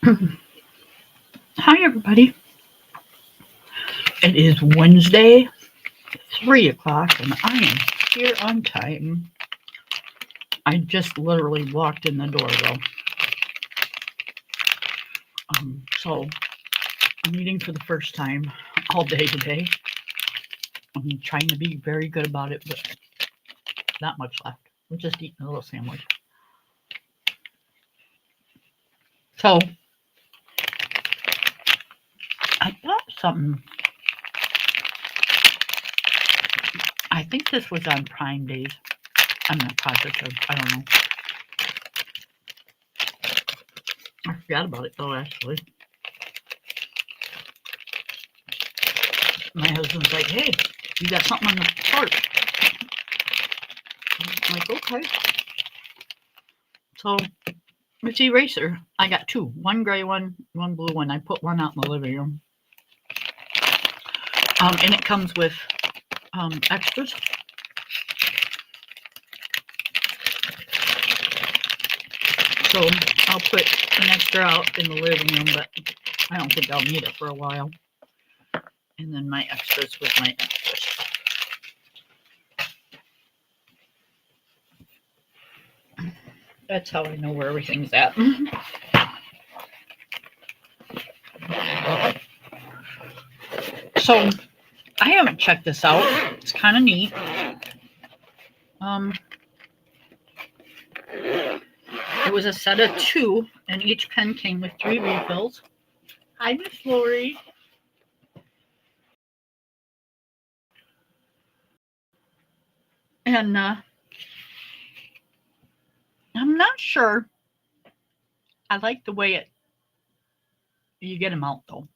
Hi, everybody. It is Wednesday, 3 o'clock, and I am here on time. I just literally walked in the door, though. So I'm eating for the first time all day today. I'm trying to be very good about it, but not much left. I'm just eating a little sandwich. So I bought something. I think this was on Prime Days. I'm not positive. I don't know. I forgot about it, though, actually. My husband's like, hey, you got something on the porch. I'm like, okay. So it's eraser. I got two. One gray one, one blue one. I put one out in the living room. And it comes with extras. So I'll put an extra out in the living room, but I don't think I'll need it for a while. And then my extras with my extras. That's how I know where everything's at. So I haven't checked this out. It's kind of neat. It was a set of 2, and each pen came with 3 refills. Hi, Miss Lori. And I'm not sure. I like the way you get them out, though.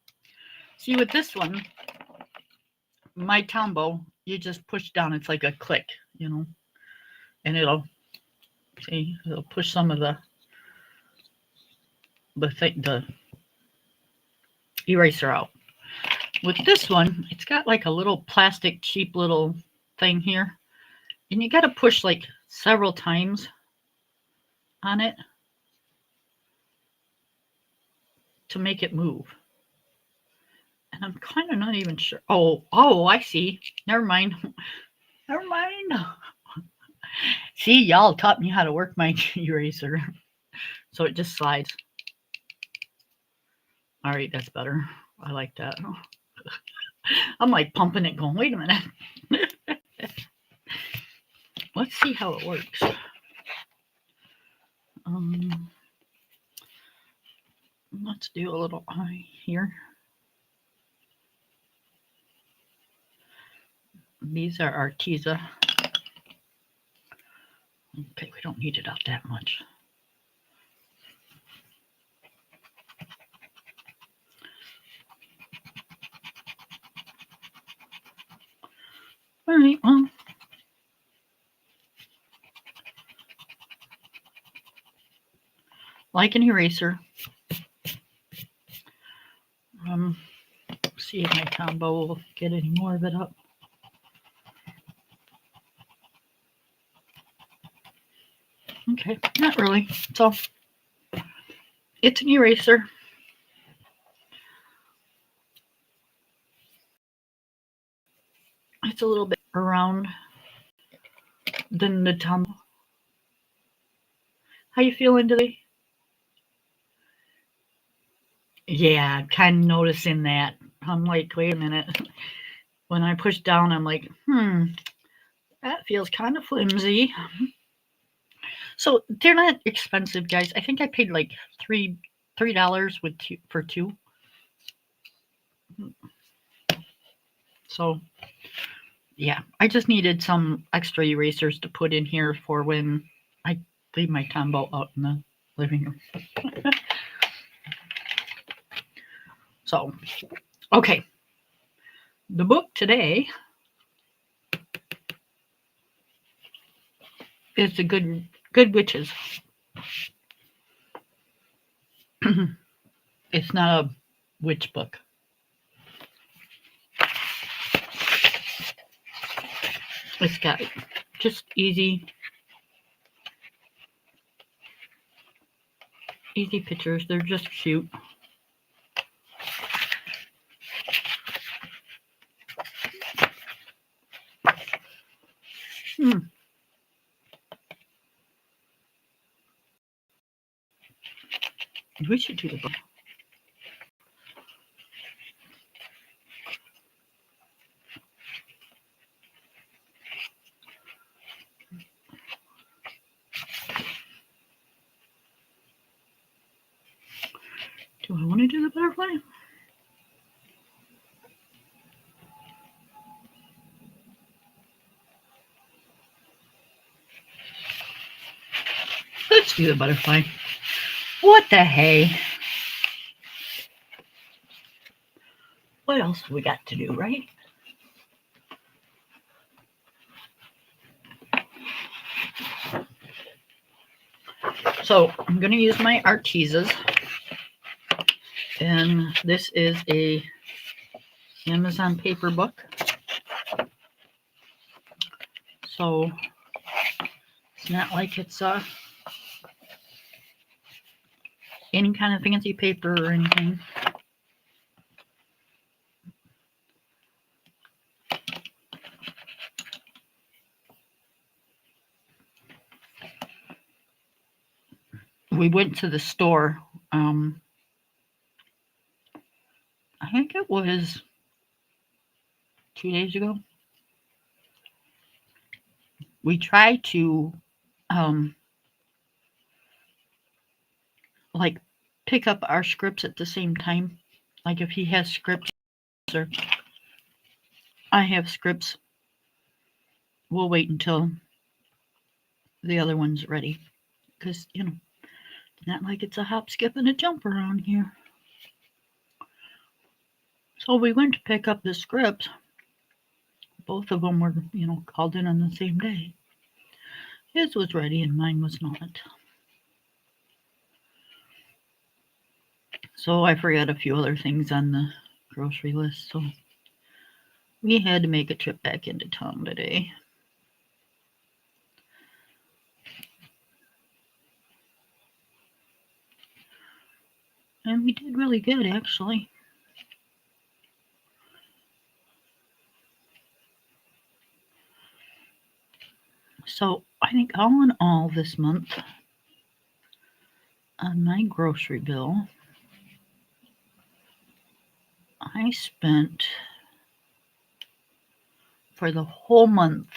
See, with this one, my Tombow, you just push down. It's like a click, and it'll push some of the eraser out. With this one, it's got like a little plastic, cheap little thing here, and you got to push like several times on it to make it move. And I'm kind of not even sure. Oh, I see. Never mind. See, y'all taught me how to work my eraser. So it just slides. All right, that's better. I like that. I'm like pumping it, going, wait a minute. Let's see how it works. Let's do a little eye here. These are Arteza. Okay, we don't need it out that much. All right, well. Like an eraser. See if my Tombow will get any more of it up. Okay, not really. So it's an eraser. It's a little bit around than the Tombow. How you feeling today? Yeah, I'm kind of noticing that. I'm like, wait a minute. When I push down, I'm like, that feels kind of flimsy. So they're not expensive, guys. I think I paid like $3 for 2. So yeah, I just needed some extra erasers to put in here for when I leave my Tombow out in the living room. So, okay. The book today is The Good Witches. It's not a witch book. It's got just easy easy pictures. They're just cute. We should do the book. Do I want to do the butterfly? Let's do the butterfly. What the hey? What else have we got to do, right? So I'm going to use my Arteezas. And this is a Amazon paper book. So it's not like it's any kind of fancy paper or anything. We went to the store. I think it was 2 days ago. We tried to like pick up our scripts at the same time. Like if he has scripts or I have scripts, we'll wait until the other one's ready. Because, you know, it's not like it's a hop, skip, and a jump around here. So we went to pick up the scripts. Both of them were, you know, called in on the same day. His was ready and mine was not. So I forgot a few other things on the grocery list. So we had to make a trip back into town today. And we did really good, actually. So I think all in all this month on my grocery bill, I spent for the whole month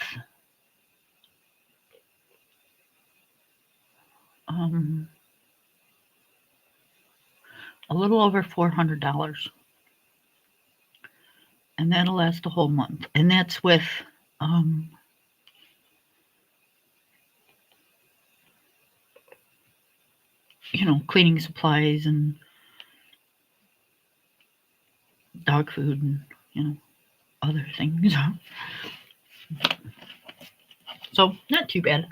a little over $400. And that'll last the whole month. And that's with you know, cleaning supplies and dog food and, you know, other things. So not too bad.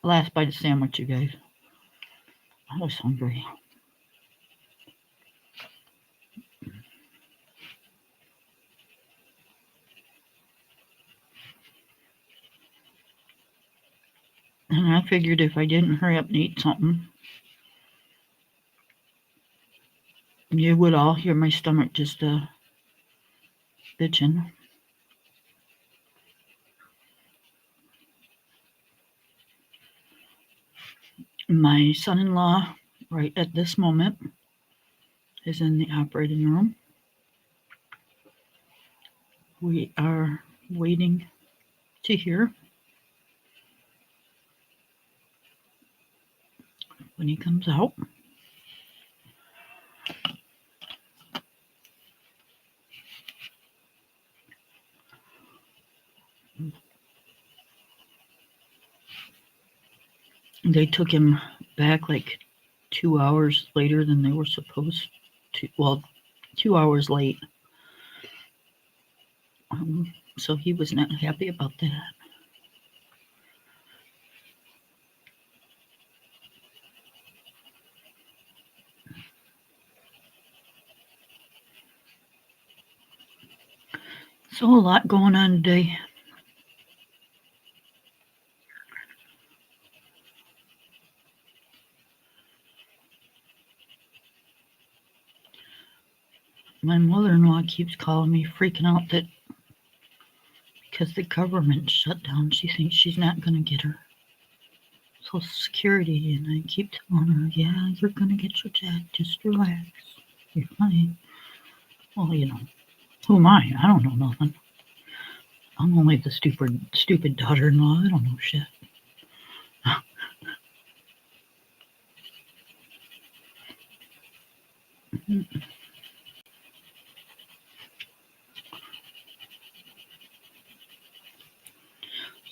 Last bite of sandwich, you guys. I was hungry. And I figured if I didn't hurry up and eat something, you would all hear my stomach just bitching. My son-in-law, right at this moment, is in the operating room. We are waiting to hear when he comes out. They took him back like 2 hours later than they were supposed to. Well, 2 hours late. So he was not happy about that. So a lot going on today. My mother-in-law keeps calling me, freaking out that because the government shut down, she thinks she's not going to get her Social Security. And I keep telling her, yeah, you're going to get your check. Just relax. You're fine. Well, who am I? I don't know nothing. I'm only the stupid daughter-in-law. I don't know shit.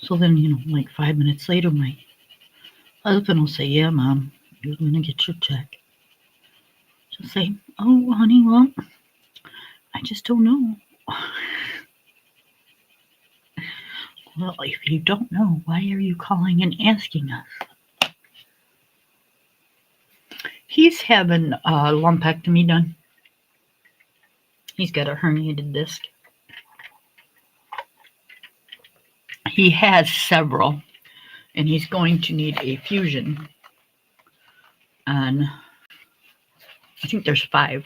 So then, like 5 minutes later, my husband will say, yeah, Mom, you're going to get your check. She'll say, oh, honey, well, I just don't know. Well, if you don't know, why are you calling and asking us? He's having a lumpectomy done. He's got a herniated disc. He has several, and he's going to need a fusion on, I think there's 5.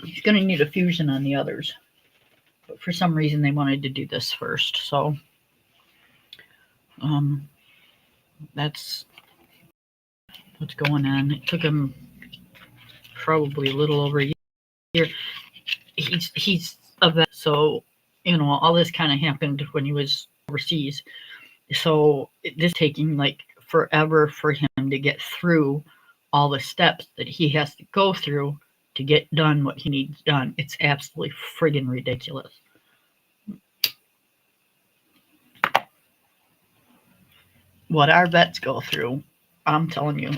He's going to need a fusion on the others. But for some reason, they wanted to do this first. So that's what's going on. It took him probably a little over a year. He's a vet, so all this kind of happened when he was overseas. So this is taking like forever for him to get through all the steps that he has to go through to get done what he needs done. It's absolutely friggin' ridiculous. What our vets go through, I'm telling you,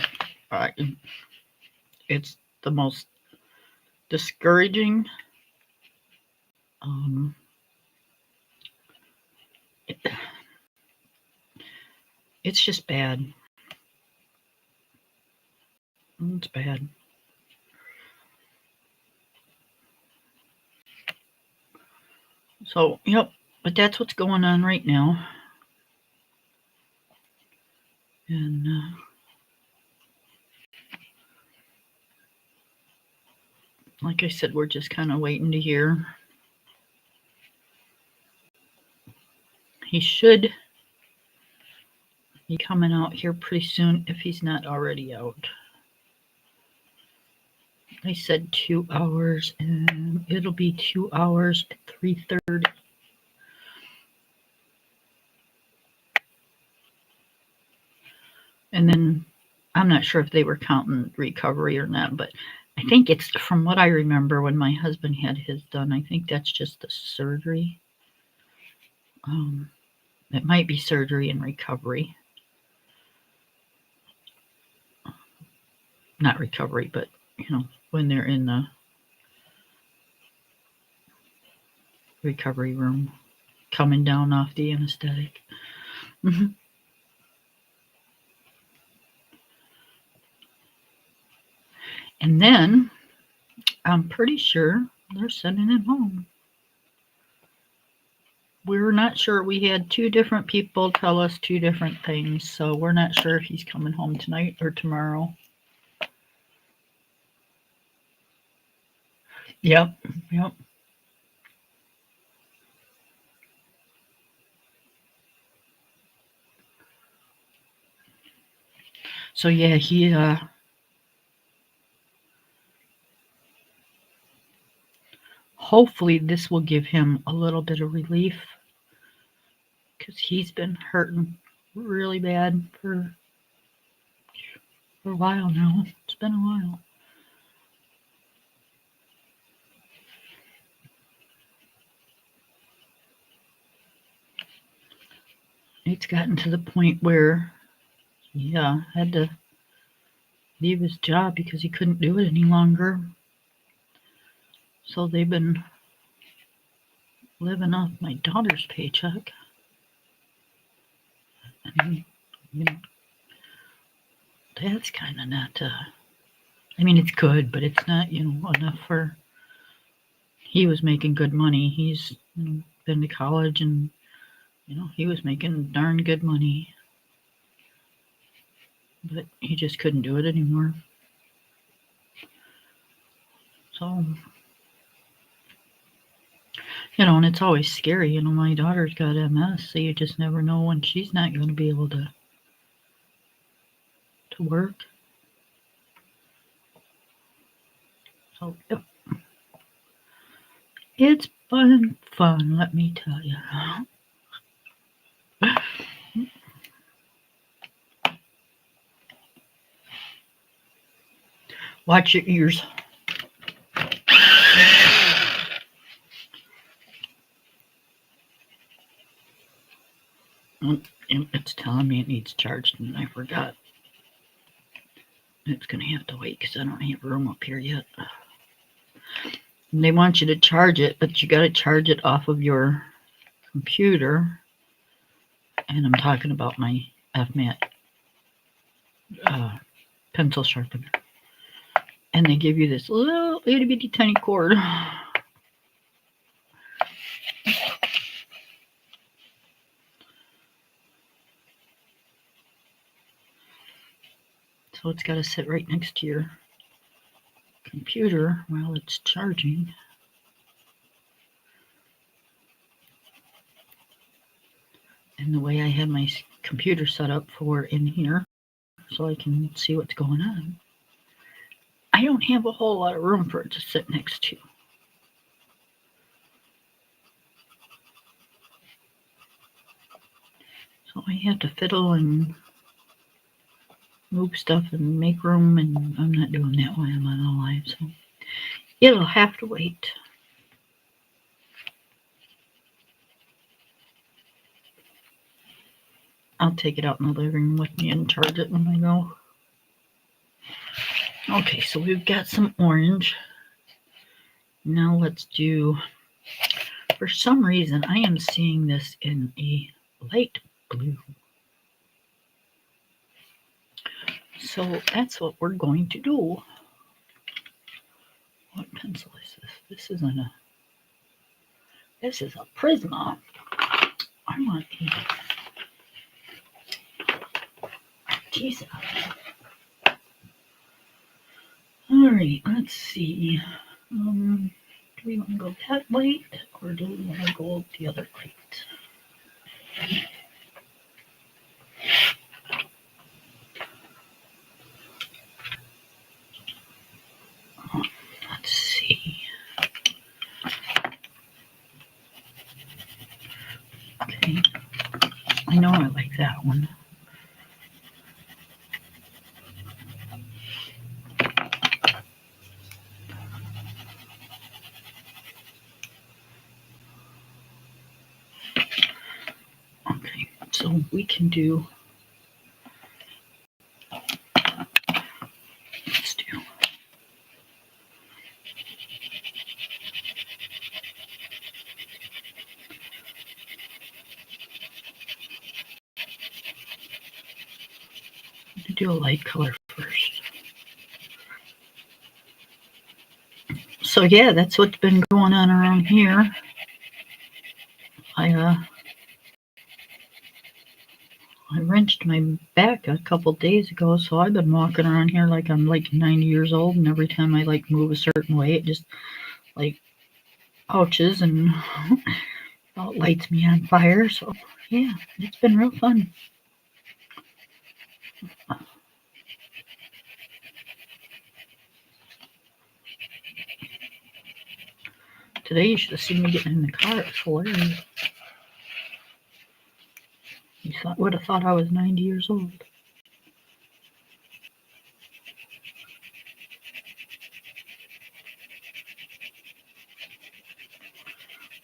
it's the most discouraging. It's just bad. It's bad. So, yep, but that's what's going on right now. And like I said, we're just kind of waiting to hear. He should be coming out here pretty soon if he's not already out. I said 2 hours, and it'll be 2 hours at 3:30. And then I'm not sure if they were counting recovery or not, but I think it's, from what I remember when my husband had his done, I think that's just the surgery. It might be surgery and recovery. Not recovery, but when they're in the recovery room, coming down off the anesthetic. And then I'm pretty sure they're sending him home. We're not sure. We had 2 different people tell us 2 different things, so we're not sure if he's coming home tonight or tomorrow. Yep. So yeah, he hopefully this will give him a little bit of relief, because he's been hurting really bad for a while now. It's been a while. It's gotten to the point where had to leave his job because he couldn't do it any longer. So they've been living off my daughter's paycheck. And that's kind of not, I mean, it's good, but it's not, enough for he was making good money. He's been to college, and he was making darn good money. But he just couldn't do it anymore. So, and it's always scary. My daughter's got MS, so you just never know when she's not going to be able to work. So, yep. It's been fun, let me tell you. Watch your ears. It's telling me it needs charged, and I forgot. It's going to have to wait because I don't have room up here yet. And they want you to charge it, but you got to charge it off of your computer. And I'm talking about my FMAT pencil sharpener. And they give you this little itty bitty tiny cord. So it's got to sit right next to your computer while it's charging. And the way I have my computer set up for in here, so I can see what's going on, I don't have a whole lot of room for it to sit next to. So I have to fiddle and move stuff and make room, and I'm not doing that while I'm on the live, so it'll have to wait. I'll take it out in the living room with me and charge it when I go. Okay, so we've got some orange. Now let's do, for some reason, I am seeing this in a light blue. So that's what we're going to do. What pencil is this? This is a Prisma. I want a Arteza. All right, let's see. Do we want to go that light, or do we want to go the other light? Let's see. Okay, I know I like that one. Okay, so we can do, let's do, a light color first. So yeah, that's what's been going on around here. I wrenched my back a couple days ago, so I've been walking around here like I'm like 90 years old, and every time I like move a certain way, it just like ouches and it lights me on fire. So yeah, it's been real fun. Today you should have seen me getting in the car. It's hilarious. You would have thought I was 90 years old.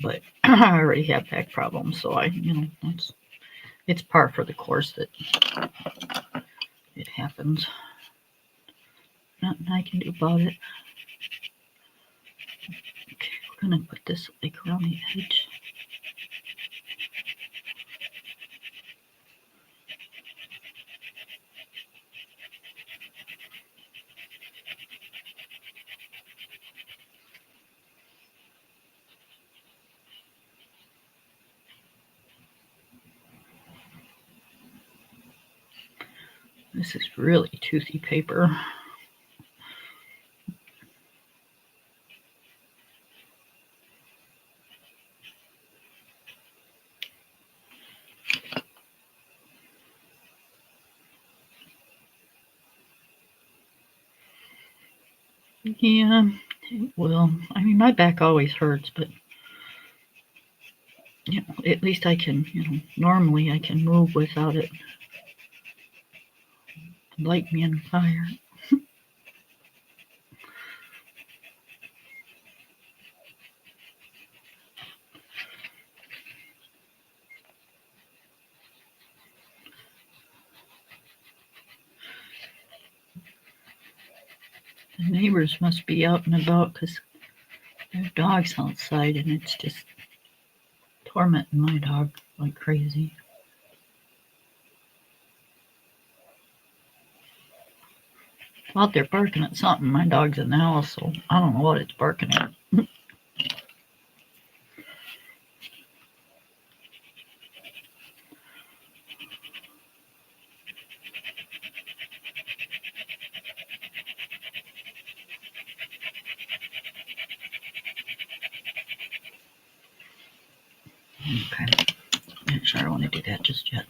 But I already have back problems, so it's par for the course that it happens. Nothing I can do about it. Okay, we're gonna put this like around the edge. This is really toothy paper. Yeah, it will. I mean, my back always hurts, but you know, at least I can, normally I can move without it light me on fire. The neighbors must be out and about because there are dogs outside, and it's just tormenting my dog like crazy. Well, out there barking at something. My dog's in the house, so I don't know what it's barking at. Okay, I'm not sure I want to do that just yet.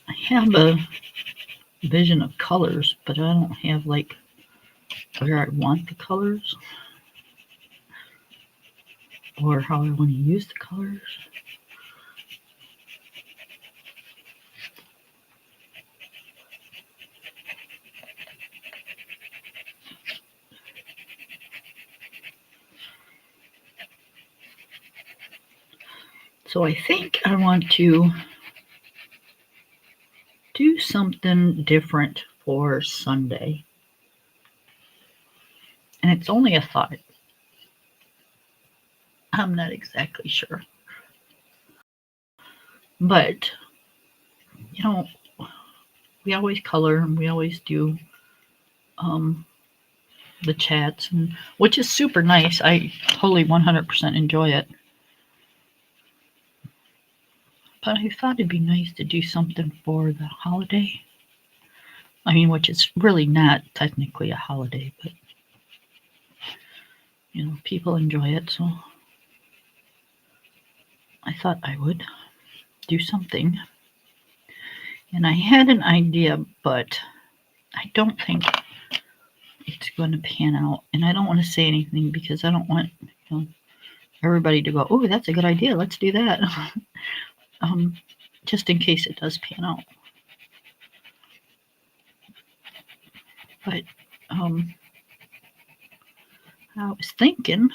I have a vision of colors, but I don't have like where I want the colors or how I want to use the colors. So I think I want to do something different for Sunday. And it's only a thought. I'm not exactly sure. But, we always color and we always do the chats, which is super nice. I totally 100% enjoy it. But I thought it'd be nice to do something for the holiday. I mean, which is really not technically a holiday, but people enjoy it, so I thought I would do something. And I had an idea, but I don't think it's going to pan out. And I don't want to say anything because I don't want everybody to go, oh, that's a good idea. Let's do that. Just in case it does pan out. But I was thinking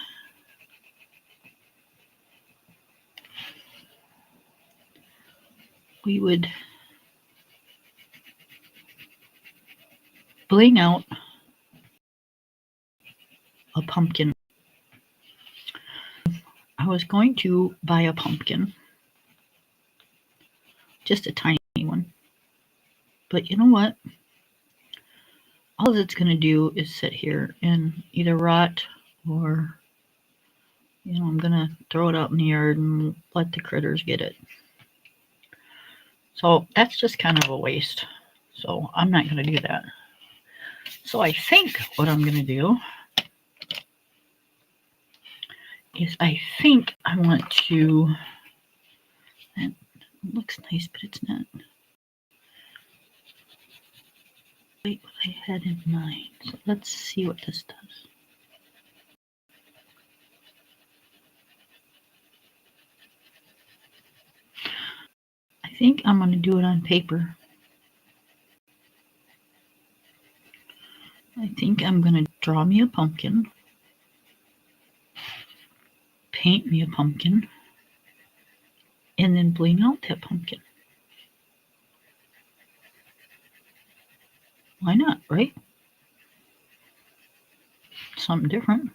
we would bling out a pumpkin. I was going to buy a pumpkin, just a tiny one. But you know what? All it's going to do is sit here and either rot or, I'm going to throw it out in the yard and let the critters get it. So that's just kind of a waste. So I'm not going to do that. So I think what I'm going to do is I want to, that looks nice, but it's not quite what I had in mind. So let's see what this does. I think I'm going to do it on paper. I think I'm going to draw me a pumpkin, paint me a pumpkin, and then bling out that pumpkin. Why not, right? Something different.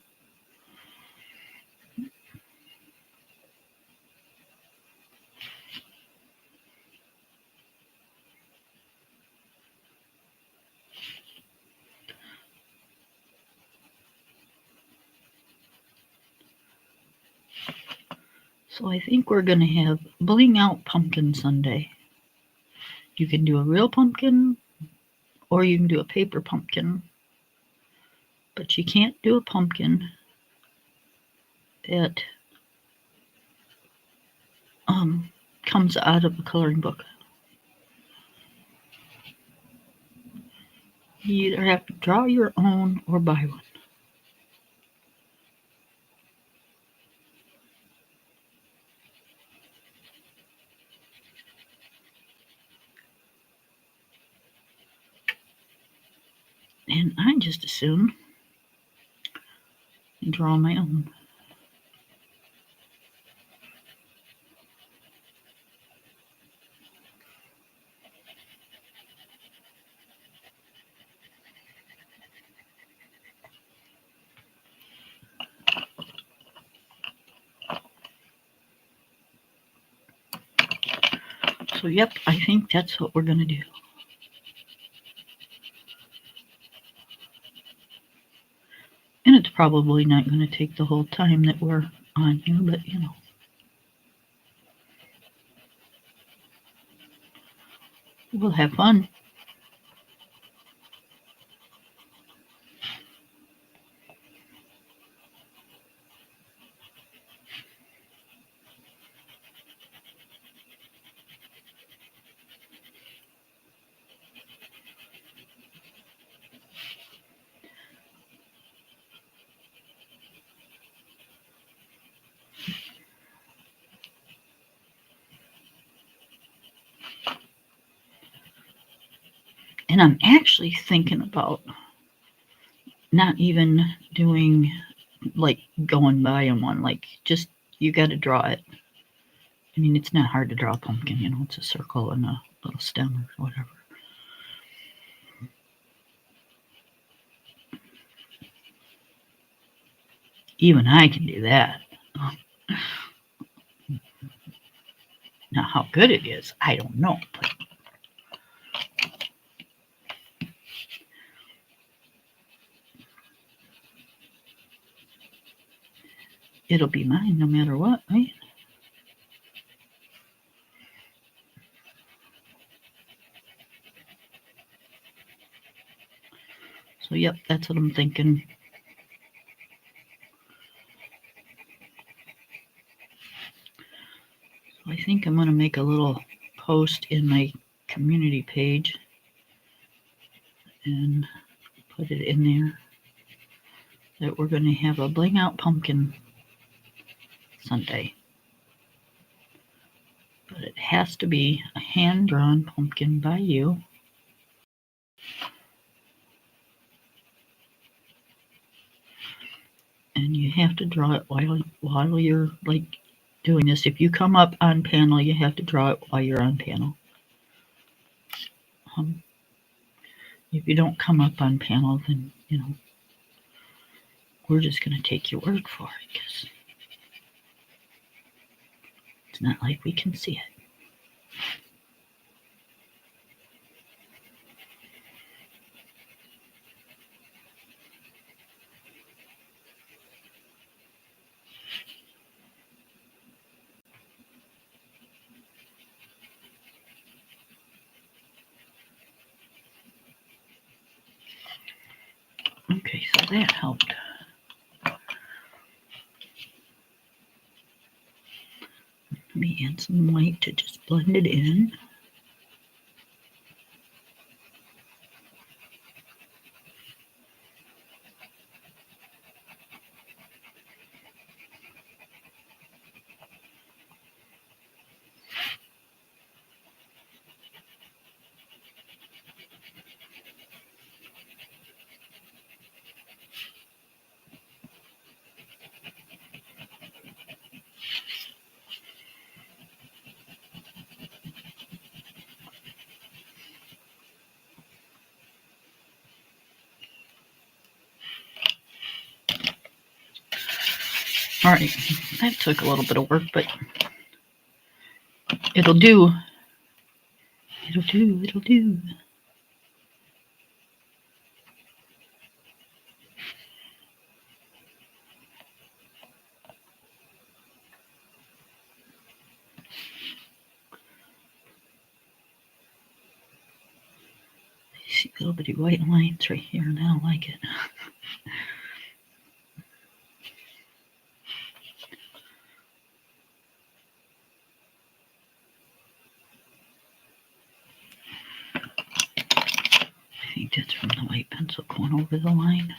So I think we're going to have Bling Out Pumpkin Sunday. You can do a real pumpkin or you can do a paper pumpkin, but you can't do a pumpkin that comes out of a coloring book. You either have to draw your own or buy one. And I just assume draw my own. So yep, I think that's what we're going to do. And it's probably not going to take the whole time that we're on here, but you know. We'll have fun. And I'm actually thinking about not even doing like going by in one, like just you got to draw it. I mean, it's not hard to draw a pumpkin, you know, it's a circle and a little stem or whatever. Even I can do that. Now, how good it is, I don't know. But it'll be mine no matter what, right? So, yep, that's what I'm thinking. So I think I'm going to make a little post in my community page and put it in there that we're going to have a Bling Out Pumpkin Sunday. But it has to be a hand-drawn pumpkin by you. And you have to draw it while you're like doing this. If you come up on panel, you have to draw it while you're on panel. If you don't come up on panel, then you know we're just going to take your word for it because it's not like we can see it. Okay, so that helped. Let me add some white to just blend it in. All right, that took a little bit of work, but it'll do. It'll do. It'll do. See little bitty white lines right here, and I don't like it. I think that's from the white pencil going over the line.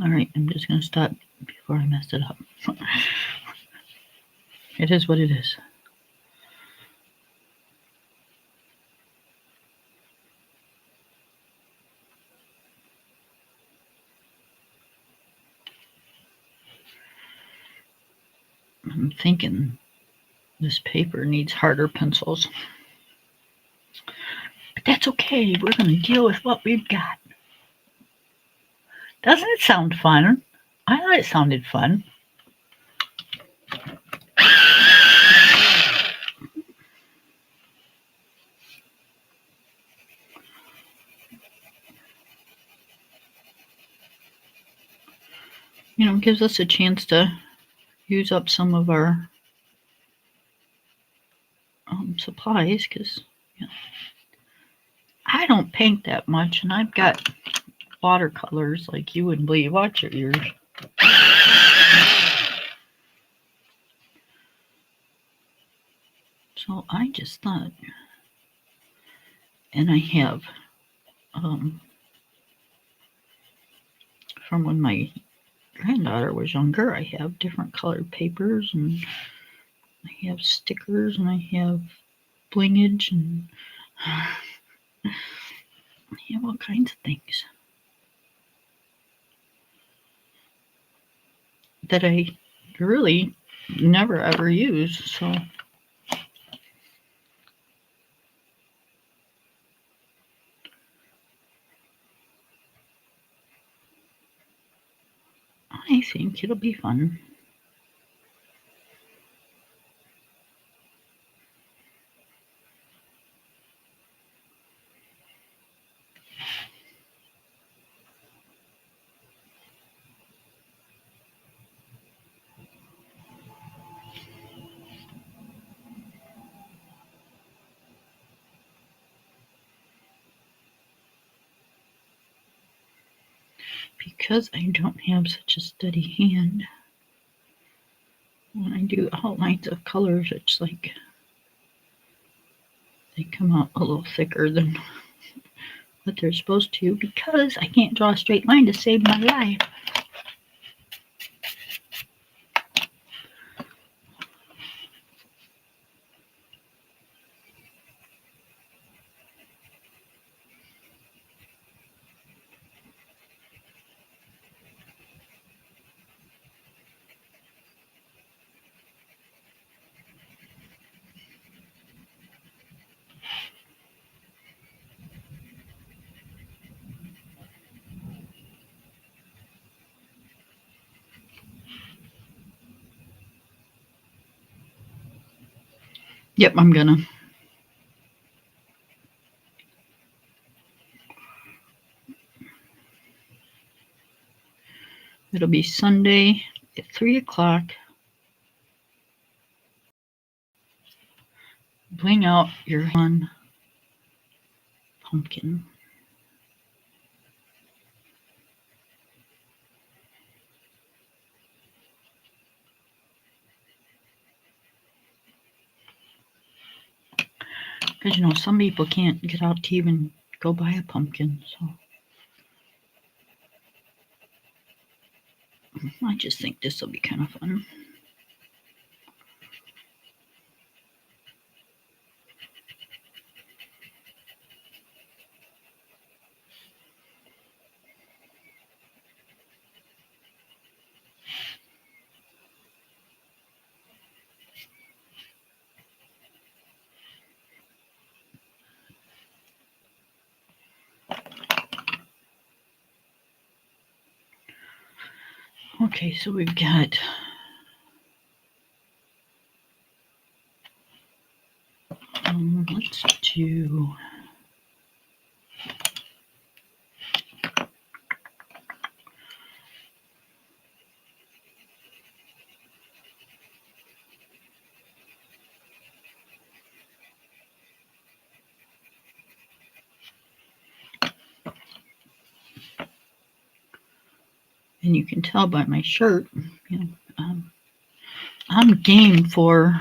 All right, I'm just going to stop before I mess it up. It is what it is. I'm thinking this paper needs harder pencils. But that's okay. We're going to deal with what we've got. Doesn't it sound fun? I thought it sounded fun. You know, gives us a chance to use up some of our supplies, because you know, I don't paint that much, and I've got watercolors like you wouldn't believe. Watch your ears. So I just thought, and I have from when my granddaughter was younger, I have different colored papers, and I have stickers, and I have blingage, and I have all kinds of things that I really never ever use. So I think it'll be fun. Because I don't have such a steady hand, when I do outlines of colors, it's like they come out a little thicker than what they're supposed to, because I can't draw a straight line to save my life. Yep, I'm gonna. It'll be Sunday at 3 o'clock. Bling out your fun pumpkin. Because, you know, some people can't get out to even go buy a pumpkin, so I just think this will be kind of fun. Okay, so we've got let's do and you can tell by my shirt, you know, I'm game for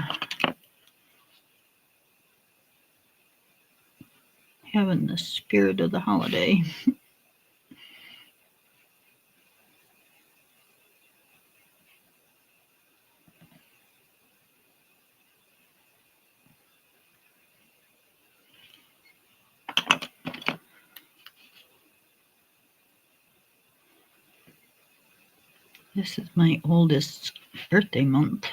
having the spirit of the holiday. This is my oldest's birthday month.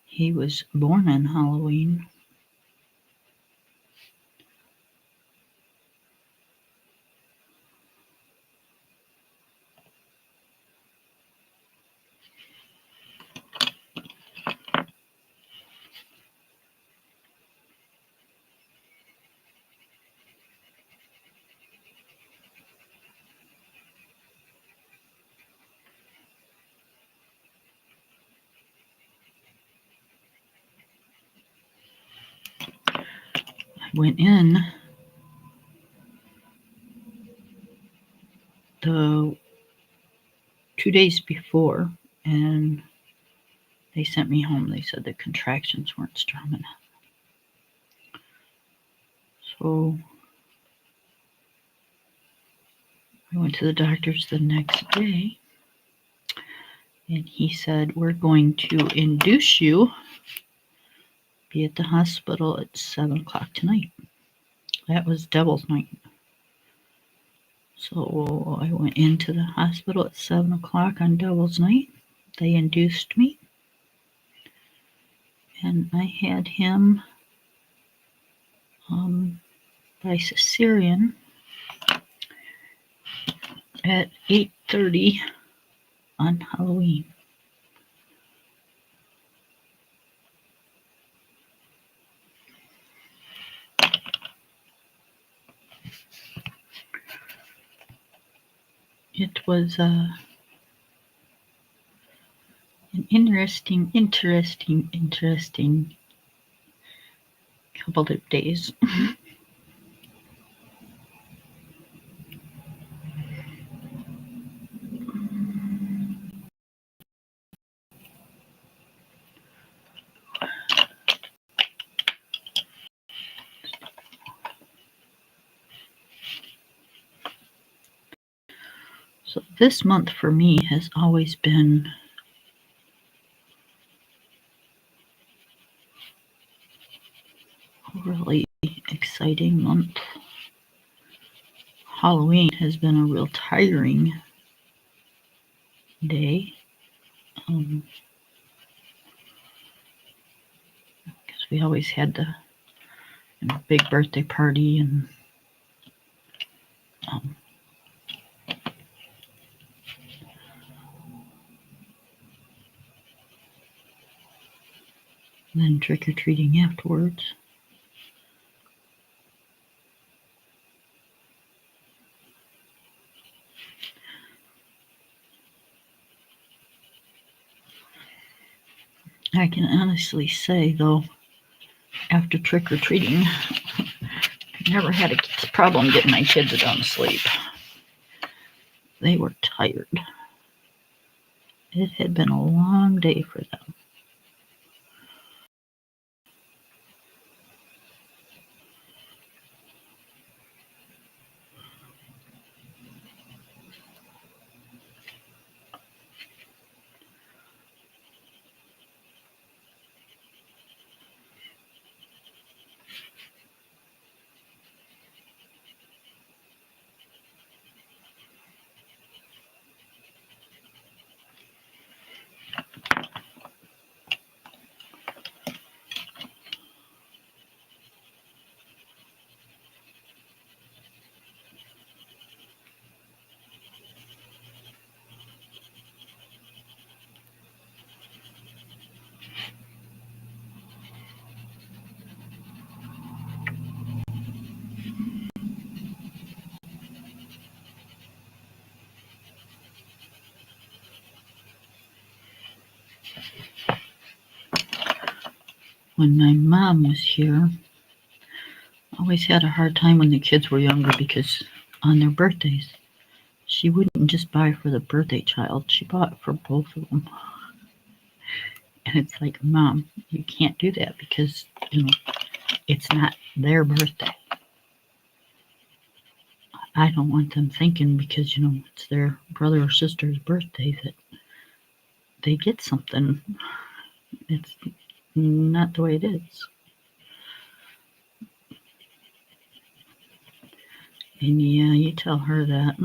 He was born on Halloween. I went in the 2 days before, and they sent me home. They said the contractions weren't strong enough. So I went to the doctor's the next day, and he said, we're going to induce you, be at the hospital at 7 o'clock tonight. That was Devil's Night. So I went into the hospital at 7 o'clock on Devil's Night. They induced me, and I had him by cesarean at 8:30 on Halloween. It was an interesting couple of days. So this month for me has always been a really exciting month. Halloween has been a real tiring day. Because we always had the big birthday party and then trick-or-treating afterwards. I can honestly say, though, after trick-or-treating, I never had a problem getting my kids to go to sleep. They were tired. It had been a long day for them. when my mom was here, I always had a hard time when the kids were younger because on their birthdays, she wouldn't just buy for the birthday child, she bought for both of them. And it's like, Mom, you can't do that because, it's not their birthday. I don't want them thinking because, it's their brother or sister's birthday that they get something. It's not the way it is. And yeah, you tell her that.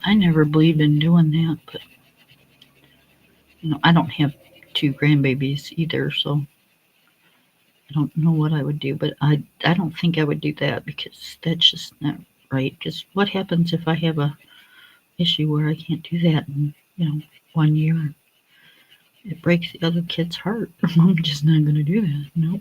I never believed in doing that, but I don't have two grandbabies either, so I don't know what I would do. But I don't think I would do that because that's just not right. Because what happens if I have a issue where I can't do that in 1 year? It breaks the other kid's heart. I'm just not going to do that. Nope.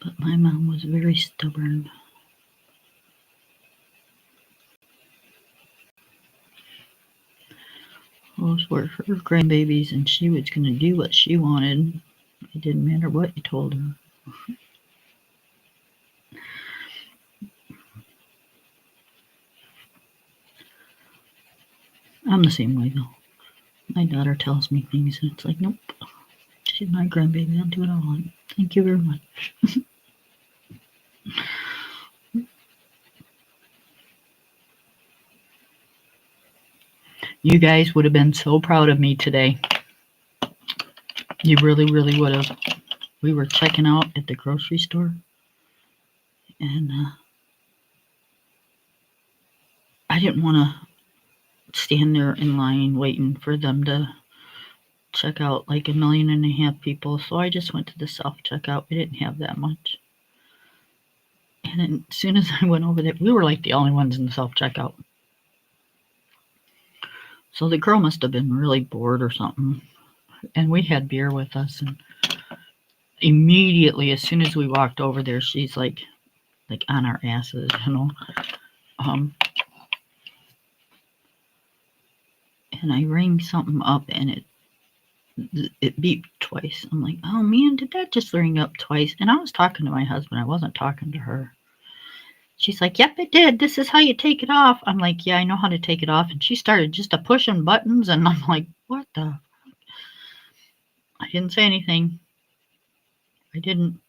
But my mom was very stubborn. Those were her grandbabies, and she was going to do what she wanted. It didn't matter what you told her. I'm the same way, though. My daughter tells me things, and it's like, nope, she's my grandbaby. I'll do what I want. Thank you very much. You guys would have been so proud of me today. You really, really would have. We were checking out at the grocery store, and I didn't want to stand there in line waiting for them to check out like 1.5 million people, so I just went to the self checkout. We didn't have that much. And then as soon as I went over there, we were like the only ones in the self checkout. So the girl must have been really bored or something. And we had beer with us, and immediately as soon as we walked over there, she's like on our asses, and I rang something up, and it beeped twice. I'm like, oh man, did that just ring up twice? And I was talking to my husband, I wasn't talking to her. She's like, yep, it did. This is how you take it off. I'm like, yeah, I know how to take it off. And she started just a pushing buttons, and I'm like, what the? I didn't say anything. I didn't.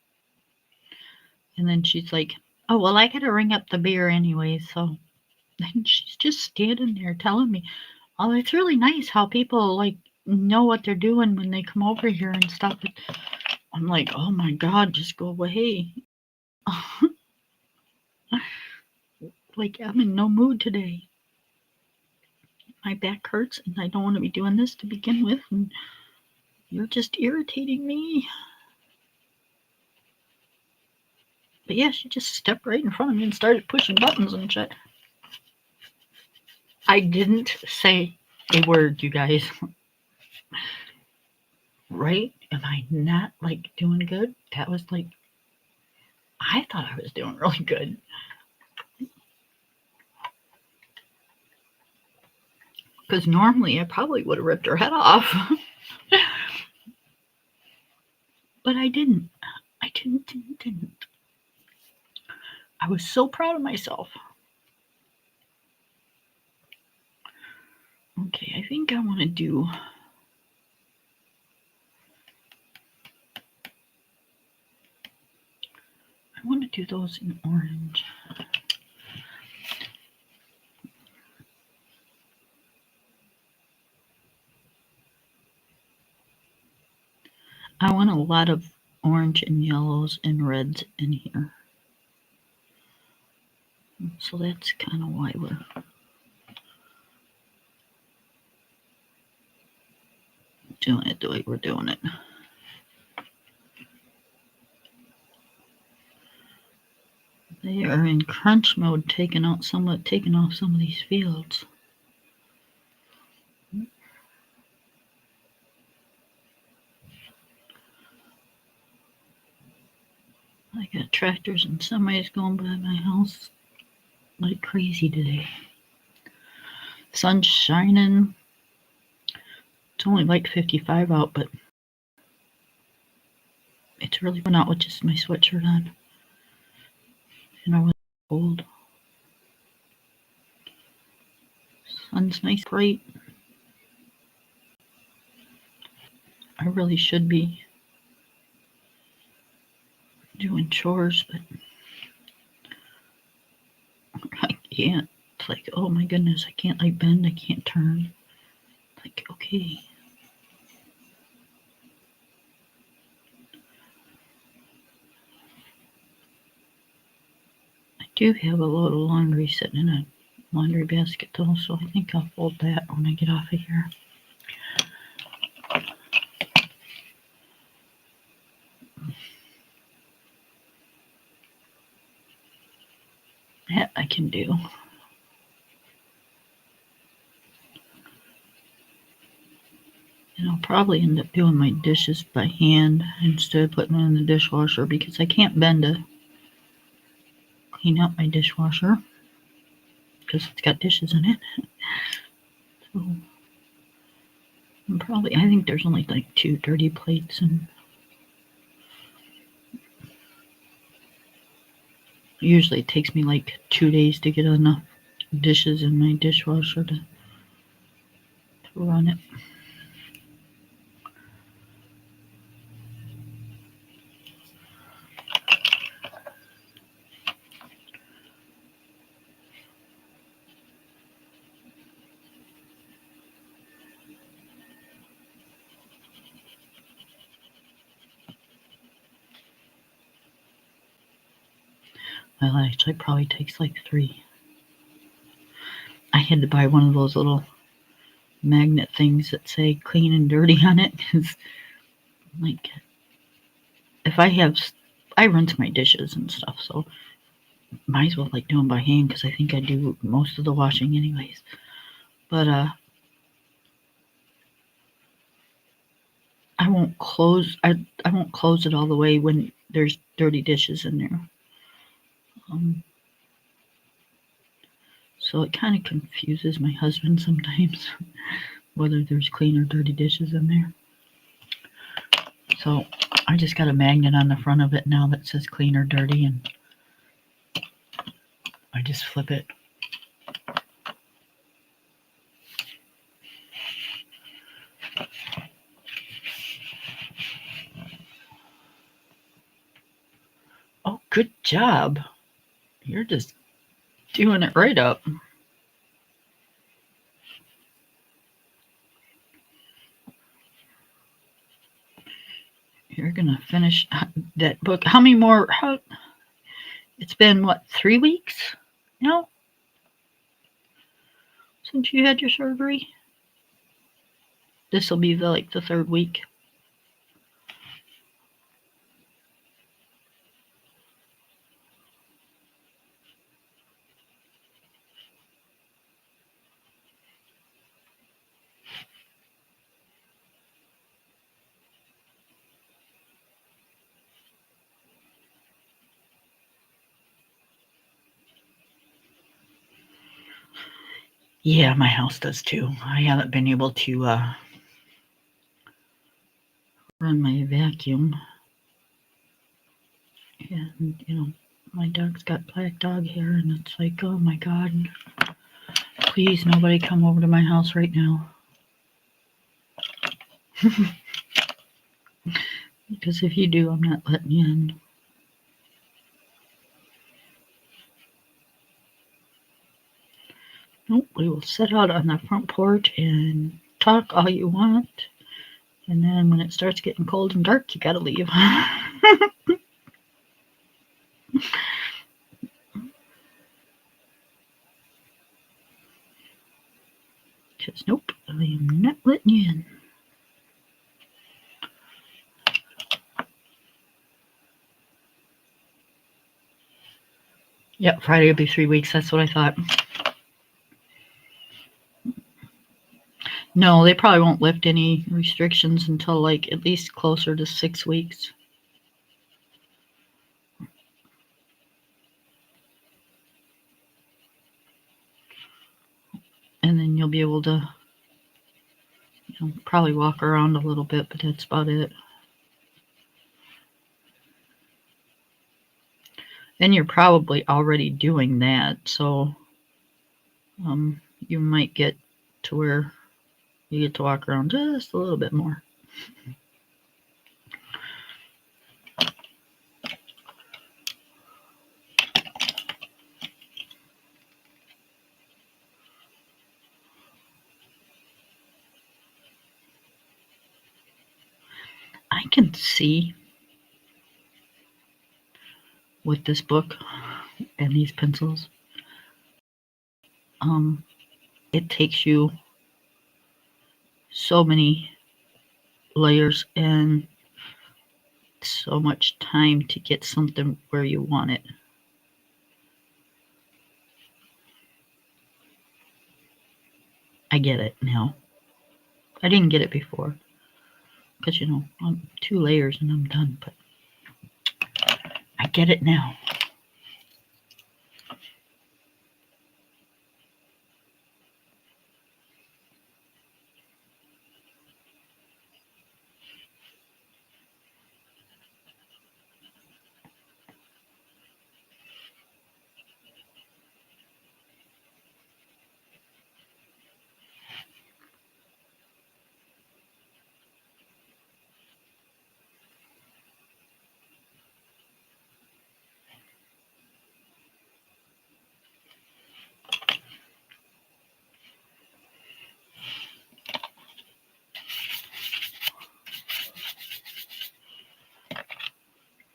And then she's like, oh, well, I got to ring up the beer anyway. So then she's just standing there telling me, oh, it's really nice how people like know what they're doing when they come over here and stuff. I'm like, oh my God, just go away. Like, I'm in no mood today. My back hurts, and I don't want to be doing this to begin with. And you're just irritating me. But yeah, she just stepped right in front of me and started pushing buttons and shit. I didn't say a word, you guys. Right? Am I not like doing good? That was like, I thought I was doing really good. Because normally I probably would have ripped her head off. But I didn't. I didn't. I was so proud of myself. Okay, I think I want to do might do those in orange. I want a lot of orange and yellows and reds in here. So that's kind of why we're doing it the way we're doing it. They are in crunch mode, taking off some of these fields. I got tractors and semis going by my house like crazy today. Sun's shining. It's only like 55 out, but it's really fun out with just my sweatshirt on. And I was cold. Sun's nice, bright. I really should be doing chores, but I can't. It's like, oh my goodness, I can't like bend, I can't turn. Like, okay. I do have a load of laundry sitting in a laundry basket though, so I think I'll fold that when I get off of here. That I can do. And I'll probably end up doing my dishes by hand instead of putting them in the dishwasher because I can't bend to clean out my dishwasher because it's got dishes in it. So I think there's only like 2 dirty plates, and usually it takes me like 2 days to get enough dishes in my dishwasher to run it. Well, actually, it probably takes like 3. I had to buy one of those little magnet things that say clean and dirty on it because, like, if I rinse my dishes and stuff, so might as well like do them by hand because I think I do most of the washing anyways. But I won't close it all the way when there's dirty dishes in there. So it kind of confuses my husband sometimes whether there's clean or dirty dishes in there. So I just got a magnet on the front of it now that says clean or dirty, and I just flip it. Oh, good job. You're just doing it right up. You're gonna finish that book. How many more? It's been what, 3 weeks now since you had your surgery? This will be the 3rd week. Yeah, my house does too. I haven't been able to run my vacuum. And, my dog's got black dog hair, and it's like, oh my God, please, nobody come over to my house right now. Because if you do, I'm not letting you in. Nope, we will sit out on the front porch and talk all you want. And then when it starts getting cold and dark, you gotta leave. Because nope, I am not letting you in. Yep, Friday will be 3 weeks. That's what I thought. No, they probably won't lift any restrictions until like at least closer to 6 weeks. And then you'll be able to probably walk around a little bit, but that's about it. And you're probably already doing that, so you might get to where you get to walk around just a little bit more. I can see with this book and these pencils, it takes you so many layers and so much time to get something where you want it. I get it now. I didn't get it before because I'm 2 layers and I'm done, but I get it now.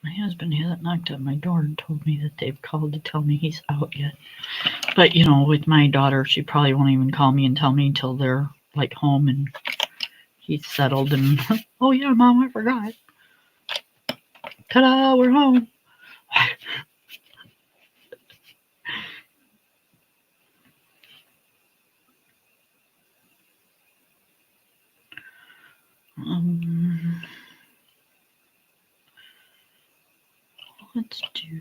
My husband hasn't knocked at my door and told me that they've called to tell me he's out yet. But with my daughter, she probably won't even call me and tell me until they're like home and he's settled and oh yeah, Mom, I forgot. Ta-da, we're home. Let's do.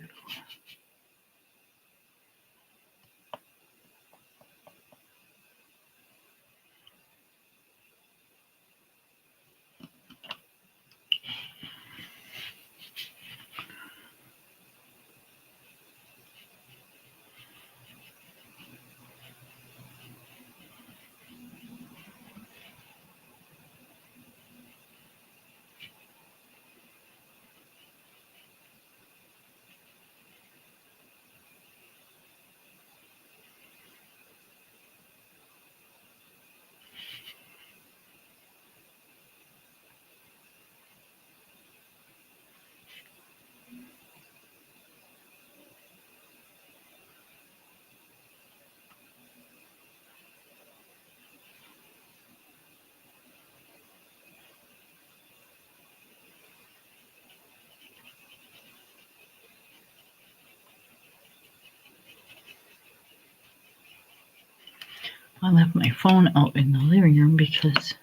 I left my phone out in the living room because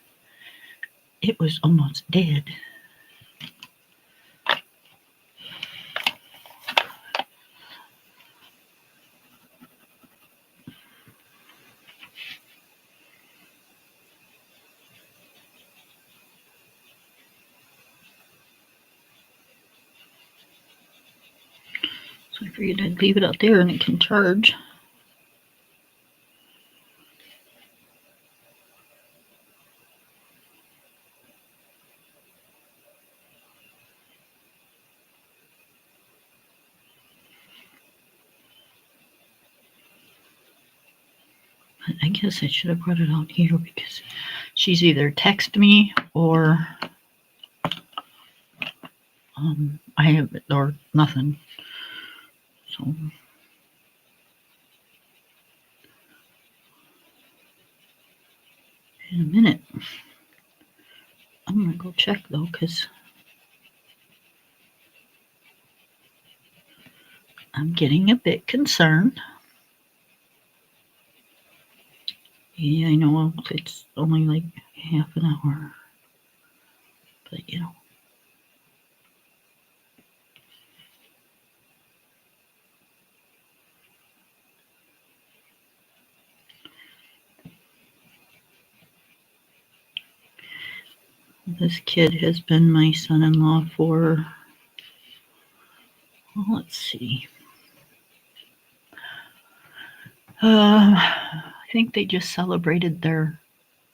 it was almost dead. So I figured I'd leave it out there and it can charge. But I guess I should have brought it out here because she's either text me or I have it or nothing. So in a minute, I'm gonna go check though, because I'm getting a bit concerned. Yeah, I know it's only like half an hour, but you know. This kid has been my son-in-law for, well, let's see. I think they just celebrated their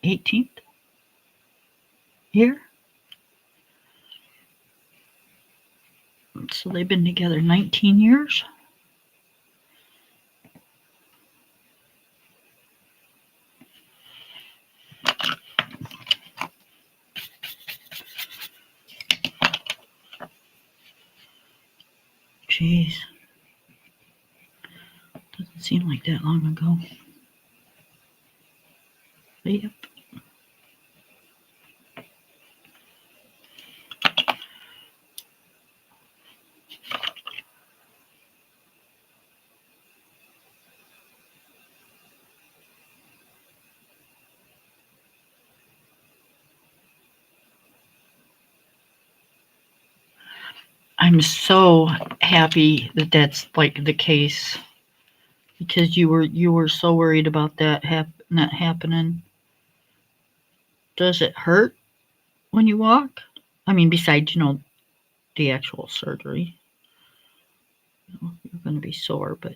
18th year. So they've been together 19 years. Jeez. Doesn't seem like that long ago. But yep. I'm so happy that that's like the case, because you were so worried about that not happening. Does it hurt when you walk? I mean, besides the actual surgery, you're going to be sore, but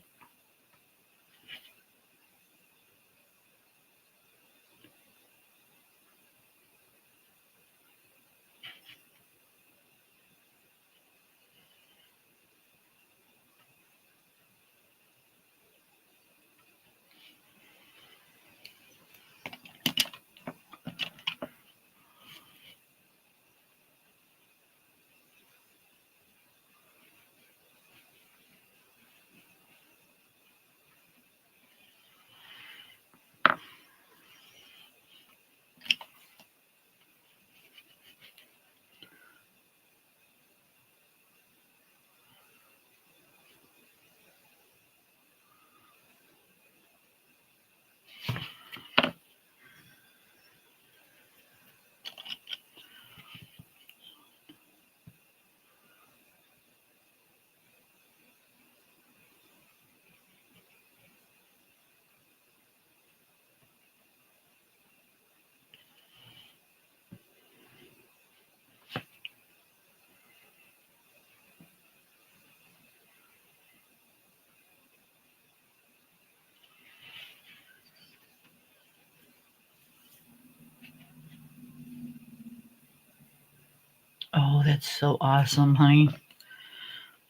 oh, that's so awesome, honey.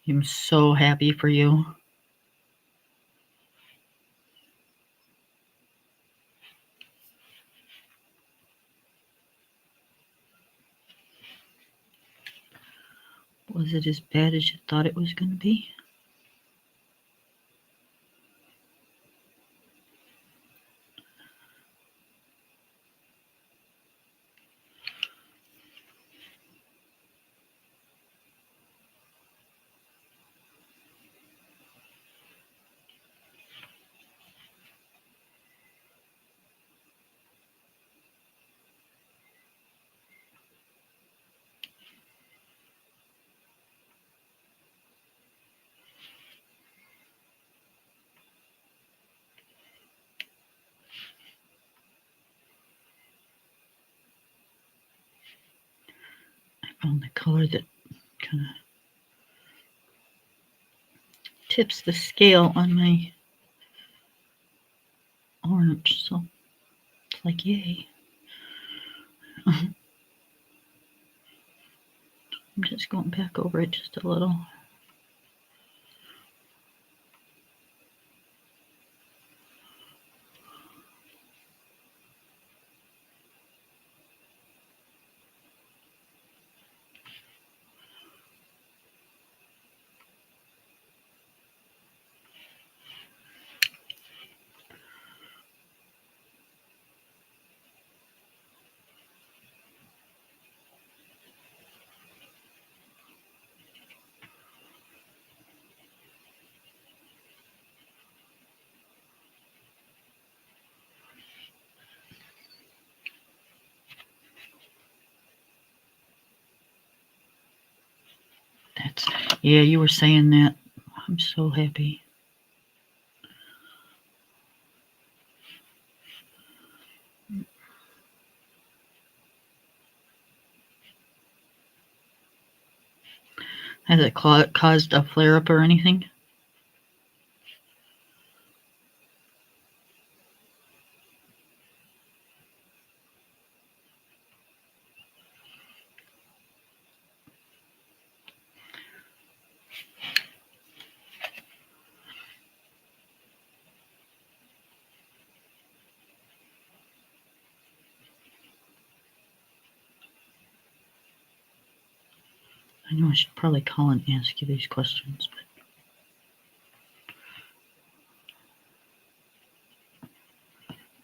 I'm so happy for you. Was it as bad as you thought it was going to be? I found the color that kind of tips the scale on my orange, so it's like, yay. I'm just going back over it just a little. Yeah, you were saying that. I'm so happy. Has it caused a flare up or anything? I know I should probably call and ask you these questions, but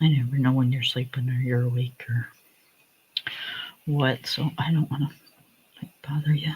I never know when you're sleeping or you're awake or what, so I don't want to bother you.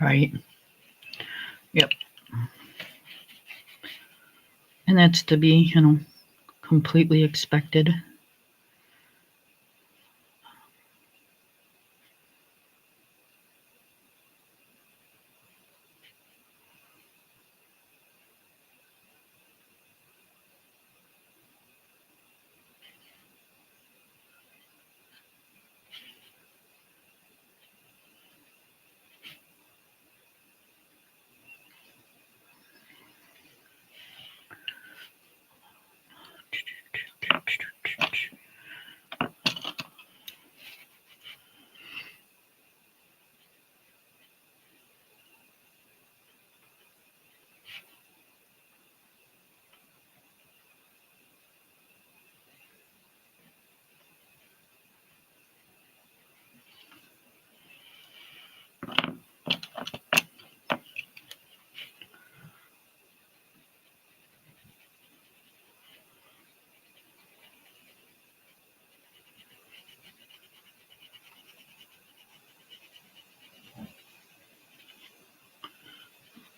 Right. Yep. And that's to be, completely expected.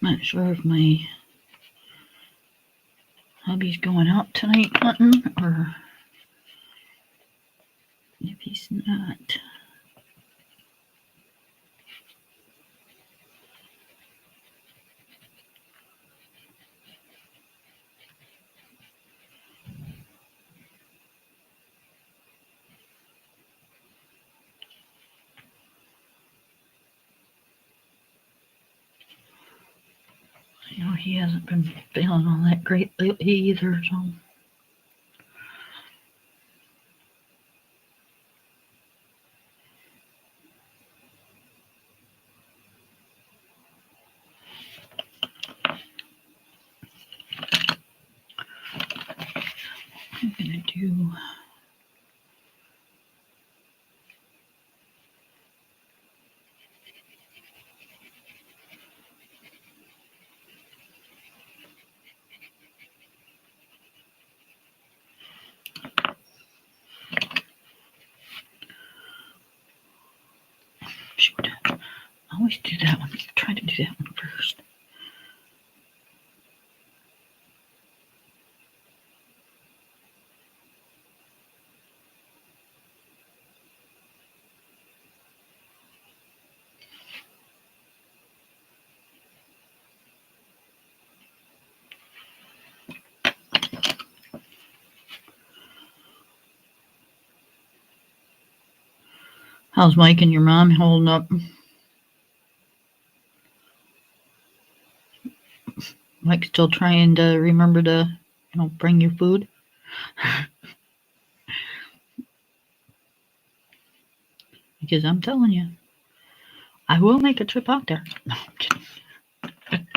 Not sure if my hubby's going out tonight hunting or if he's not. He hasn't been feeling all that great lately either, so. I'm gonna do. Shoot. I always do that one. Try to do that one first. How's Mike and your mom holding up? Mike still trying to remember to, bring you food? Because I'm telling you, I will make a trip out there. No, I'm kidding.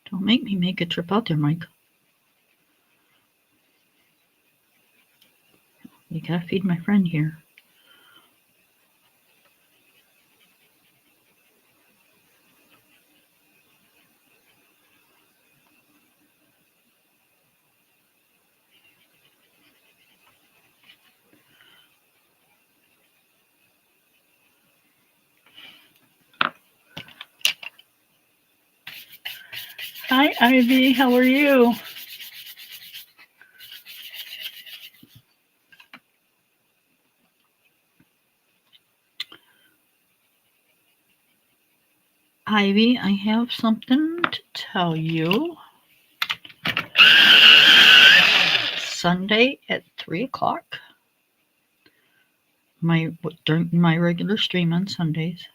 Don't make me make a trip out there, Mike. You gotta feed my friend here. Hi, Ivy. How are you? Ivy, I have something to tell you. Sunday at 3 o'clock, during my regular stream on Sundays,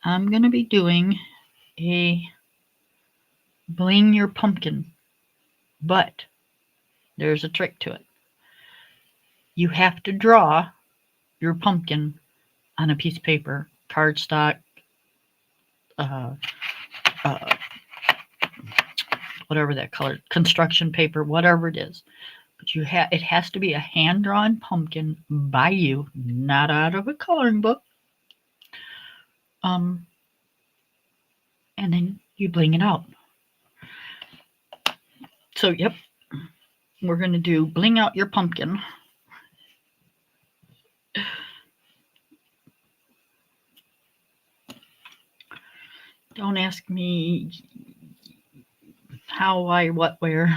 I'm going to be doing a bling your pumpkin, but there's a trick to it. You have to draw your pumpkin on a piece of paper, cardstock, whatever that color, construction paper, whatever it is. But it has to be a hand-drawn pumpkin by you, not out of a coloring book. And then you bling it out. So, yep, we're going to do bling out your pumpkin. Don't ask me how, why, what, where.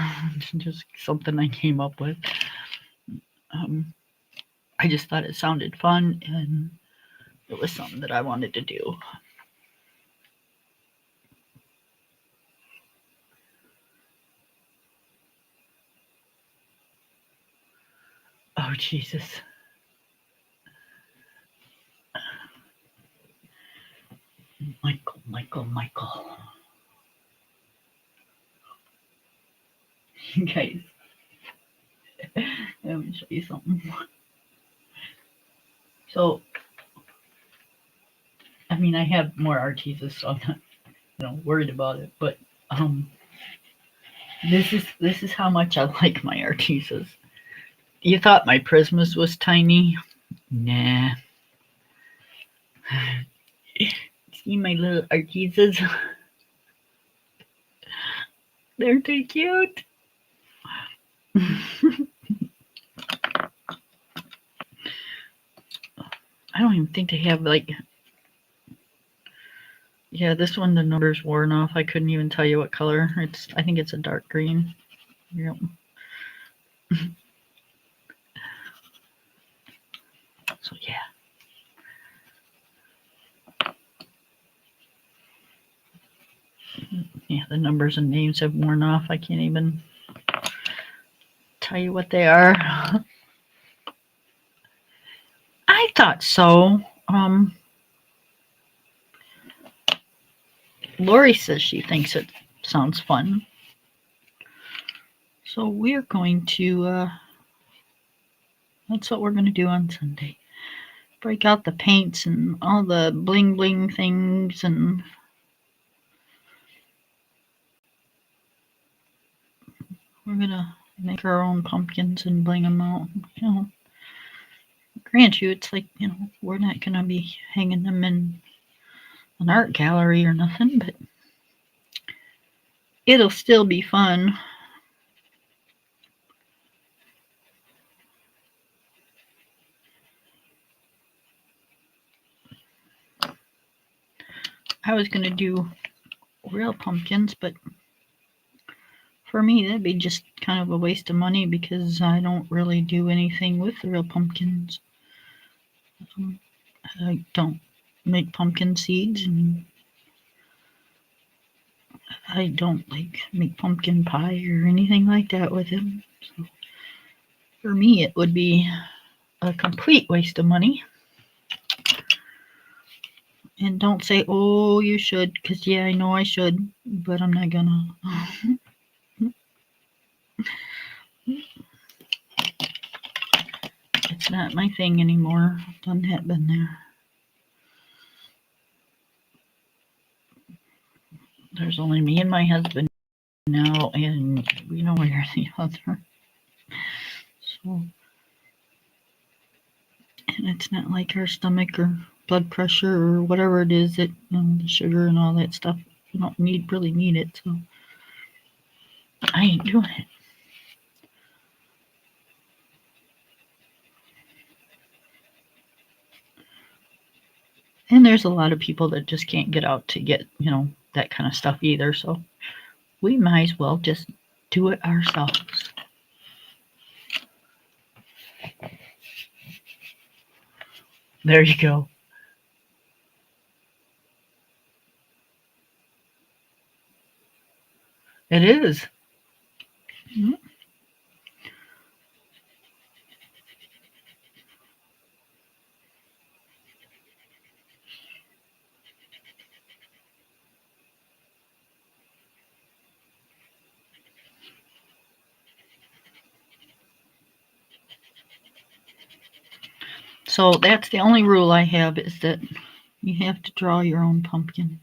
Just something I came up with. I just thought it sounded fun, and it was something that I wanted to do. Oh, Jesus. Michael. Guys, let me show you something. So, I mean, I have more Arteezas, so I'm not, worried about it. But this is how much I like my Arteezas. You thought my Prismas was tiny? Nah. See my little Arteezas? They're too cute. I don't even think they have yeah, this one the number's worn off. I couldn't even tell you what color. I think it's a dark green. Yep. So yeah. Yeah, the numbers and names have worn off. I can't even tell you what they are. I thought so. Lori says she thinks it sounds fun. So we're going to, that's what we're going to do on Sunday. Break out the paints and all the bling bling things, and we're going to make our own pumpkins and bling them out. Grant you, it's like, we're not going to be hanging them in an art gallery or nothing, but it'll still be fun. I was going to do real pumpkins, but for me, that'd be just kind of a waste of money because I don't really do anything with the real pumpkins. I don't make pumpkin seeds, and I don't make pumpkin pie or anything like that with them. So for me, it would be a complete waste of money. And don't say, oh, you should, because yeah, I know I should, but I'm not gonna. It's not my thing anymore. Done that, been there. There's only me and my husband now, and we know where the other. So And it's not like our stomach or blood pressure or whatever it is that the sugar and all that stuff. We don't really need it, so I ain't doing it. And there's a lot of people that just can't get out to get, that kind of stuff either. So we might as well just do it ourselves. There you go. It is. Mm-hmm. So that's the only rule I have, is that you have to draw your own pumpkin.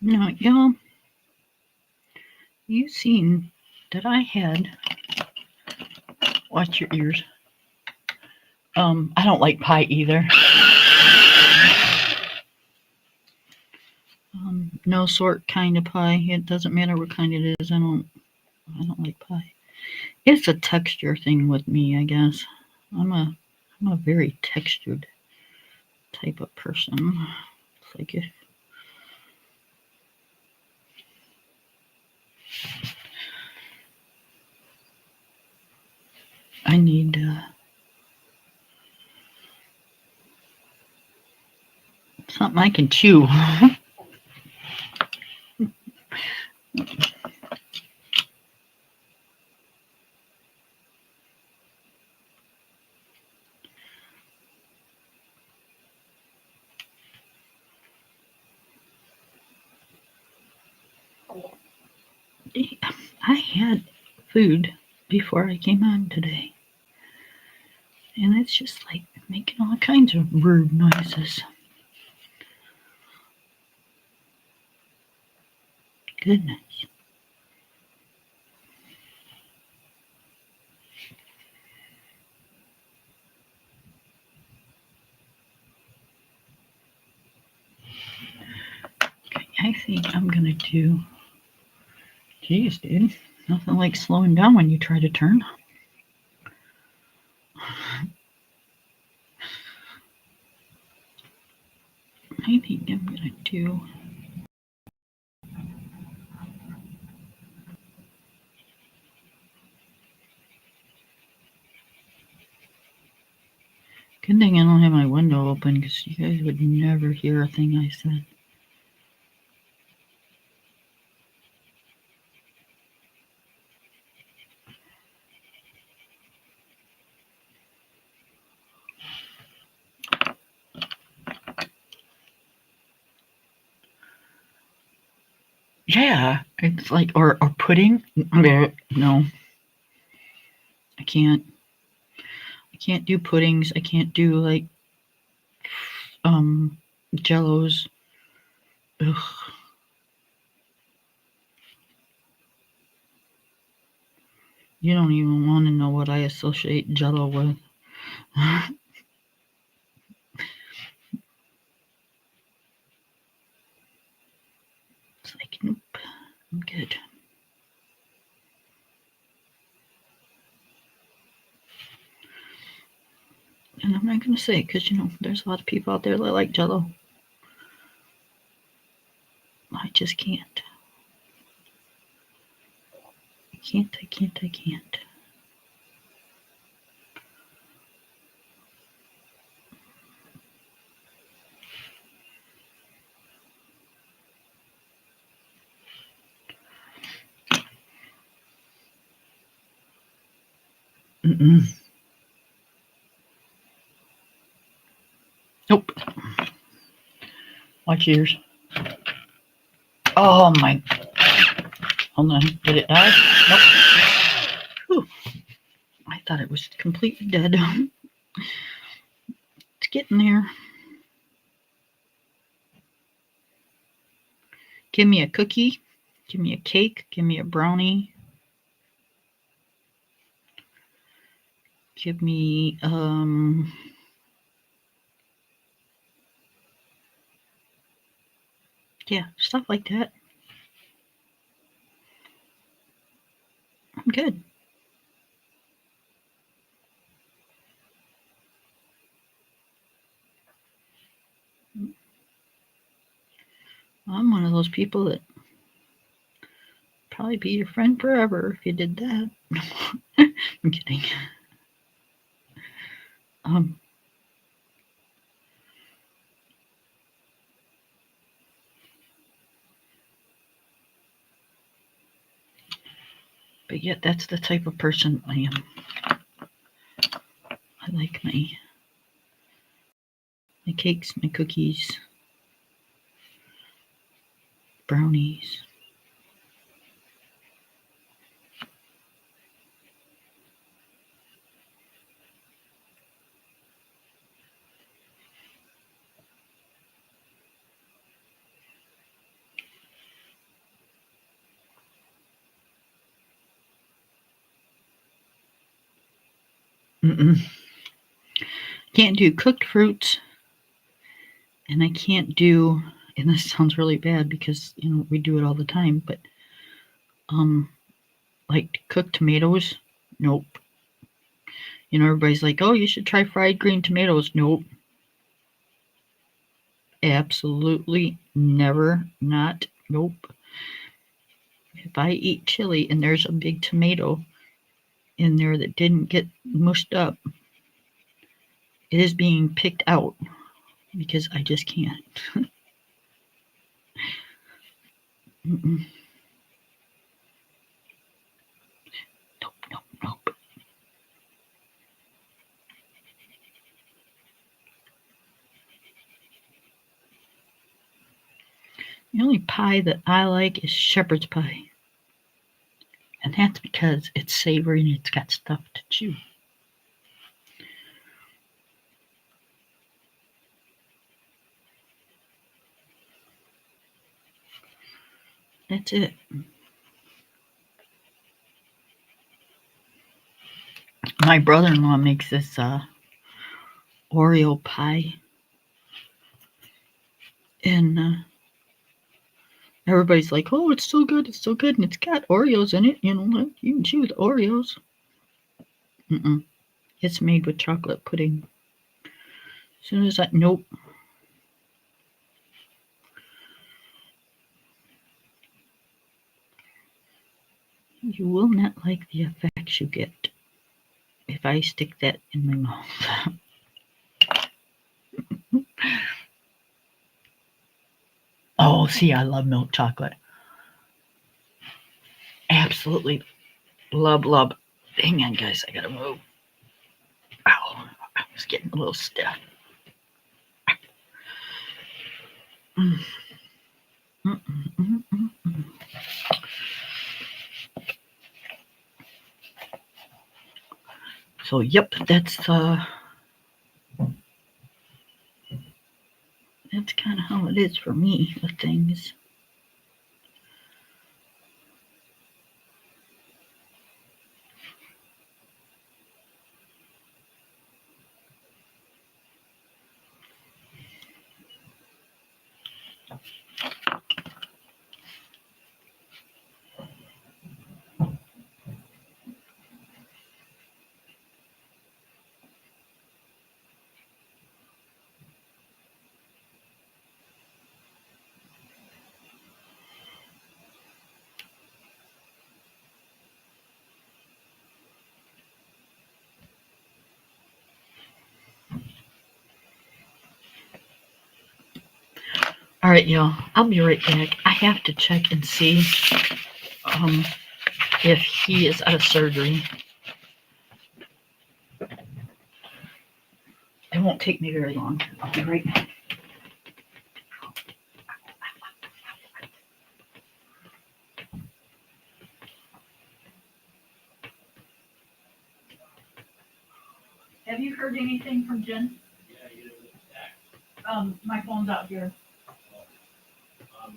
Now, y'all, you seen that I had, watch your ears. I don't like pie either. No sort kind of pie. It doesn't matter what kind it is. I don't like pie. It's a texture thing with me, I guess. I'm a very textured type of person. It's like if I need something I can chew. I had food before I came on today, and it's just like making all kinds of rude noises. Goodness. Okay, I think I'm gonna do. Geez, dude, nothing like slowing down when you try to turn. I think I'm gonna do. Good thing I don't have my window open, because you guys would never hear a thing I said. Yeah, it's like, or pudding. No, I can't. I can't do puddings. I can't do like Jellos. Ugh. You don't even want to know what I associate Jello with. It's like, nope, I'm good. And I'm not going to say it because, there's a lot of people out there that like Jello. I just can't. I can't. Mm-mm. Nope. Watch yours. Oh my. Hold on. Did it die? Nope. Whew. I thought it was completely dead. It's getting there. Give me a cookie. Give me a cake. Give me a brownie. Give me, yeah, stuff like that. I'm good. I'm one of those people that probably be your friend forever if you did that. I'm kidding. But yet that's the type of person I am. I like my cakes, my cookies, brownies. Mm-mm. Can't do cooked fruits, and I can't do, and this sounds really bad because we do it all the time, but like cooked tomatoes, nope. Everybody's like, oh, you should try fried green tomatoes. Nope. Absolutely never, not, nope. If I eat chili and there's a big tomato in there that didn't get mushed up, it is being picked out because I just can't. Mm-mm. Nope. The only pie that I like is shepherd's pie. And that's because it's savory and it's got stuff to chew. That's it. My brother-in-law makes this Oreo pie. And everybody's like, oh, it's so good. And it's got Oreos in it. Like, you can chew the Oreos. Mm-mm. It's made with chocolate pudding. As soon as nope. You will not like the effects you get if I stick that in my mouth. Oh, see, I love milk chocolate. Absolutely love. Hang on, guys, I gotta move. Ow, I was getting a little stiff. So, yep, that's it is for me with things. All right, y'all. I'll be right back. I have to check and see if he is out of surgery. It won't take me very long. I'll be right back. Have you heard anything from Jen? Yeah, you did with the tax. My phone's out here.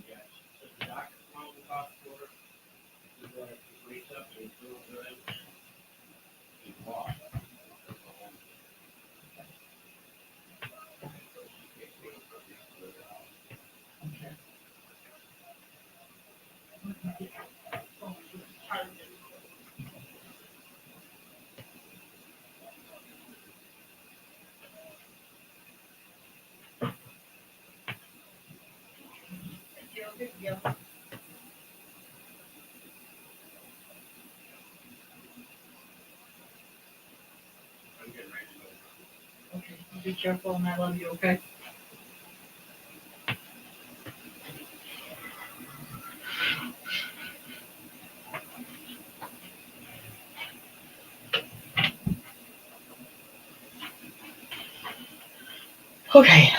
Yeah, so the doctor found the hospital, he wakes up and he's feeling good. He walks. Okay. Good deal. I'm getting ready to go. Okay. Be careful, and I love you. Okay. Okay.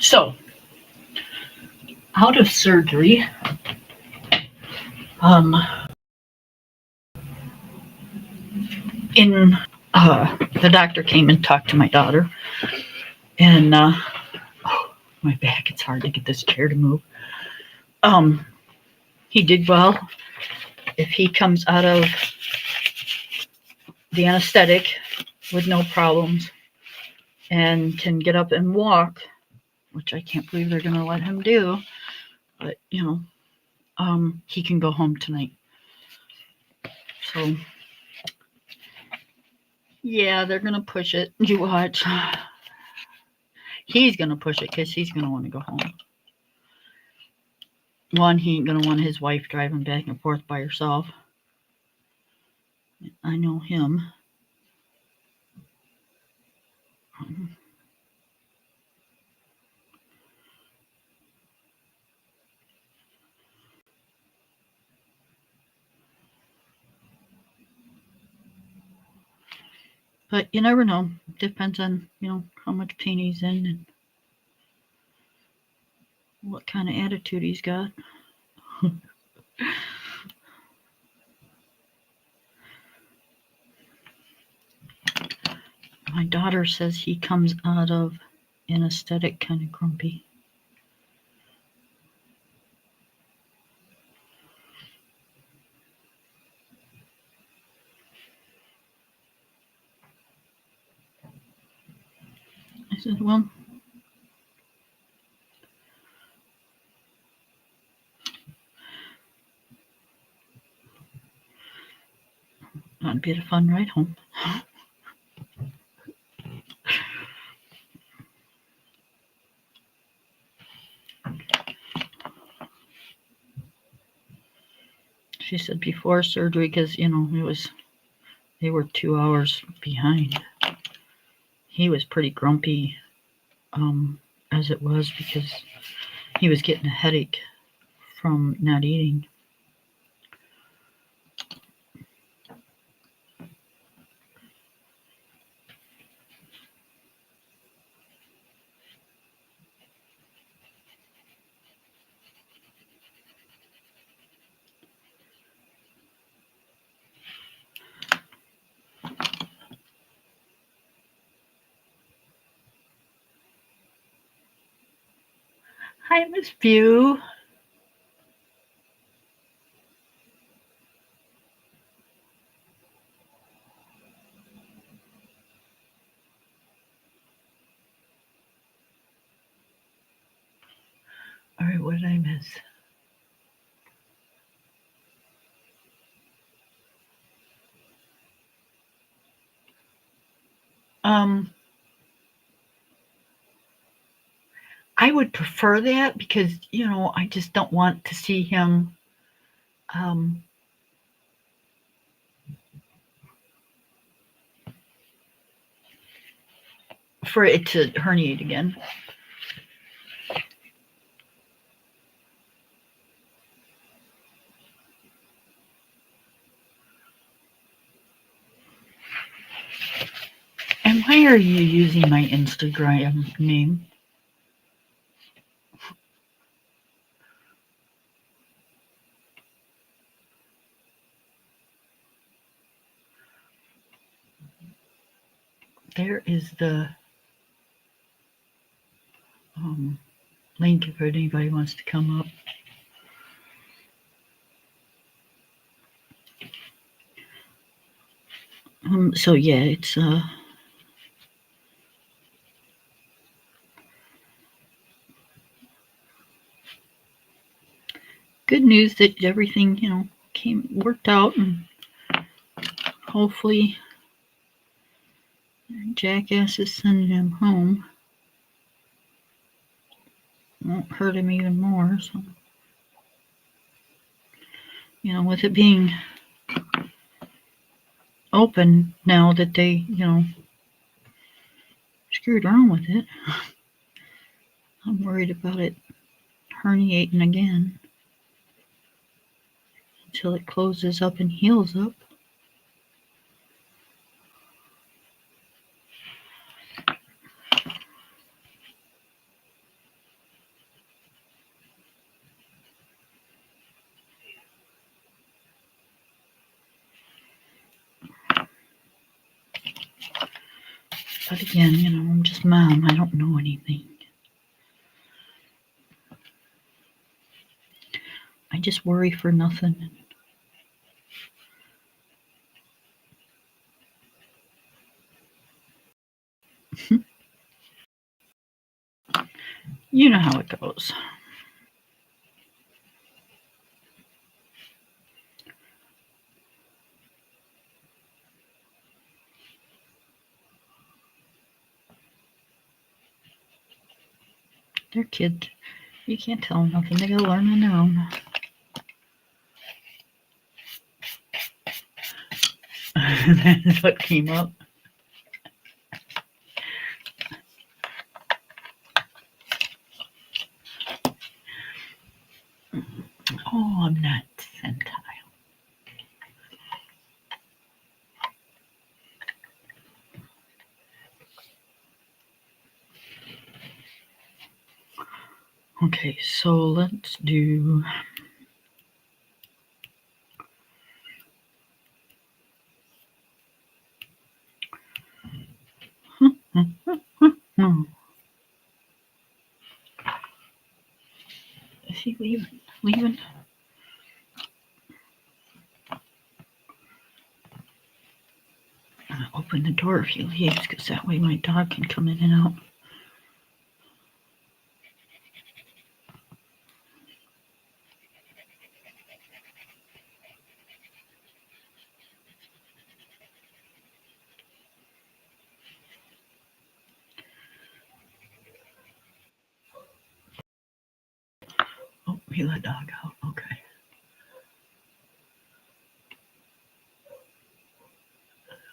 So, out of surgery, in the doctor came and talked to my daughter, and oh, my back, it's hard to get this chair to move. He did well. If he comes out of the anesthetic with no problems and can get up and walk, which I can't believe they're gonna let him do, but he can go home tonight. So yeah, they're gonna push it. You watch. He's gonna push it because he's gonna want to go home. One, he ain't gonna want his wife driving back and forth by herself. I know him. But you never know. Depends on, how much pain he's in and what kind of attitude he's got. My daughter says he comes out of anesthetic kind of grumpy. I said, well, that'd be a fun ride home. She said before surgery, because, they were 2 hours behind. He was pretty grumpy, as it was, because he was getting a headache from not eating. Hi, Miss Few. All right, what did I miss? I would prefer that because, I just don't want to see him for it to herniate again. And why are you using my Instagram name? There is the link if anybody wants to come up. So yeah, it's good news that everything, worked out, and hopefully jackasses sending him home won't hurt him even more. So, with it being open now that they, screwed around with it, I'm worried about it herniating again until it closes up and heals up. But again, I'm just mom. I don't know anything. I just worry for nothing. You know how it goes. They're kids. You can't tell them nothing. They gotta learn on their own. That's what came up. Oh, I'm not centile. Okay, so let's do. Is he leaving? Leaving? Open the door if he leaves, because that way my dog can come in and out. Oh, he let dog out. Okay.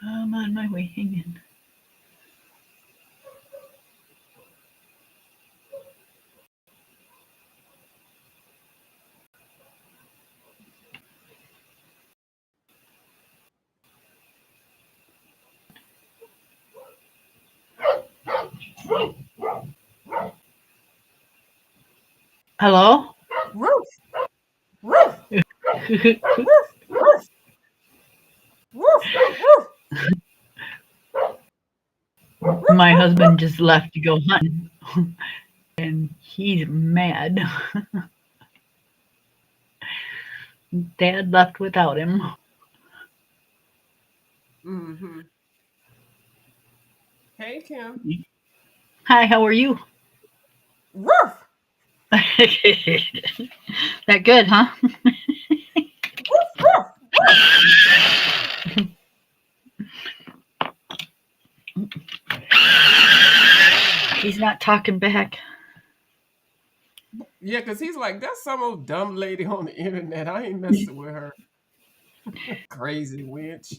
I'm on my way. Hang in. Hello? Roof. Roof. Roof. Roof. Roof. Roof. My husband just left to go hunting. and he's mad. Dad left without him. Mm-hmm. Hey, Kim. Hi, how are you? Woof! That good, huh? Woof! Woof! Woof! He's not talking back. Yeah, because he's like, that's some old dumb lady on the internet. I ain't messing with her. Crazy witch.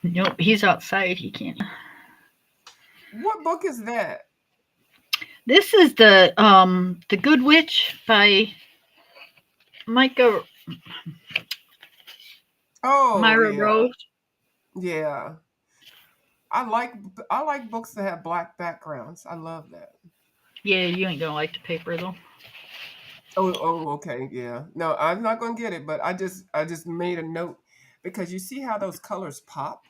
Nope, he's outside. He can't. What book is that? This is the Good Witch by Micah Oh, Myra yeah. Rose. Yeah. I like books that have black backgrounds. I love that. Yeah, you ain't gonna like the paper though. Oh, okay, yeah. No, I'm not gonna get it, but I just made a note because you see how those colors pop?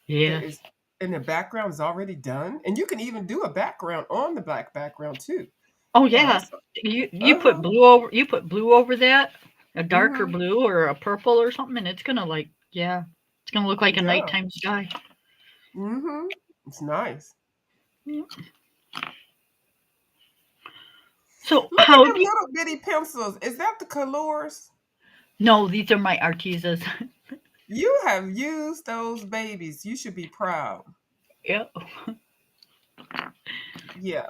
There Yeah. is and the background is already done, and you can even do a background on the black background too. Oh Oh, yeah. that's You put uh-huh. blue over that, a darker Mm-hmm. blue or a purple or something, and it's gonna it's gonna look like a Yeah. nighttime sky. Mm-hmm. It's nice. Yeah. So Look at how have them you? little bitty pencils. Is that the colors? No, these are my Artezas. You have used those babies. You should be proud. Yeah. Yeah.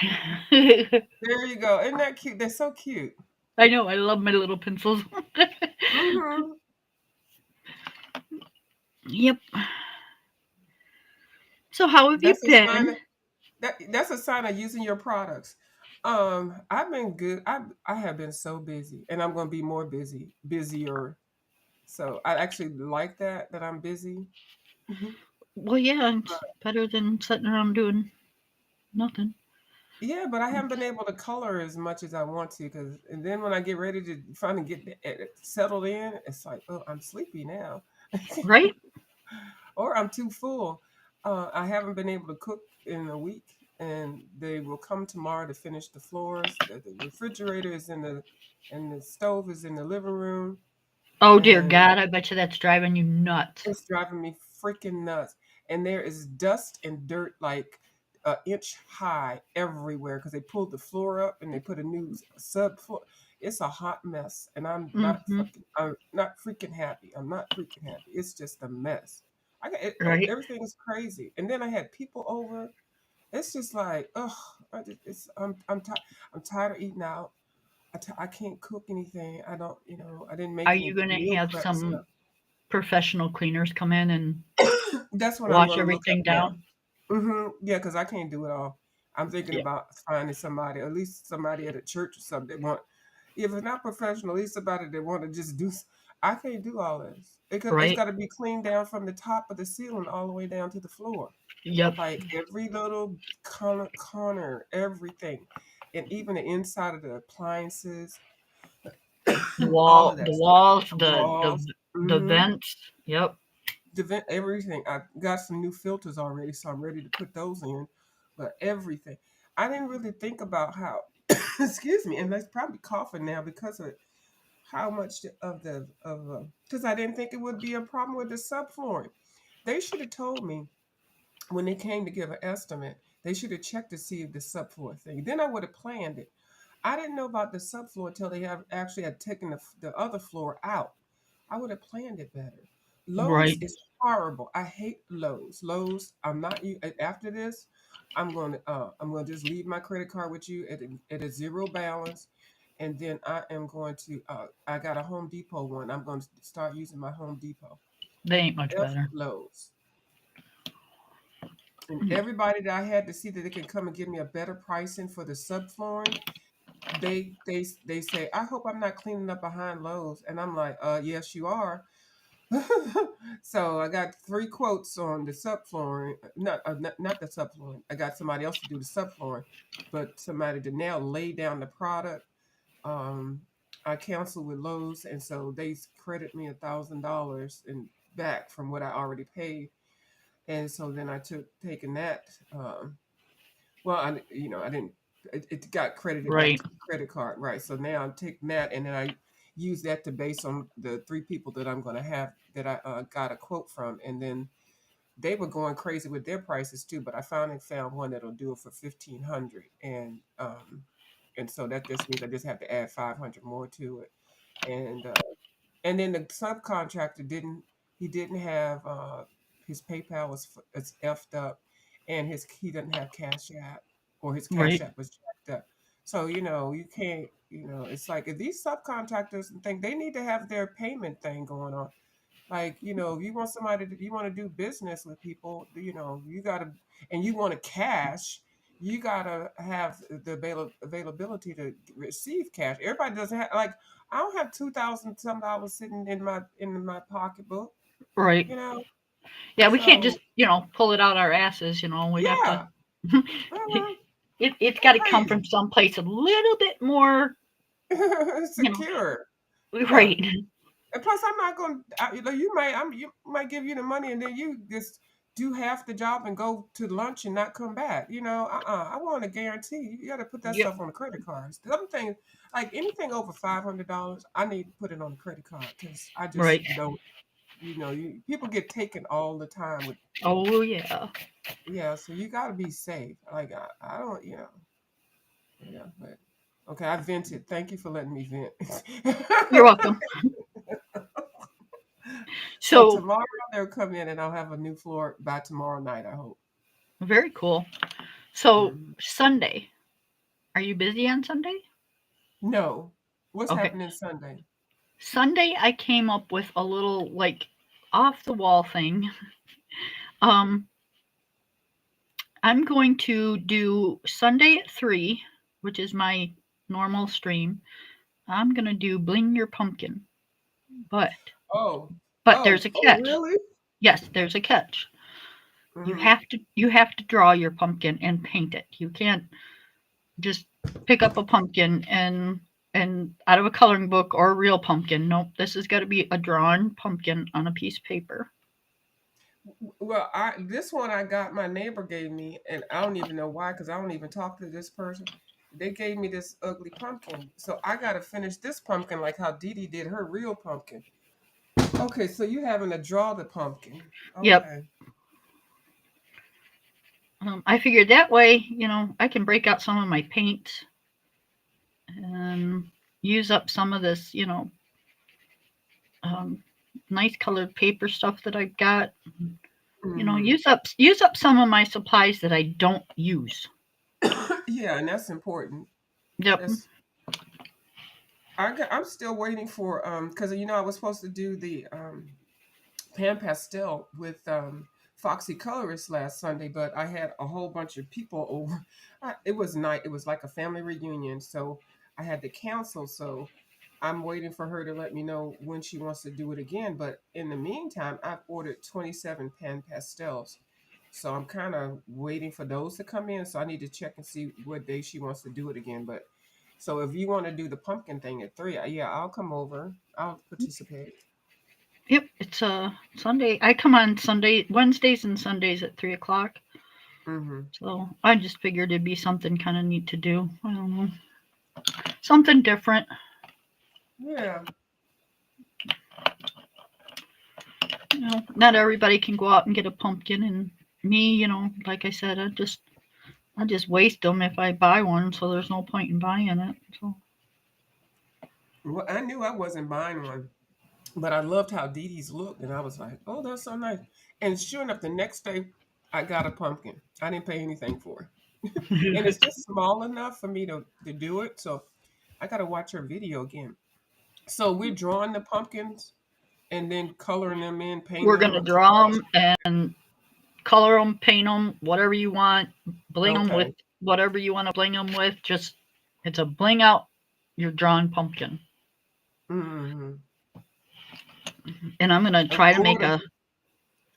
I There you go. Isn't that cute? They're so cute. know. I love my little pencils. Mm-hmm. Yep. So how have you That's a sign been? of, that's a sign of using your products. I've been good. I have been so busy, and I'm going to be more busier. So I actually like that I'm busy. Mhm. Well, yeah, But it's better than sitting around doing nothing. yeah, but I haven't been able to color as much as I want to because, and then when I get ready to finally settled in, it's like, oh, I'm sleepy now, Right? or I'm too full. I haven't been able to cook in a week, and they will come tomorrow to finish the floors. The refrigerator is in the, and the stove is in the living room, Oh dear and God, I bet you that's driving you nuts. it's driving me freaking nuts. And there is dust and dirt like an inch high everywhere because they pulled the floor up and they put a new subfloor. It's a hot mess, and Hmm. I'm not freaking happy. I'm not freaking happy. It's just a mess. Right? Everything is crazy. And then I had people over. It's just like, ugh, I'm tired of eating out. I can't cook anything. I don't, I didn't Are make you any gonna meal have prep some stuff. professional cleaners come in and That's what I'm wash going to look up everything now. down? Yeah, because I can't do it all. I'm thinking Yeah. about finding somebody, at least somebody at a church or something that want. If it's not professional, at least somebody that want to just do. I can't do all this. It's Right? got to be cleaned down from the top of the ceiling all the way down to the floor, Yep. like every little corner, everything, and even the inside of the appliances, all of The that stuff, walls, the walls. the Mm-hmm. vents. Yep. Everything. I got some new filters already, so I'm ready to put those in. But everything, I didn't really think about how. Excuse me, and that's probably coughing now because of how much of the of because I didn't think it would be a problem with the subflooring. They should have told me when they came to give an estimate. They should have checked to see the subfloor thing. Then I would have planned it. I didn't know about the subfloor until they have actually had taken the other floor out. I would have planned it better. Lowe's Right. is horrible. I hate Lowe's. Lowe's, I'm not after this. I'm going to just leave my credit card with you at a zero balance, and then I am going to. I got a Home Depot one. I'm going to start using my Home Depot. They ain't much F better. Lowe's. And Mm. everybody that I had to see that they can come and give me a better pricing for the subflooring, they say, I hope I'm not cleaning up behind Lowe's. And I'm like, yes, you are. So I got 3 quotes on the subflooring, not the subflooring. I got somebody else to do the subflooring, but somebody to now lay down the product. Um, I canceled with Lowe's, and so they credit me $1,000 and back from what I already paid. And so then I took taking that. Well, I didn't. It got credited back Right. to the credit card, right? So now I'm taking that, and then I use that to base on the three people that I'm going to have that I got a quote from, and then they were going crazy with their prices too. But I finally found one that'll do it for 1,500, and so that just means I just have to add 500 more to it, and and then the subcontractor didn't. He didn't have his PayPal was effed up, and his he doesn't have Cash App, or his Cash Right. App was jacked up. So you can't. It's like if these subcontractors think they need to have their payment thing going on. Like, if you want you want to do business with people, you got to, and you want to cash, you got to have the availability to receive cash. Everybody doesn't have, like, I don't have 2,000 some dollars sitting in my pocketbook, Right. you know? Yeah, we can't just, So, pull it out our asses, We have to yeah, uh-huh, it's that's got to come from crazy. someplace a little bit more, you know, Secure. Yeah. right. And plus, I'm not going. You might give you the money, and then you just do half the job and go to lunch and not come back. I want a guarantee. You got to put that Yep. stuff on the credit cards. Some things, like anything over $500, I need to put it on the credit card because I just Right. don't. People get taken all the time with. Oh yeah. Yeah, so you got to be safe. Like I don't. Yeah, but okay, I vented. Thank you for letting me vent. You're welcome. So So, tomorrow they'll come in and I'll have a new floor by tomorrow night, I hope. very cool. So, Mhm. Sunday. Are you busy on Sunday? No. What's Okay. happening Sunday? Sunday I came up with a little like off the wall thing. Um I'm going to do Sunday at 3, which is my normal stream. I'm going to do Bling Your Pumpkin. But Oh, there's oh, a oh, catch. really? Yes, there's a catch. Mm-hmm. You have to draw your pumpkin and paint it. You can't just pick up a pumpkin and out of a coloring book or a real pumpkin. Nope, this has got to be a drawn pumpkin on a piece of paper. Well, this one I got my neighbor gave me, and I don't even know why because I don't even talk to this person. They gave me this ugly pumpkin, so I got to finish this pumpkin like how Dee Dee did her real pumpkin. Okay, so you having to draw the pumpkin? Yep. Okay. I figured that way, I can break out some of my paint and use up some of this, um, nice colored paper stuff that I've got. Mm-hmm. Use up some of my supplies that I don't use. Yeah, and that's important. Yep. That's I'm still waiting for because I was supposed to do the pan pastel with Foxy Colorist last Sunday, but I had a whole bunch of people over. It was night. It was like a family reunion, so I had to cancel. So I'm waiting for her to let me know when she wants to do it again. But in the meantime, I've ordered 27 pan pastels. So I'm kind of waiting for those to come in. So I need to check and see what day she wants to do it again. But so if you want to do the pumpkin thing at 3, yeah, I'll come over. I'll participate. Yep. It's Sunday. I come on Wednesdays and Sundays at 3 o'clock. Mm-hmm. So I just figured it'd be something kind of neat to do. I don't know, something different. Yeah. Not everybody can go out and get a pumpkin, and me, like I said, I just waste them if I buy one. So there's no point in buying it. So Well, I knew I wasn't buying one, but I loved how Dee Dee's looked, and I was like, "Oh, that's so nice." And sure enough, the next day, I got a pumpkin. I didn't pay anything for it, and it's just small enough for me to do it. So I got to watch her video again. So we're drawing the pumpkins and then coloring them in, painting we're them, gonna or draw them and color them, paint them, whatever you want, bling them with okay. whatever you want to bling them with. Just it's a bling out your drawn pumpkin, Mm-hmm. and I'm gonna A try to make gourd,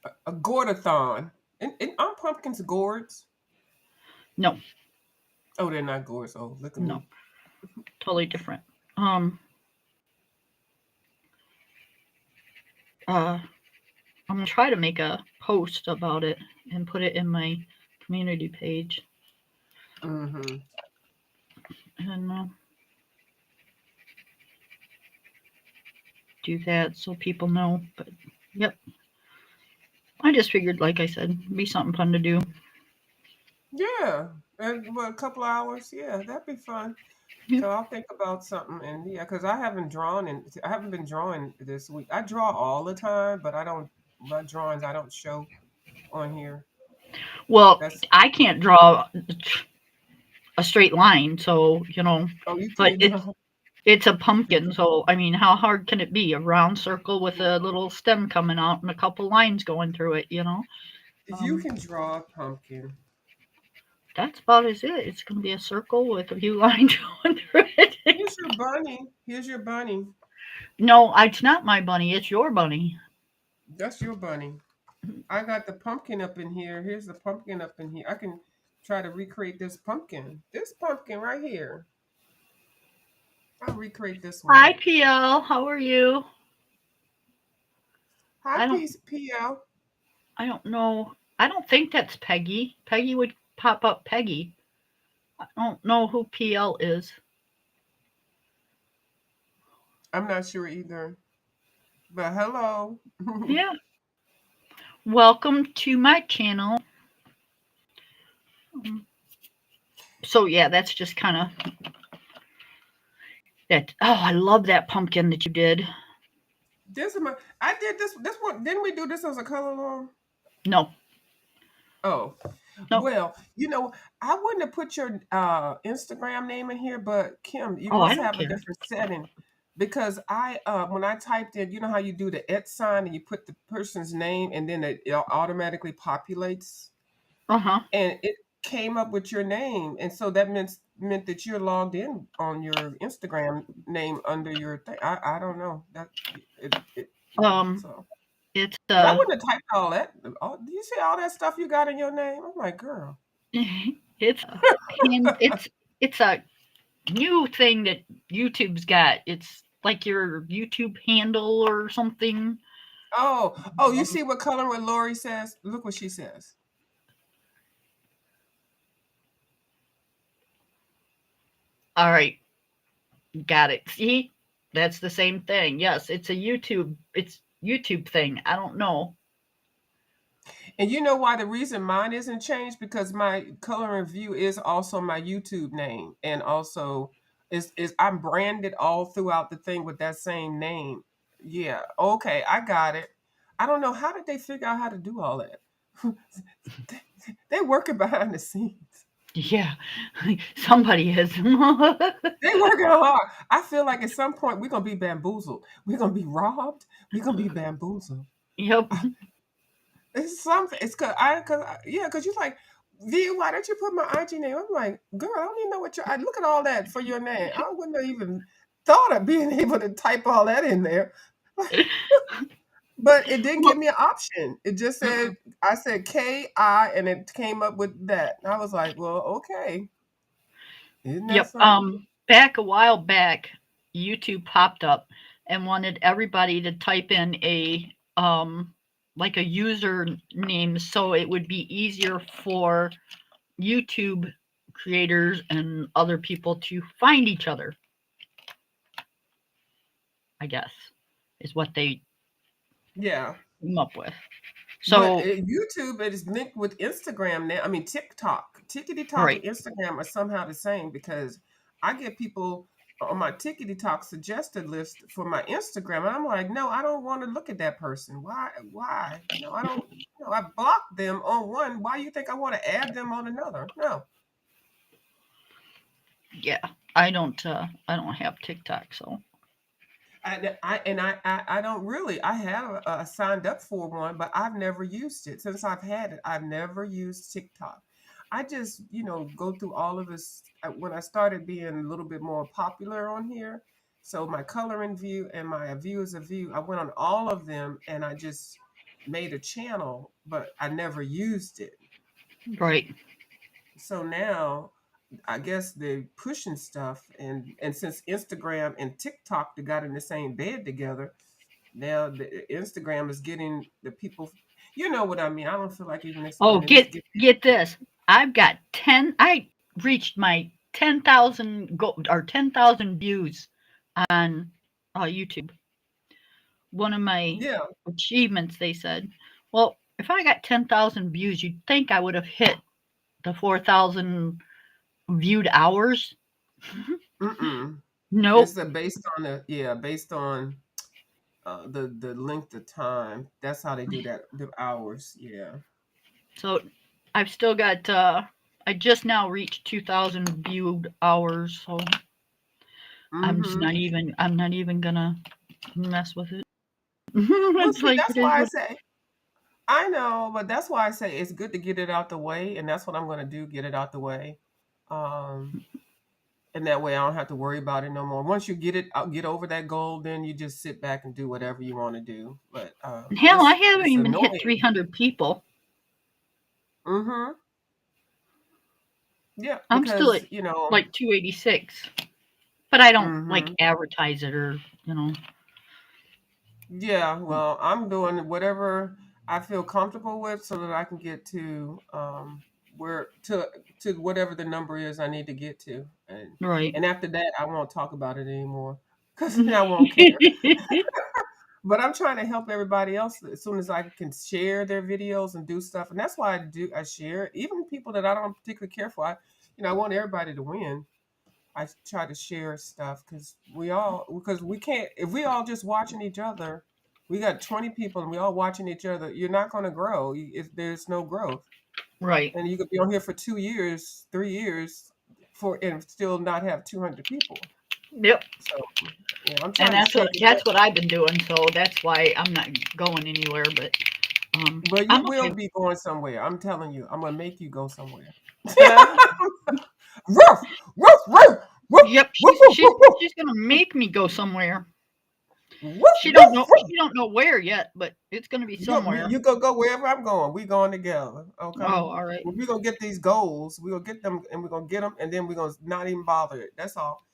a a gourdathon, and aren't pumpkins gourds? no, Oh, they're not gourds. Oh, look at no, me. totally different. Um, uh, I'm gonna try to make a post about it and put it in my community page. Mm-hmm. and do that so people know. But yep, I just figured, like I said, be something fun to do. Yeah. And what, a couple of hours? Yeah, that'd be fun. Yep. So I'll think about something, and yeah, because I haven't been drawing this week. I draw all the time, but I don't my drawings I don't show on here. Well, That's I can't draw a straight line, so oh, you but can't it's draw. it's a pumpkin, so I mean, how hard can it be? A round circle with a little stem coming out and a couple lines going through it. You Um, can draw a pumpkin. that's about as it. It's going to be a circle with a few lines going through it. Here's your bunny. Here's your bunny. No, it's not my bunny. It's your bunny. That's your bunny. I got the pumpkin up in here. Here's the pumpkin up in here. I can try to recreate this pumpkin. This pumpkin right here. I'll recreate this one. Hi, PL. How are you? Hi, I don't. PL. I don't know. I don't think that's Peggy. Peggy would pop up Peggy. I don't know who PL is. I'm not sure either. But hello. Yeah. Welcome to my channel. So yeah, that's just kind of that. Oh, I love that pumpkin that you did. This is my. I did this one. Didn't we do this as a color loan? No, Oh, no. well, I wouldn't have put your Instagram name in here, but Kim, you Oh, I must don't have a care. different setting because I when I typed in, you know how you do the @ and you put the person's name and then it automatically populates Uh huh. and it came up with your name, and so that meant that you're logged in on your Instagram name under your thing. I don't know that yeah, Um, so. it's But I wouldn't have typed all that. Do you see all that stuff you got in your name? I'm like, girl. it's it's a new thing that YouTube's got. It's like your YouTube handle or something. Oh, you see what color what Lori says? Look what she says. All right, got it. See, that's the same thing. Yes, it's a YouTube. It's YouTube thing. I don't know. And you know why the reason mine isn't changed? Because my color and view is also my YouTube name. And also is I'm branded all throughout the thing with that same name. Yeah. Okay, I got it. I don't know. How did they figure out how to do all that? They're working behind the scenes. Yeah, somebody is. They working hard. I feel like at some point we're gonna be bamboozled. We're gonna be robbed. We're gonna be bamboozled. Yep. It's something. It's cause you're like, V, why don't you put my IG name? I'm like, girl, I don't even know what I look at all that for your name. I wouldn't have even thought of being able to type all that in there. But it didn't give Well, me an option. It just said I said KI and it came up with that. And I was like, well, okay. Isn't that yep. something? Back a while back, YouTube popped up and wanted everybody to type in a like a username so it would be easier for YouTube creators and other people to find each other, I guess, is what they Yeah. came up with. But So, YouTube is linked with Instagram now. I mean, TikTok, Tickety Talk, and right. Instagram are somehow the same because I get people on my Tickety Talk suggested list for my Instagram, and I'm like, no, I don't want to look at that person. Why? Why? No, I don't. No, I blocked them on one. Why you think I want to add them on another? No. Yeah. I don't have TikTok, so I don't really. I have signed up for one, but I've never used it since I've had it. I've never used TikTok. I just go through all of this when I started being a little bit more popular on here. So my color and view and my view as a view, I went on all of them and I just made a channel, but I never used it. right. So now I guess they're pushing stuff, and since Instagram and TikTok they got in the same bed together, now the Instagram is getting the people. You know what I mean? I don't feel like even Oh, explaining this. get this. I've got 10. reached my 10,000 or 10,000 views on YouTube. One of my Yeah. achievements, they said. Well, if I got 10,000 views, you'd think I would have hit the 4,000 viewed hours. Mm-mm. It's Nope. based on based on the length of time. That's how they do that. The hours. Yeah. So I've still got. I just now reached 2,000 viewed hours, so I'm just Mm-hmm. not even. I'm not even gonna mess with it. Well, It's see, like that's it is why I what. say I know, but that's why I say it's good to get it out the way, and that's what I'm gonna do. Get it out the way. Um, and that way I don't have to worry about it no more. Once you get over that goal, then you just sit back and do whatever you want to do. But Hell, I haven't it's even hit annoying. 300 people. Mm-hmm. Yeah, I'm still at because you know. like 286, but I don't like Mm-hmm. advertise it or you know. Yeah, well, I'm doing whatever I feel comfortable with so that I can get to where to whatever the number is I need to get to, Right. and after that I won't talk about it anymore because I won't care. But I'm trying to help everybody else as soon as I can share their videos and do stuff, and that's why I share even people that I don't particularly care for. I want everybody to win. I try to share stuff because we can't if we all just watching each other. We got 20 people and we all watching each other. You're not going to grow if there's no growth, Right. and you could be on here for 2 years, 3 years, and still not have 200 people. Yep. So yeah, I'm And trying to shake it up. that's what I've been doing. So that's why I'm not going anywhere. But But you I'm will okay. be going somewhere. I'm telling you, I'm gonna make you go somewhere. Well, Woof, woof, woof, woof, yep. woof, She's woof, she's woof, woof, she's gonna make me go somewhere. woof, woof, woof. She don't know where yet, but it's gonna be somewhere. You go wherever I'm going. We going together, okay? Oh, all right. We're gonna get these goals. We're gonna get them, and we're gonna get them, and then we're gonna not even bother it. That's all.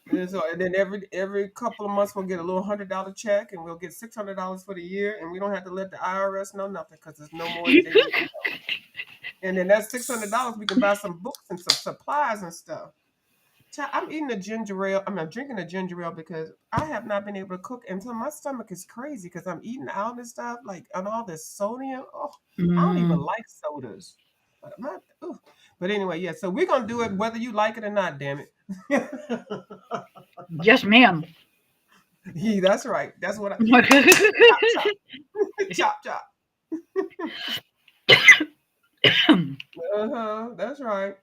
And then every couple of months we'll get a little $100 check, and we'll get $600 for the year, and we don't have to let the IRS know nothing because there's no more that they need to know. And then that $600 we can buy some books and some supplies and stuff. I'm eating a ginger ale. I'm drinking a ginger ale because I have not been able to cook, and so my stomach is crazy because I'm eating out and stuff like and all this sodium. Oh, I don't even Mm, like sodas. But I'm not. Ooh. But anyway, yeah. So we're gonna do it whether you like it or not. Damn it. yes, ma'am. Yeah, that's right. That's what I chop chop chop chop. That's right.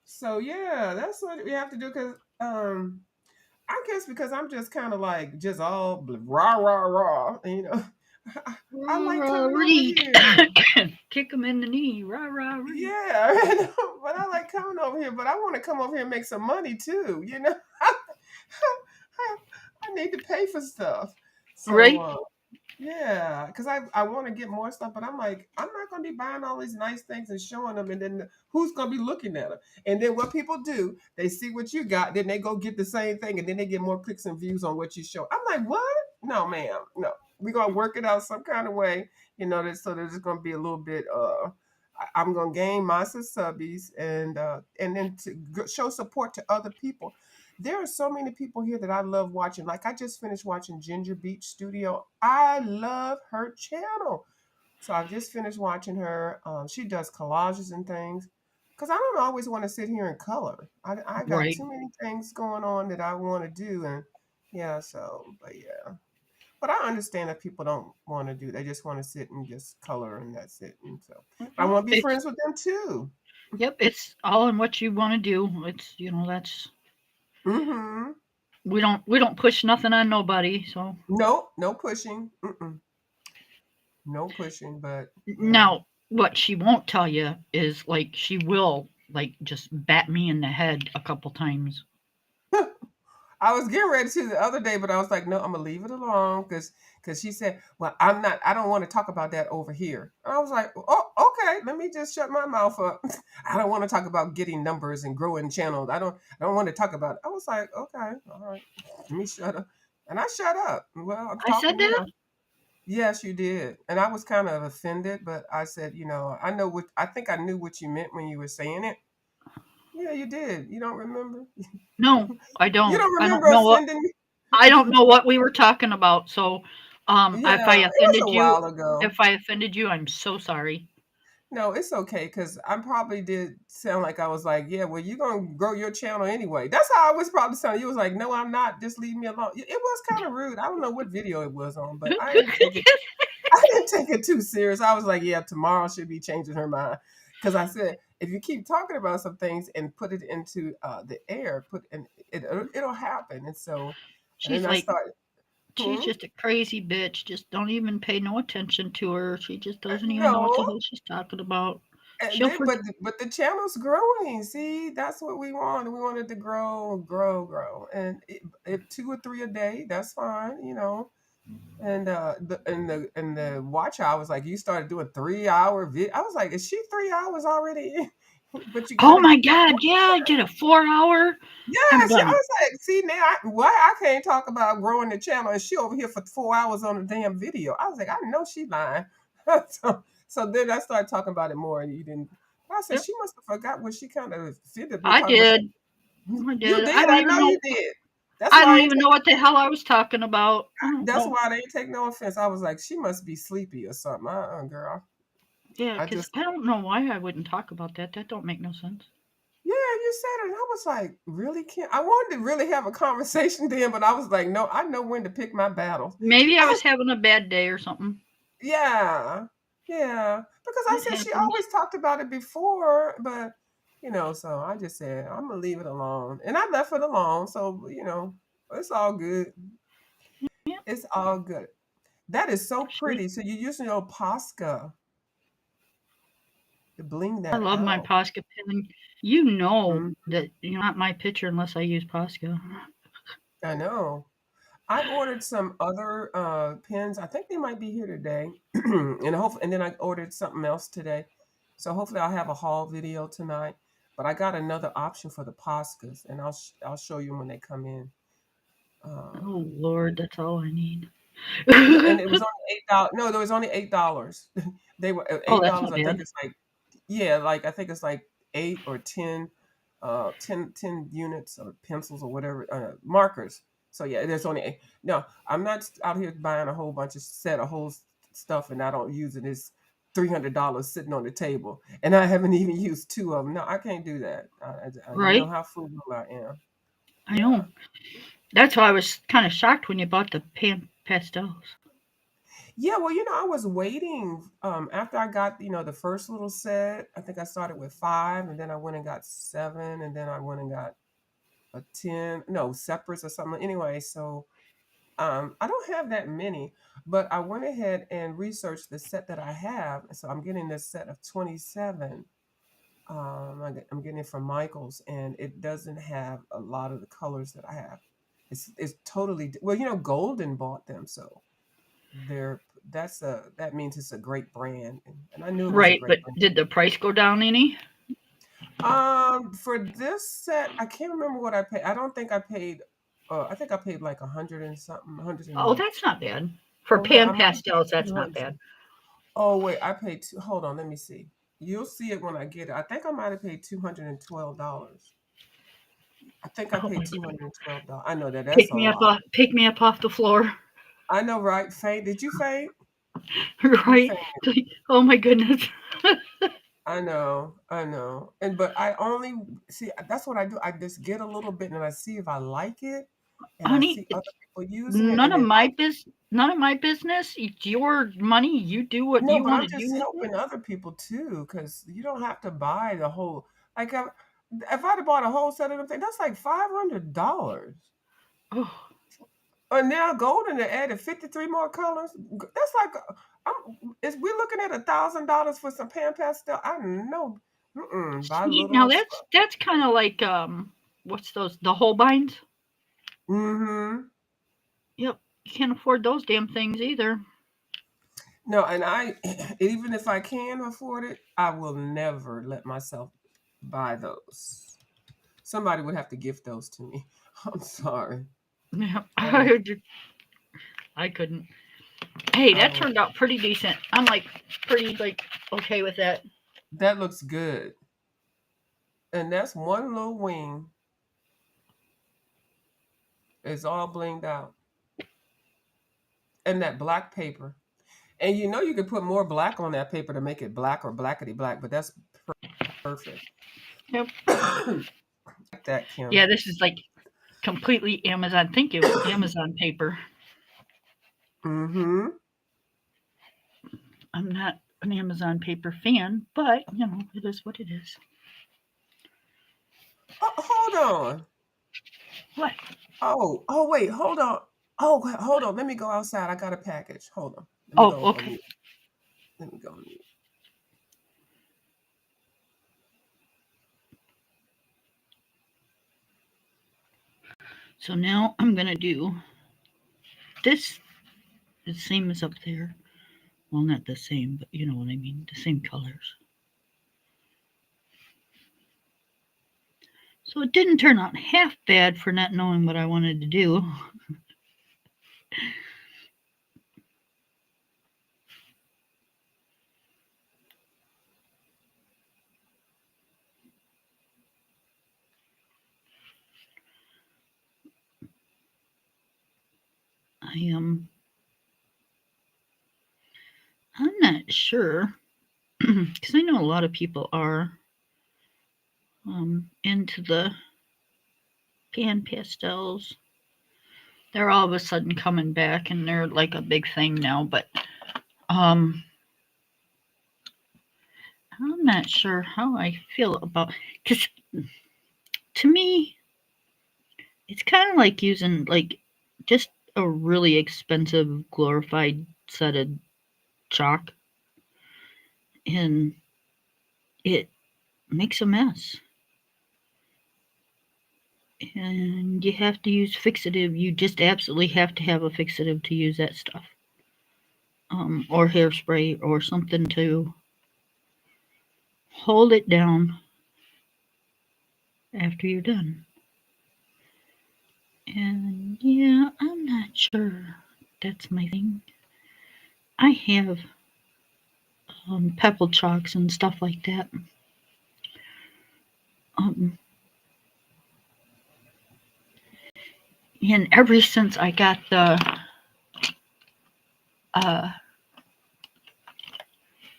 So yeah, that's what we have to do because I guess because I'm just kind of like just all rah rah rah, I like coming over Reek. here. Kick him in the knee. Rah rah ree. Yeah, but I like coming over here. But I want to come over here and make some money too. I need to pay for stuff. So Right. yeah, because I want to get more stuff, but I'm like, I'm not going to be buying all these nice things and showing them, and then who's going to be looking at them? And then what people do, they see what you got, then they go get the same thing, and then they get more clicks and views on what you show. I'm like, what? No, ma'am, no. We're going to work it out some kind of way, so there's going to be a little bit. I'm going to gain my subbies and then to show support to other people. There are so many people here that I love watching. Like I just finished watching Ginger Beach Studio. I love her channel. So I've just finished watching her. She does collages and things. Because I don't always want to sit here and color. I got Right. too many things going on that I want to do. And yeah, but yeah. But I understand that people don't want to do. They just want to sit and just color and that's it. And so I want to be It's friends with them too. yep. It's all in what you want to do. It's that's Mm-hmm. we don't push nothing on nobody. So No, no pushing. Mm-mm. No pushing, but yeah. now what she won't tell you is like she will like just bat me in the head a couple times. I was getting ready to the other day, but I was like, no, I'm gonna leave it alone because she said, well, I don't want to talk about that over here. And I was like, oh, okay, let me just shut my mouth up. I don't want to talk about getting numbers and growing channels. I don't want to talk about it. I was like, okay, all right, let me shut up. And I shut up. Well, I'm I said talking, that. Yes, you did. And I was kind of offended, but I said, I know I think I knew what you meant when you were saying it. Yeah, you did. You don't remember? No, I You don't. don't I don't remember know us what sending me? I don't know what we were talking about. So, if I Yeah, it was offended a you, while ago. I'm so sorry. No, it's okay because I probably did sound like I was like, yeah, well, you're gonna grow your channel anyway. That's how I was probably sounding. You was like, no, I'm not. Just leave me alone. It was kind of rude. I don't know what video it was on, but I didn't take it. I didn't take it too serious. I was like, yeah, tomorrow should be changing her mind because I said if you keep talking about some things and put it into the air, it'll happen. And so, and She's then I like, started. she's Hmm? just a crazy bitch. Just don't even pay no attention to her. She just doesn't even know what No, the hell she's talking about. and She'll then, forget. but the channel's growing. See, that's what we want. We wanted to grow, grow, grow, and if 2 or 3 a day, that's fine. And the watch hour was like you started doing 3 hour video. I was like, is she 3 hours already? But you got Oh to my get that. God. Yeah, I did a 4 hour. I'm Yes, I done. was like, see now, why I can't talk about growing the channel and she over here for 4 hours on a damn video. I was like, I know she lying. so then I started talking about it more, and you didn't. I said Yep. she must have forgot what she kind of fitted with I talking about. did. I You did. did, I know you did. That's I why I don't ain't even know what the hell I was talking about. I don't that's know. why I didn't take no offense. I was like, she must be sleepy or something. Girl. Yeah, I because just I don't know why I wouldn't talk about that. That don't make no sense. Yeah, you said it. And I was like, really, Kim? I wanted to really have a conversation then, but I was like, no, I know when to pick my battles. Maybe I was having a bad day or something. Yeah, yeah. Because I It said she happens. always talked about it before, but so I just said I'm gonna leave it alone, and I left it alone. So it's all good. Yeah, It's all good. That is so she. pretty. So you're using your Posca to bling I that love my out. Posca pen. You know Mhm. that you're not my picture unless I use Posca. I know. I ordered some other pens. I think they might be here today, and then I ordered something else today. So hopefully I'll have a haul video tonight. But I got another option for the Poscas, and I'll show you when they come in. Um, Oh Lord, that's all I need. no, and it was only $8. No, there was only $8. They were Oh, eight that's dollars. not I think bad. it's like yeah, like I think it's like 8 or 10, 10 units or pencils or whatever markers. So yeah, there's only eight. No, I'm not out here buying a whole bunch of set of whole stuff and I don't use it. It's $300 sitting on the table, and I haven't even used two of them. No, I can't do that. You know Right? how frugal I am. I Yeah. know. That's why I was kind of shocked when you bought the pan pastels. Yeah, well, I was waiting after I got, the first little set. I think I started with 5 and then I went and got 7 and then I went and got a 10, no, separates or something. Anyway, so I don't have that many, but I went ahead and researched the set that I have. So I'm getting this set of 27. I'm getting it from Michaels, and it doesn't have a lot of the colors that I have. It's totally well, Golden bought them, so they're that means it's a great brand, and I knew it was a Right, great but brand. did the price go down any? For this set, I can't remember what I paid. I don't think I paid. I think I paid like 100 and something, 100 Oh, and that's not bad. For I pan might have paid pastels, that's not 200. bad. Oh wait, I paid two. Hold on, let me see. You'll see it when I get it. I think I might have paid $212. I think I Oh paid my God. $212. I know that's a lot. Pick me up off the floor. I know, right? Faint? Did you faint? You Right? faint. Oh my goodness. I know. And but I only see that's what I do. I just get a little bit and I see if I like it and I Honey, see other it's people using it none and of then my business. None of my business. It's your money. You do what no, you but want I'm to do just with it. helping other people too cuz you don't have to buy the whole like if I'd have bought a whole set of them things, that's like $500. Oh, And now golden they added 53 more colors. That's like is we looking at $1,000 for some pan pastel? I know. Buy see, now little stuff. that's kind of like what's those? The Holbeins. Mm-hmm. Yep, you can't afford those damn things either. No, and I even if I can afford it, I will never let myself buy those. Somebody would have to gift those to me. I'm sorry. Yeah, I don't. I couldn't. Hey, I that don't. turned out pretty decent. I'm like pretty like okay with that. That looks good. And that's one little wing. It's all blinged out. And that black paper. And you know you could put more black on that paper to make it black or blackety black, but that's perfect. Yep. Like that, Kim. Yeah, this is like completely Amazon. Thank you, Amazon paper. Mm-hmm. I'm not an Amazon paper fan, but you know, it is what it is. Oh, hold on. What? Oh, wait, hold on. Oh, hold on. Let me go outside. I got a package. Hold on. Let me Oh, go on okay. mute. Let me go on mute. So now I'm gonna do this. The same as up there. Well, not the same, but you know what I mean. The same colors. So it didn't turn out half bad for not knowing what I wanted to do. I'm not sure because I know a lot of people are into the pan pastels. They're all of a sudden coming back and they're like a big thing now, but I'm not sure how I feel about, because to me it's kind of like using like just a really expensive glorified set of chalk, and it makes a mess. And you have to use fixative. You just absolutely have to have a fixative to use that stuff, or hairspray or something to hold it down after you're done. And yeah, I'm not sure that's my thing. I have pebble chalks and stuff like that. Um, and ever since I got the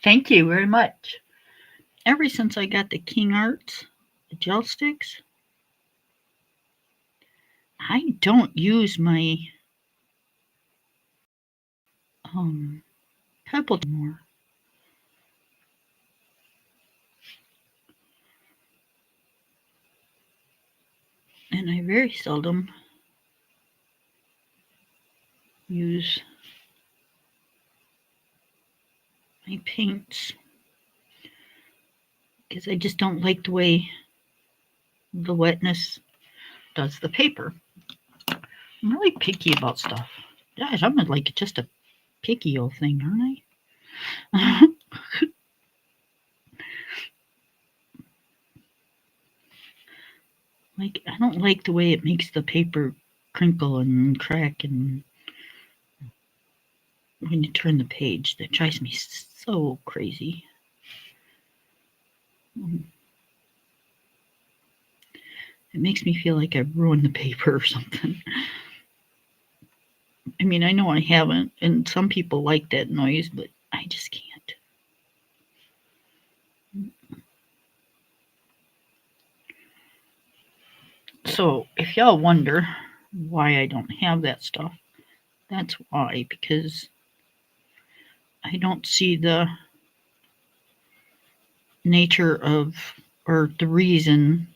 thank you very much. Ever since I got the King Arts, the gel sticks, I don't use my pebble anymore. And I very seldom use my paints because I just don't like the way the wetness does the paper. I'm really picky about stuff. Gosh, I'm like just a picky old thing, aren't I? Like, I don't like the way it makes the paper crinkle and crack, and when you turn the page, that drives me so crazy. It makes me feel like I've ruined the paper or something. I mean, I know I haven't, and some people like that noise, but I just can't. So, if y'all wonder why I don't have that stuff, that's why, because I don't see the nature of, or the reasonings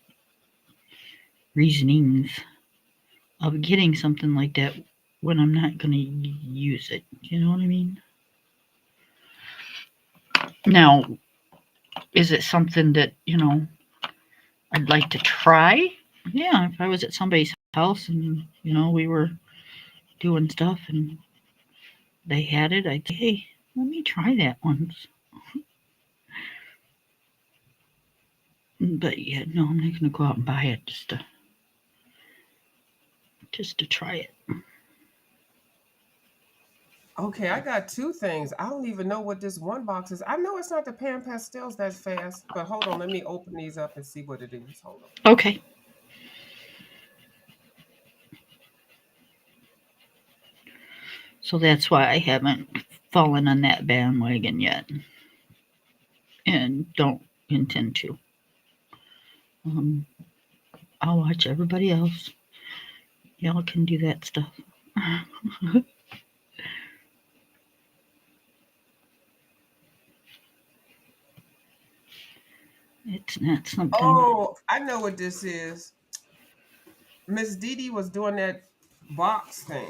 of getting something like that when I'm not going to use it. You know what I mean? Now, is it something that, you know, I'd like to try? Yeah, if I was at somebody's house and, you know, we were doing stuff and they had it, I'd say, hey, let me try that once. But yeah, no, I'm not going to go out and buy it just to try it. Okay, I got two things. I don't even know what this one box is. I know it's not the Pan Pastels that fast, but hold on. Let me open these up and see what it is. Hold on. Okay. So that's why I haven't fallen on that bandwagon yet and don't intend to. Um, I'll watch everybody else. Y'all can do that stuff. It's not something. Oh, I know what this is. Miss Dee was doing that box thing.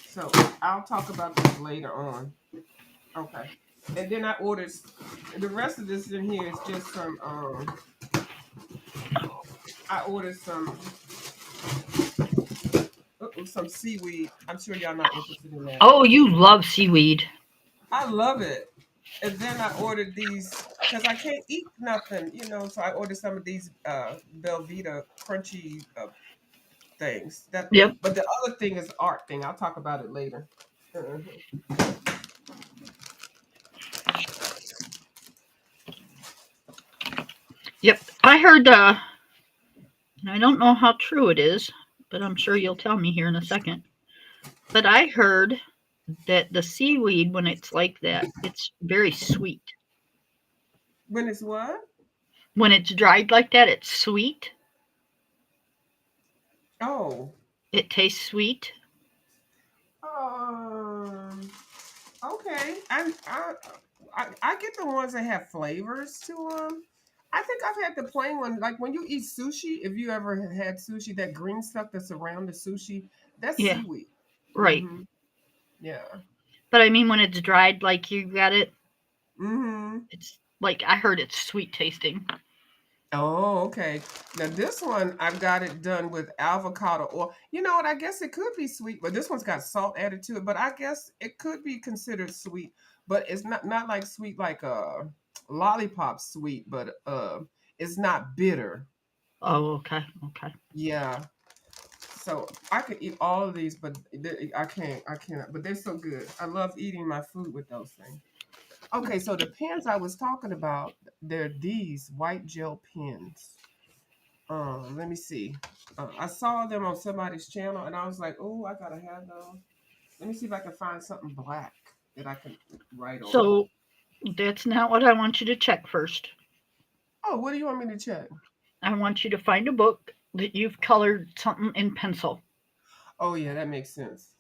So I'll talk about this later on. Okay. And then I ordered the rest of this in here is just some I ordered some seaweed. I'm sure y'all not interested in that. Oh, you love seaweed. I love it. And then I ordered these because I can't eat nothing, so I ordered some of these Belvita crunchy things. Yep. But the other thing is art thing. I'll talk about it later. Mhm. Yep. I heard, and I don't know how true it is, but I'm sure you'll tell me here in a second. But I heard that the seaweed, when it's like that, it's very sweet. When it's what? When it's dried like that, it's sweet. Oh. It tastes sweet. Um. Okay. I get the ones that have flavors to them. I think I've had the plain one. Like when you eat sushi, if you ever had sushi, that green stuff that's around the sushi, that's Yeah, seaweed. right. Mm-hmm. Yeah. But I mean, when it's dried like you got it, Mm-hmm. it's like I heard it's sweet tasting. Oh, okay. Now this one I've got it done with avocado oil. You know what? I guess it could be sweet, but this one's got salt added to it. But I guess it could be considered sweet, but it's not like sweet like a lollipop sweet, but it's not bitter. Oh, okay, okay. Yeah. So I could eat all of these, but I can't. I cannot. But they're so good. I love eating my food with those things. Okay, so the pens I was talking about, they're these white gel pens. Let me see. I saw them on somebody's channel, and I was like, "Oh, I gotta have those." Let me see if I can find something black that I can write on. So that's not what I want you to check first. Oh, what do you want me to check? I want you to find a book that you've colored something in pencil. Oh, yeah, that makes sense.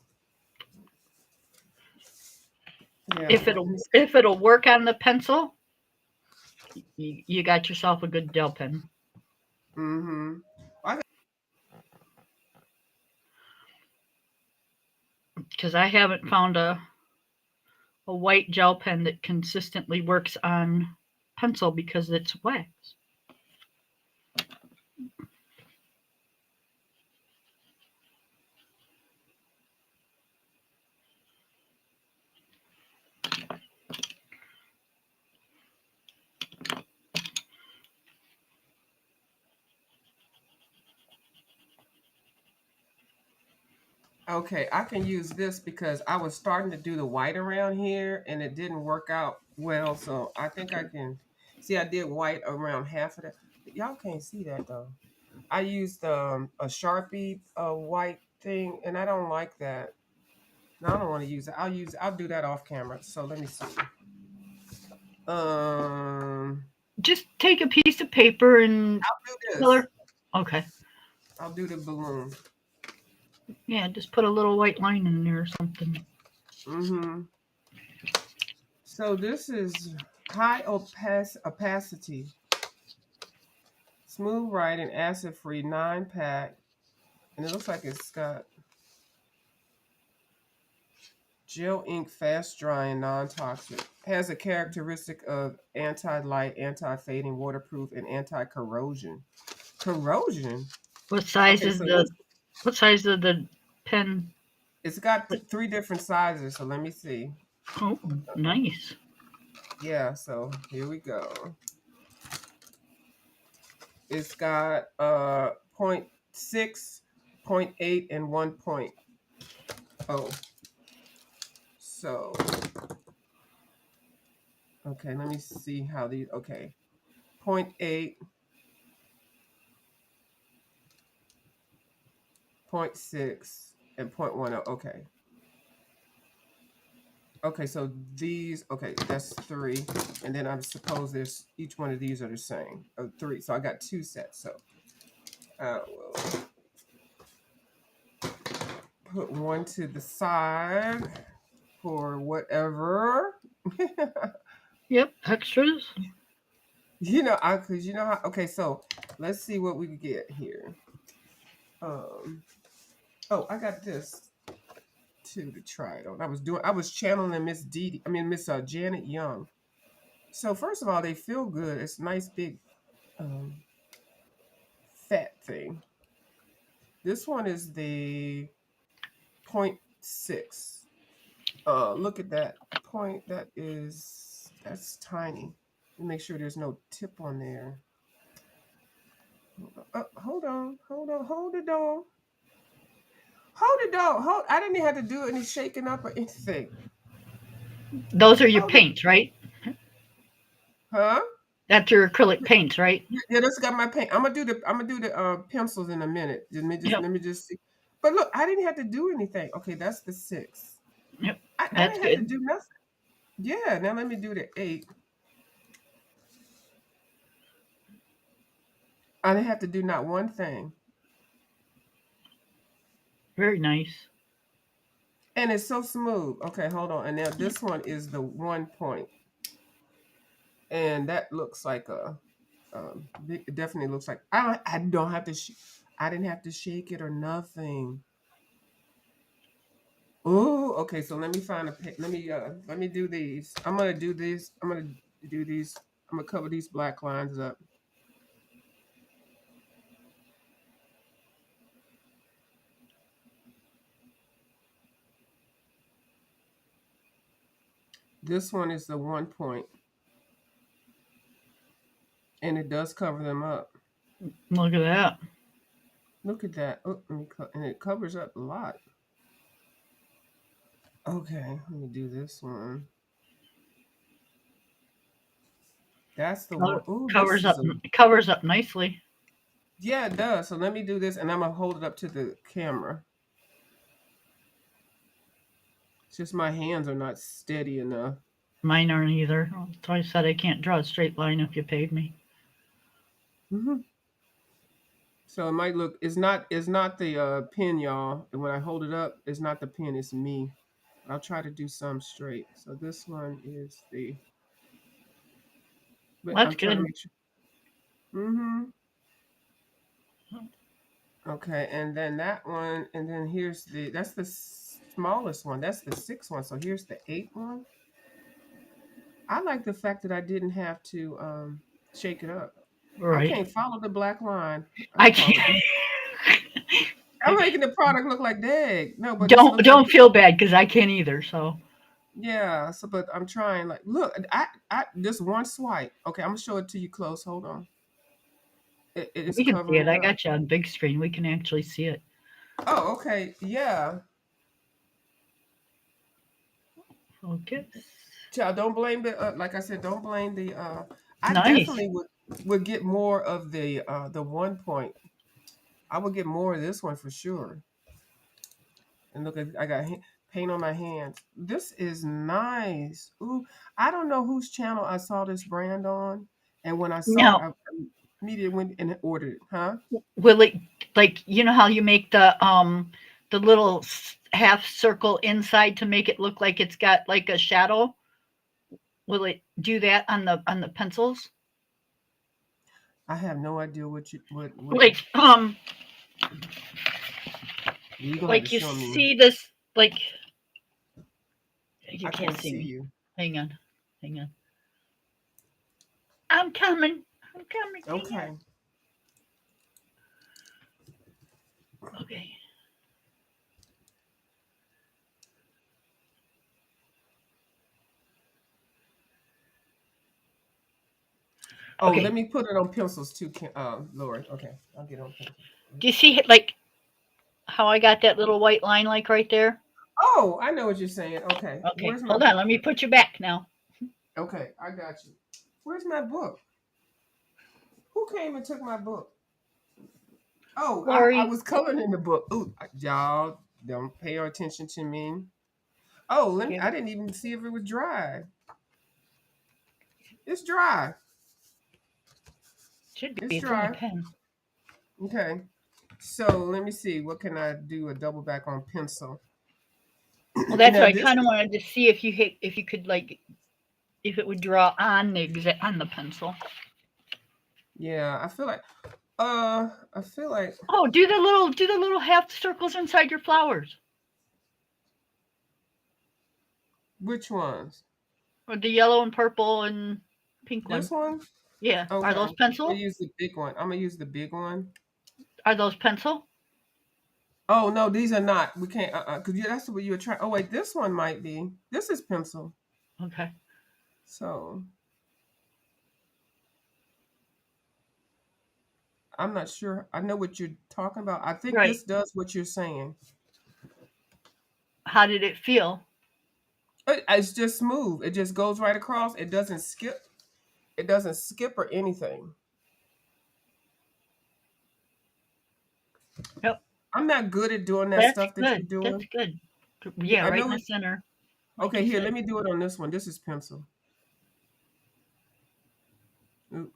Yeah, If it'll work on the pencil, you got yourself a good gel pen. mm-hmm. I, Because I haven't found a white gel pen that consistently works on pencil because it's wax. okay, I can use this because I was starting to do the white around here, and it didn't work out well. So I think I can see. I did white around half of that. Y'all can't see that though. I used a Sharpie white thing, and I don't like that. No, I don't want to use it. I'll do that off camera. So let me see. Um, Just take a piece of paper and I'll do this. color. Okay. I'll do the balloon. Yeah, just put a little white line in there or something. Mm-hmm. So this is high opacity, smooth writing, acid free, 9-pack, and it looks like it's got gel ink, fast drying, non-toxic. Has a characteristic of anti-light, anti-fading, waterproof, and anti-corrosion. Corrosion? What size Okay, is so the what size of the pen? it's got three different sizes. So let me see. Oh, nice. Yeah, so here we go. It's got point 0.6, 0.8, and 1.0. So, okay, let me see how these, okay. 0.8, 0.6, and 0.10. Okay. Okay, so these, okay, that's 3. And then I suppose there's, each one of these are the same. 3. So I got 2 sets. So I will put one to the side for whatever. Yep, extras. Because you know how, okay, so let's see what we can get here. Oh, I got this too to try it on. I was channeling Miss Janet Young. So first of all, they feel good. It's a nice big fat thing. This one is the 0.6. Look at that point. That's tiny. Make sure there's no tip on there. Hold on. Hold it on. I didn't have to do any shaking up or anything. Those are your Hold it. paints, right? Huh? That's your acrylic paints, right? Yeah, that's got my paint. I'm gonna do the pencils in a minute. Yep. Let me just see. But look, I didn't have to do anything. Okay, that's the 6. Yep. I That's didn't have to good. do nothing. Yeah, now let me do the 8. I didn't have to do not one thing. Very nice. And it's so smooth. Okay, hold on. And now this one is the 1 point. And that looks like it definitely looks like I don't have to I didn't have to shake it or nothing. Oh, okay. So let me find let me do these. I'm gonna do this. I'm gonna do these. I'm gonna cover these black lines up. This one is the 1 point, and it does cover them up. Look at that. Look at that. Oh, and it covers up a lot. Okay, let me do this one. That's the one. Oh, this is a Covers up nicely. yeah, it does. So let me do this, and I'm gonna hold it up to the camera. It's just my hands are not steady enough. Mine aren't either. So I said I can't draw a straight line if you paid me. Hmm. So it might look. It's not the pin, y'all. And when I hold it up, it's not the pin. It's me. I'll try to do some straight. So this one is the. But That's I'm trying to good. make sure. Mm-hmm. Okay, and then that one, and then here's that's the smallest one. That's the 6 one. So here's the 8 one. I like the fact that I didn't have to shake it up. I Right. can't follow the black line. I I call it. can't. I'm making the product look like dag. No, but this don't looks like don't feel bad because I can't either. So yeah. So, but I'm trying. Like, look, I just one swipe. Okay, I'm gonna show it to you close. Hold on. It is we can see covering it. it I up. got you on big screen. We can actually see it. Oh, okay. Yeah. Focus. Child, don't blame the. Like I said, don't blame the. I Nice. definitely would get more of the 1 point. I would get more of this one for sure. And look, I got paint on my hands. This is nice. Ooh, I don't know whose channel I saw this brand on, and when I saw it, Now, I immediately went and ordered it. Huh? will it like you know how you make the little half circle inside to make it look like it's got like a shadow? Will it do that on the pencils? I have no idea what Like you're gonna have to like you show me. see this like you I can't can't see see me. you. Hang on. Hang on. I'm coming. I'm coming. Hang Okay. on. Okay. Oh, let Okay. me put it on pencils too, Lori. Okay, I'll get on pencils. Do you see like how I got that little white line like right there? Oh, I know what you're saying. Okay. Okay, Where's my hold on. Let me put you back now. Okay, I got you. Where's my book? Who came and took my book? Oh, I Lori, was coloring in the book. Ooh, y'all don't pay attention to me. Oh, give I it. didn't even see if it was dry. It's dry. Should It's be. It's in the dry. pen. Okay. So let me see. What can I do? A double back on pencil. Well, that's Now why I this, kind of wanted to see if if you could like if it would draw on on the pencil. yeah, I feel like Oh, do the little half circles inside your flowers, which ones? or the yellow and purple and pink This one. one? Yeah, Okay. are those I'm gonna pencil? use the big one. I'm gonna use the big one. Are those pencil? Oh no, these are not. We can't. Cause that's what you were trying. Oh wait, this one might be. This is pencil. Okay. So I'm not sure. I know what you're talking about. I think Right. this does what you're saying. How did it feel? It's just smooth. It just goes right across. It doesn't skip. It doesn't skip or anything. Yep. I'm not good at doing that That's stuff that you're good. That's doing. good. Yeah, Yeah, I right in know the it. center, like Okay, you here, said. let me do it on this one. This is pencil. Oop,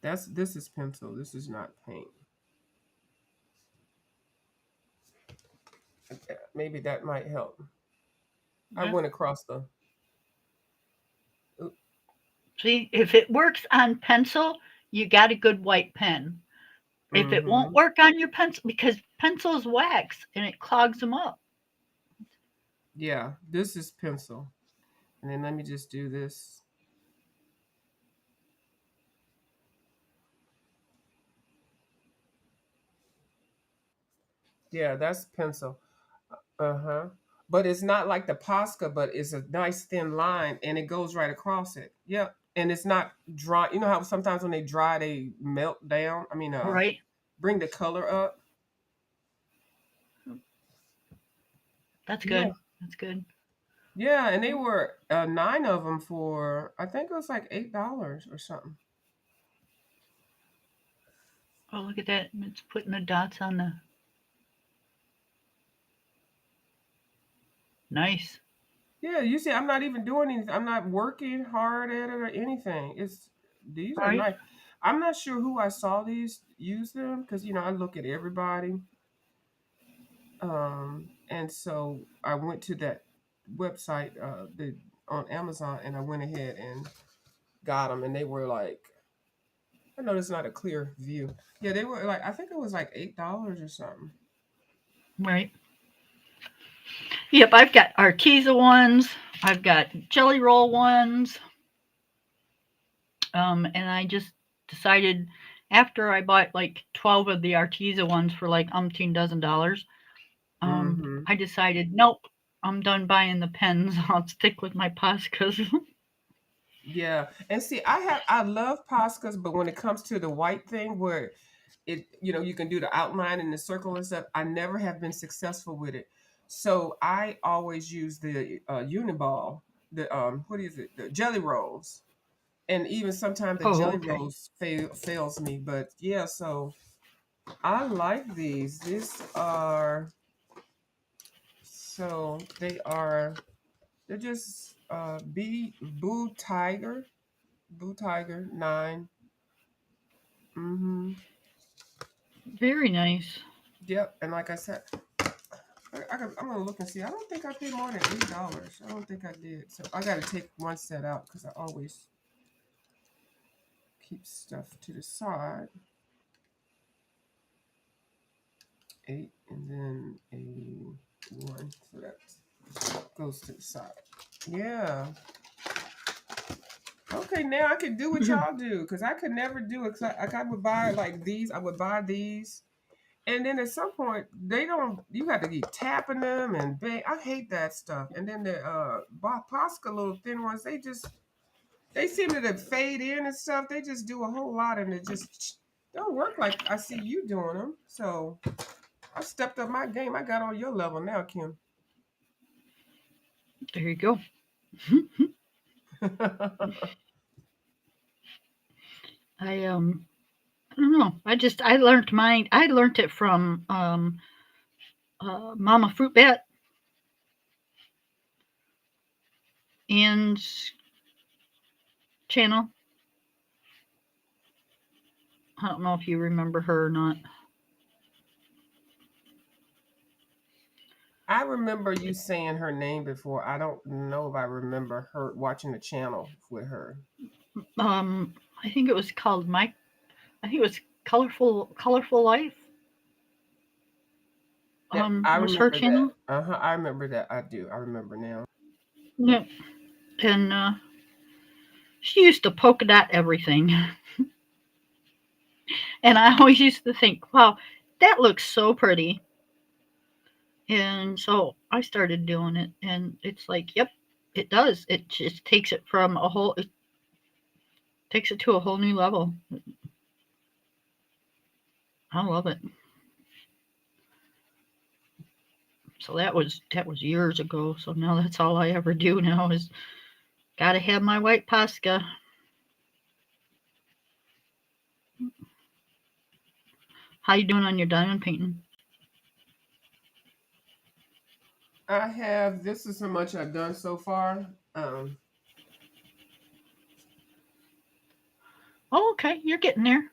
this is pencil. This is not paint. Maybe that might help. I Yeah. went across the. Oop, See, if it works on pencil, you got a good white pen. If it won't mm-hmm. work on your pencil, because pencil's wax and it clogs them up. Yeah, this is pencil. And then let me just do this. Yeah, that's pencil. Uh-huh. But it's not like the Posca, but it's a nice thin line and it goes right across it. Yep. And it's not dry. You know how sometimes when they dry, they melt down? I mean, Right? bring the color up. That's Yeah. good. That's good. Yeah, and they were 9 of them for I think it was like $8 or something. Oh, look at that. It's putting the dots on the. Nice. Yeah, you see, I'm not even doing anything. I'm not working hard at it or anything. It's these are Right? nice. I'm not sure who I saw these use them because I look at everybody. And so I went to that website, on Amazon, and I went ahead and got them, and they were like, I know it's not a clear view. Yeah, they were like, I think it was like $8 or something. Right. Yep, I've got Arteza ones. I've got Jelly Roll ones. And I just decided after I bought like 12 of the Arteza ones for like umpteen dozen dollars, Mm-hmm. I decided, nope, I'm done buying the pens. I'll stick with my Poscas. Yeah, and see, I love Poscas, but when it comes to the white thing where you can do the outline and the circle and stuff, I never have been successful with it. So I always use the Uniball, the what is it, the Jelly Rolls, and even sometimes the Oh, Jelly okay. Rolls fails me. But yeah, so I like these. These are they're just Boo Tiger 9. Mm-hmm. Very nice. Yep. And like I said, I'm gonna look and see. I don't think I paid more than $8. I don't think I did. So I gotta take one set out because I always keep stuff to the side. 8 and then a 1. So that goes to the side. Yeah. Okay, now I can do what y'all do because I could never do it. I would buy like these. I would buy these. And then at some point, you got to keep tapping them and bang. I hate that stuff. And then the Posca little thin ones, they seem to fade in and stuff. They just do a whole lot and it just don't work like I see you doing them. So I stepped up my game. I got on your level now, Kim. There you go. I don't know. I learned mine. I learned it from Mama Fruit Bat Ann's channel. I don't know if you remember her or not. I remember you saying her name before. I don't know if I remember her watching the channel with her. I think it was called my. I think it was Colorful Life. Yeah, I Was her remember that. channel. I remember that. I do. I remember now. Yeah, and she used to polka dot everything, and I always used to think, "Wow, that looks so pretty." And so I started doing it, and it's like, yep, it does. It just takes it from a whole. It takes it to a whole new level. I love it. So that was years ago. So now that's all I ever do now is gotta have my white Posca. How you doing on your diamond painting? I have. This is how much I've done so far. Um, Oh, okay, you're getting there.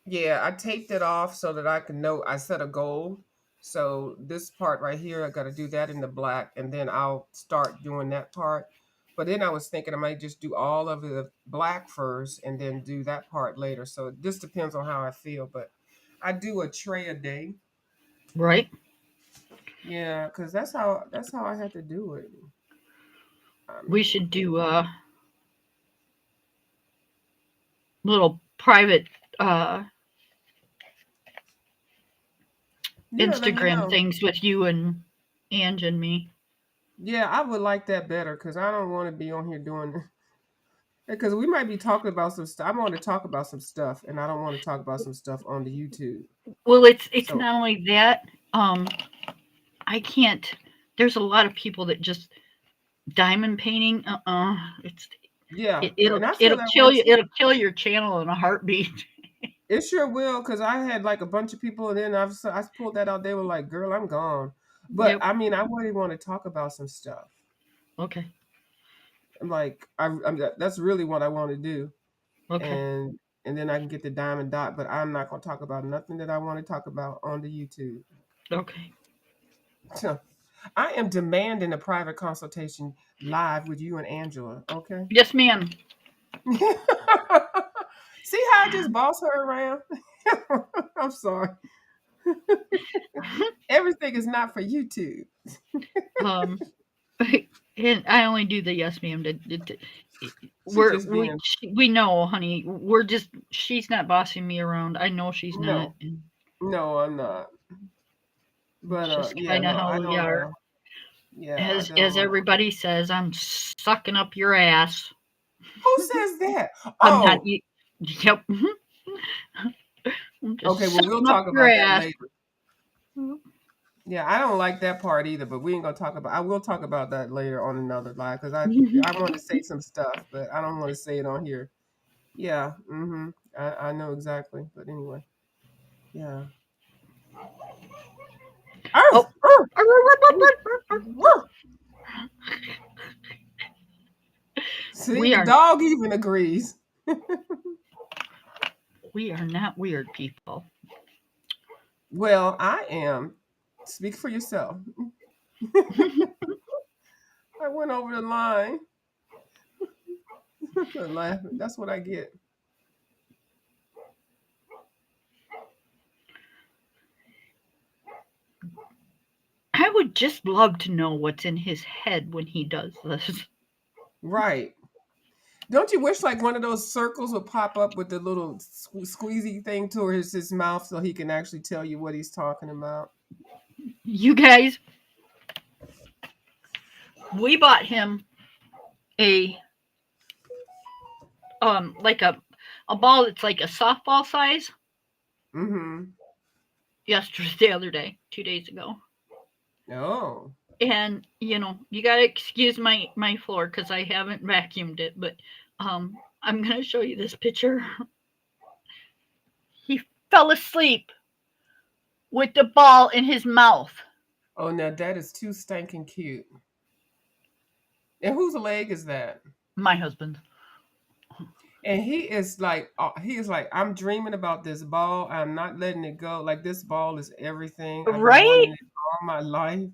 yeah, I taped it off so that I can know. I set a goal. So this part right here, I got to do that in the black, and then I'll start doing that part. But then I was thinking I might just do all of the black first, and then do that part later. So it just depends on how I feel. But I do a tray a day. Right. Yeah, because that's how I had to do it. I We mean, should do little private yeah, let me Instagram know. things with you and Ange and me. Yeah, I would like that better because I don't want to be on here doing because we might be talking about some stuff. I want to talk about some stuff, and I don't want to talk about some stuff on the YouTube. Well, it's So not only that. I can't. There's a lot of people that just diamond painting. It's yeah, it'll and I feel it'll that way kill you. too. It'll kill your channel in a heartbeat. It sure will because I had like a bunch of people, and then I pulled that out. They were like, "Girl, I'm gone." But Yep. I mean, I really want to talk about some stuff. Okay. I'm like, that's really what I want to do. Okay. And then I can get the diamond dot. But I'm not gonna talk about nothing that I want to talk about on the YouTube. Okay. So I am demanding a private consultation live with you and Angela. Okay. Yes, ma'am. See how I just boss her around? I'm sorry. Everything is not for YouTube. um, and I only do the yes, ma'am. She just being We know, honey. We're just she's not bossing me around. I know she's not. no, And no, I'm not. it's But just yeah, kind of no, how I we don't. are. Yeah, I As don't. everybody says, I'm sucking up your ass. Who says that? I'm not. Oh, Yep. I'm just okay. Well, we'll sucking up talk your about that ass. later. Yeah, I don't like that part either, but we ain't gonna talk about. I will talk about that later on another live because I want to say some stuff, but I don't want to say it on here. Yeah, I know exactly, but anyway, yeah. Arf, Oh. arf, arf. See, We the are dog even agrees. we are not weird people. Well, I am. Speak for yourself. I went over the line. Laughing. That's what I get. I would just love to know what's in his head when he does this. Right. Don't you wish like one of those circles would pop up with the little squeezy thing towards his mouth so he can actually tell you what he's talking about? You guys, we bought him a like a ball that's like a softball size, Mm-hmm. yesterday, the other day, 2 days ago. Oh. And you gotta excuse my floor because I haven't vacuumed it, but I'm gonna show you this picture. He fell asleep with the ball in his mouth. Oh, now that is too stinking cute. And whose leg is that? My husband. And he is like, I'm dreaming about this ball. I'm not letting it go. Like this ball is everything. I've been Right? wanting it all my life.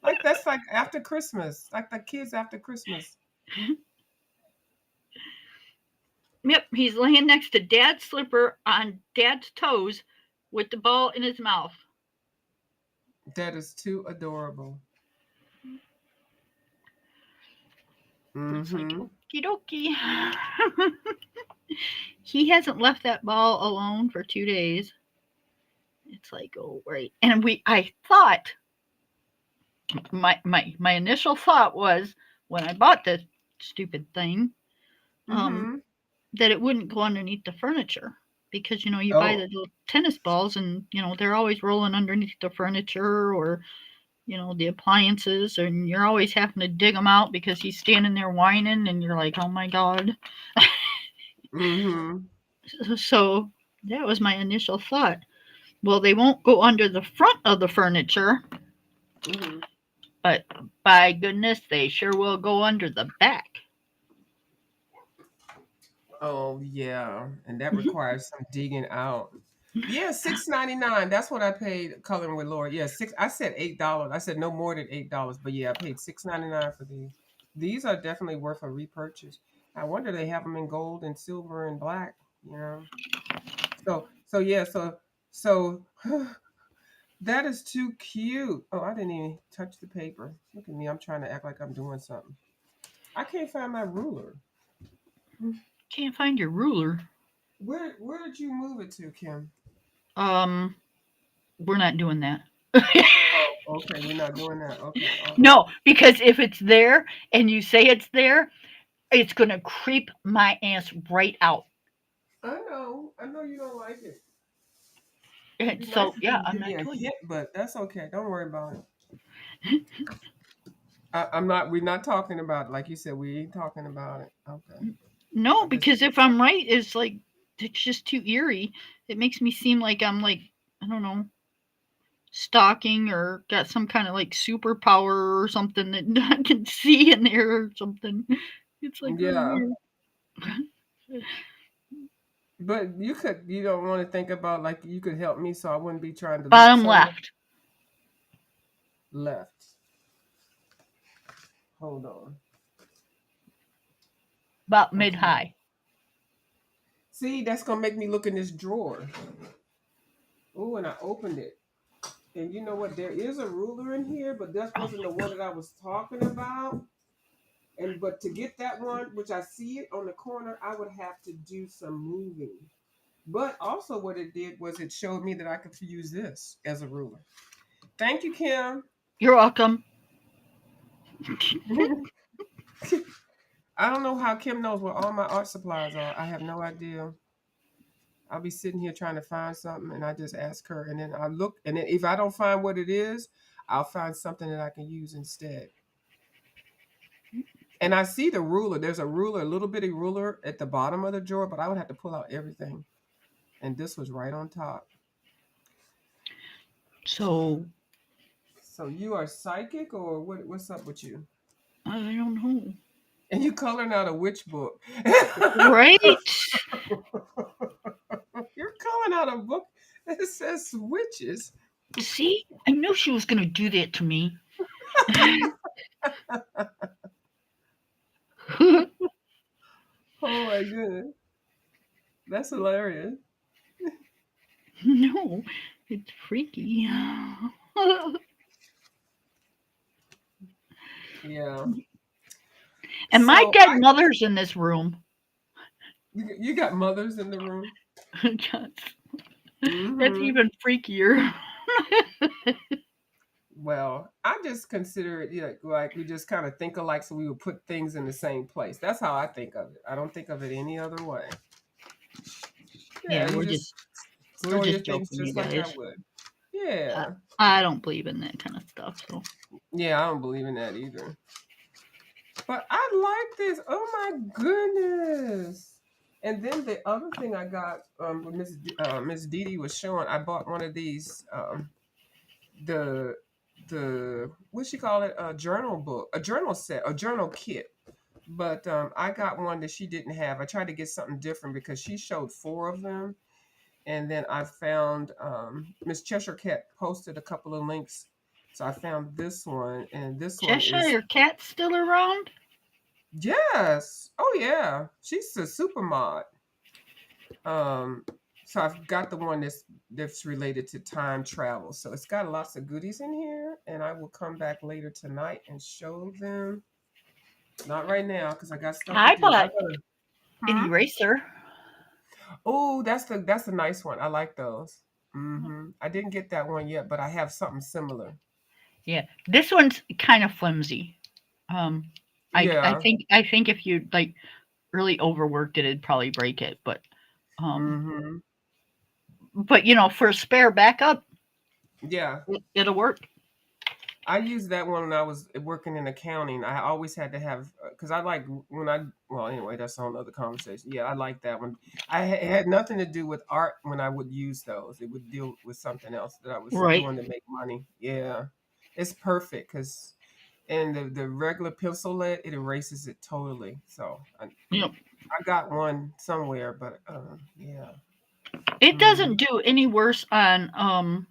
Like that's like after Christmas, like the kids after Christmas. Yep, he's laying next to Dad's slipper on Dad's toes with the ball in his mouth. That is too adorable. It's like, Mm-hmm. okie dokie. He hasn't left that ball alone for 2 days. It's like, oh, right. And I thought, my initial thought was when I bought this stupid thing, Mm-hmm. that it wouldn't go underneath the furniture because you buy the Oh. little tennis balls and they're always rolling underneath the furniture or the appliances, and you're always having to dig them out because he's standing there whining and you're like, oh my god. Mm-hmm. So that was my initial thought. Well, they won't go under the front of the furniture, Mm-hmm. but by goodness, they sure will go under the back. Oh yeah. And that requires some digging out. Yeah, $6.99. That's what I paid coloring with Laura. Yeah, six. I said $8. I said no more than $8, but yeah, I paid $6.99 for these. These are definitely worth a repurchase. I wonder they have them in gold and silver and black. You know. So yeah. So that is too cute. Oh, I didn't even touch the paper. Look at me. I'm trying to act like I'm doing something. I can't find my ruler. Can't find your ruler. Where did you move it to, Kim? Um, we're not doing that. Oh, okay. We're not doing that. Okay. All right. No, because if it's there and you say it's there, it's gonna creep my ass right out. I know. I know you don't like it. It'd And be nice so if you yeah, would I'm give not me a doing hint, but that's okay. Don't worry about it. I'm not. We're not talking about it. Like you said, we ain't talking about it. Okay. it. No, I just. because if I'm right, it's like it's just too eerie. It makes me seem like I'm like, I don't know, stalking or got some kind of like superpower or something that I can see in there or something. It's like really Yeah, weird. but you could. You don't want to think about like you could help me, so I wouldn't be trying to look Bottom so much left, left. Hold on. about mid Okay. high. See, that's gonna make me look in this drawer. Oh, and I opened it. And you know what? There is a ruler in here, but that Oh wasn't my the one that I was talking about. And but to get that one, which I see it on the corner, I would have to do some moving. But also what it did was it showed me that I could use this as a ruler. Thank you, Kim. You're welcome. I don't know how Kim knows where all my art supplies are. I have no idea. I'll be sitting here trying to find something and I just ask her and then I look and then if I don't find what it is, I'll find something that I can use instead. And I see the ruler. There's a ruler, a little bitty ruler at the bottom of the drawer, but I would have to pull out everything. And this was right on top. So So you are psychic or what's up with you? I don't know. And you coloring out a witch book. Right? You're coloring out a book that says witches. See, I knew she was gonna do that to me. Oh my goodness. That's hilarious. No, it's freaky. Yeah. And my So dead mother's in this room. you got mothers in the room? Yes. That's Hmm. even freakier. Well, I just consider it like we just kind of think alike, so we would put things in the same place. That's how I think of it. I don't think of it any other way. Yeah, Yeah, you we're just just We're Store your just things joking, you just like I guys. would. I, Yeah. I don't believe in that kind of stuff. So Yeah, I don't believe in that either. But I like this. Oh my goodness. And then the other thing I got, when Miss Didi was showing, I bought one of these, the what she call it, a journal book, a journal set, a journal kit. But I got one that she didn't have. I tried to get something different because she showed four of them, and then I found Miss Cheshire Cat posted a couple of links, so I found this one, and this one is Cheshire Cat's still around? yes, oh yeah, she's a super mod. Um, so I've got the one that's related to time travel. So it's got lots of goodies in here, and I will come back later tonight and show them. Not right now because I got stuff to I do. I bought gotta. an Hmm? eraser. Oh, that's a nice one. I like those. I didn't get that one yet, but I have something similar. Yeah, this one's kind of flimsy. Um, Yeah. I think if you like really overworked it, it'd probably break it. Um, Hmm. but for a spare backup, Yeah. it'll work. I used that one when I was working in accounting. I always had to have because I like when I well anyway that's a whole other conversation. Yeah, I like that one. It had nothing to do with art when I would use those. It would deal with something else that I was Right. doing to make money. Yeah, it's perfect because and the regular pencil lead it erases it totally. So Yep. I got one somewhere, but yeah. It Hmm. doesn't do any worse on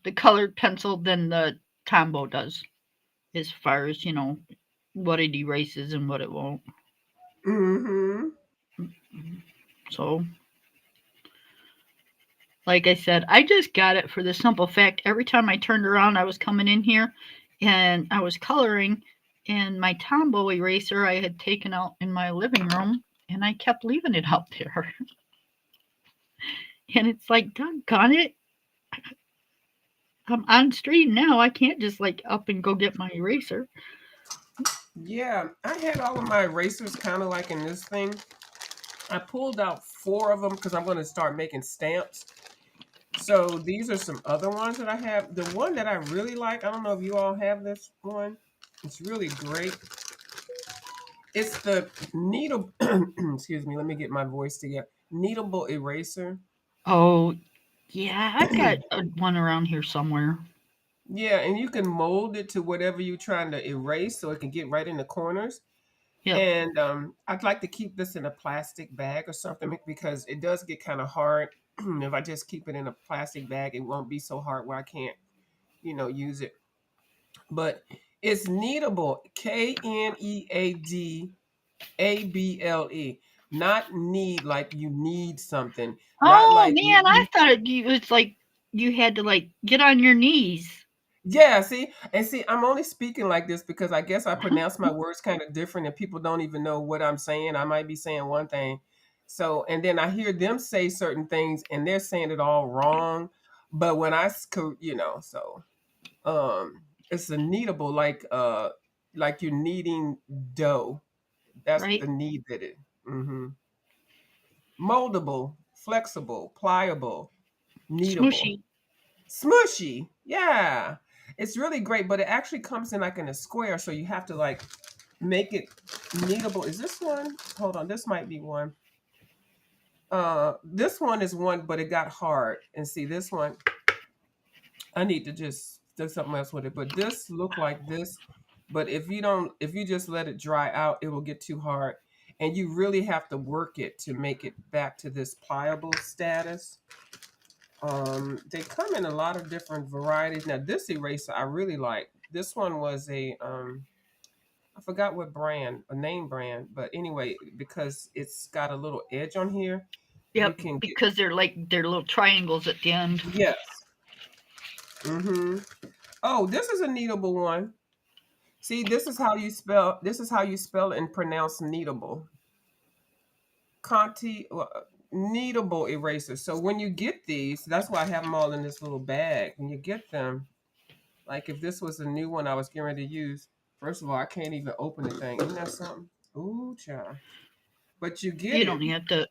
the colored pencil than the Tombow does, as far as what it erases and what it won't. Hmm. So, like I said, I just got it for the simple fact every time I turned around, I was coming in here and I was coloring, and my Tombow eraser I had taken out in my living room, and I kept leaving it out there. And it's like, doggone it, I'm on stream now. I can't just like up and go get my eraser. Yeah, I had all of my erasers kind of like in this thing. I pulled out four of them because I'm going to start making stamps. So these are some other ones that I have. The one that I really like, I don't know if you all have this one. It's really great. It's the needle. Excuse me. Let me get my voice together. Kneadable eraser. Oh, yeah, I've got one around here somewhere. Yeah, and you can mold it to whatever you're trying to erase, so it can get right in the corners. Yep. And I'd like to keep this in a plastic bag or something because it does get kind of hard. If I just keep it in a plastic bag, it won't be so hard where I can't, use it. But it's kneadable, Kneadable, not need like you need something, not Oh like man, I thought it's like you had to like get on your knees. yeah, see, and see, I'm only speaking like this because I guess I pronounce my words kind of different and people don't even know what I'm saying. I might be saying one thing. So, and then I hear them say certain things and they're saying it all wrong. But when so it's a kneadable like you're kneading dough. That's Right? the knead that it. Hmm. Moldable, flexible, pliable, kneadable. Smooshy. Smushy. Yeah. It's really great, but it actually comes in like in a square, so you have to like make it kneadable. Is this one? Hold on, this might be one. This one is one, but it got hard. And see this one, I need to just do something else with it. But this look like this. But if you just let it dry out, it will get too hard. And you really have to work it to make it back to this pliable status. They come in a lot of different varieties. Now this eraser I really like. This one was I forgot what brand, a name brand, but anyway, because it's got a little edge on here, you Yep, can get because they're little triangles at the end. yes. Mm-hmm. Oh, this is a kneadable one. See, this is how you spell and pronounce kneadable. Conti kneadable eraser. So when you get these, that's why I have them all in this little bag. When you get them, like if this was a new one I was getting ready to use, first of all, I can't even open the thing. Isn't that something? Ooh, child. But you get You it. don't have to.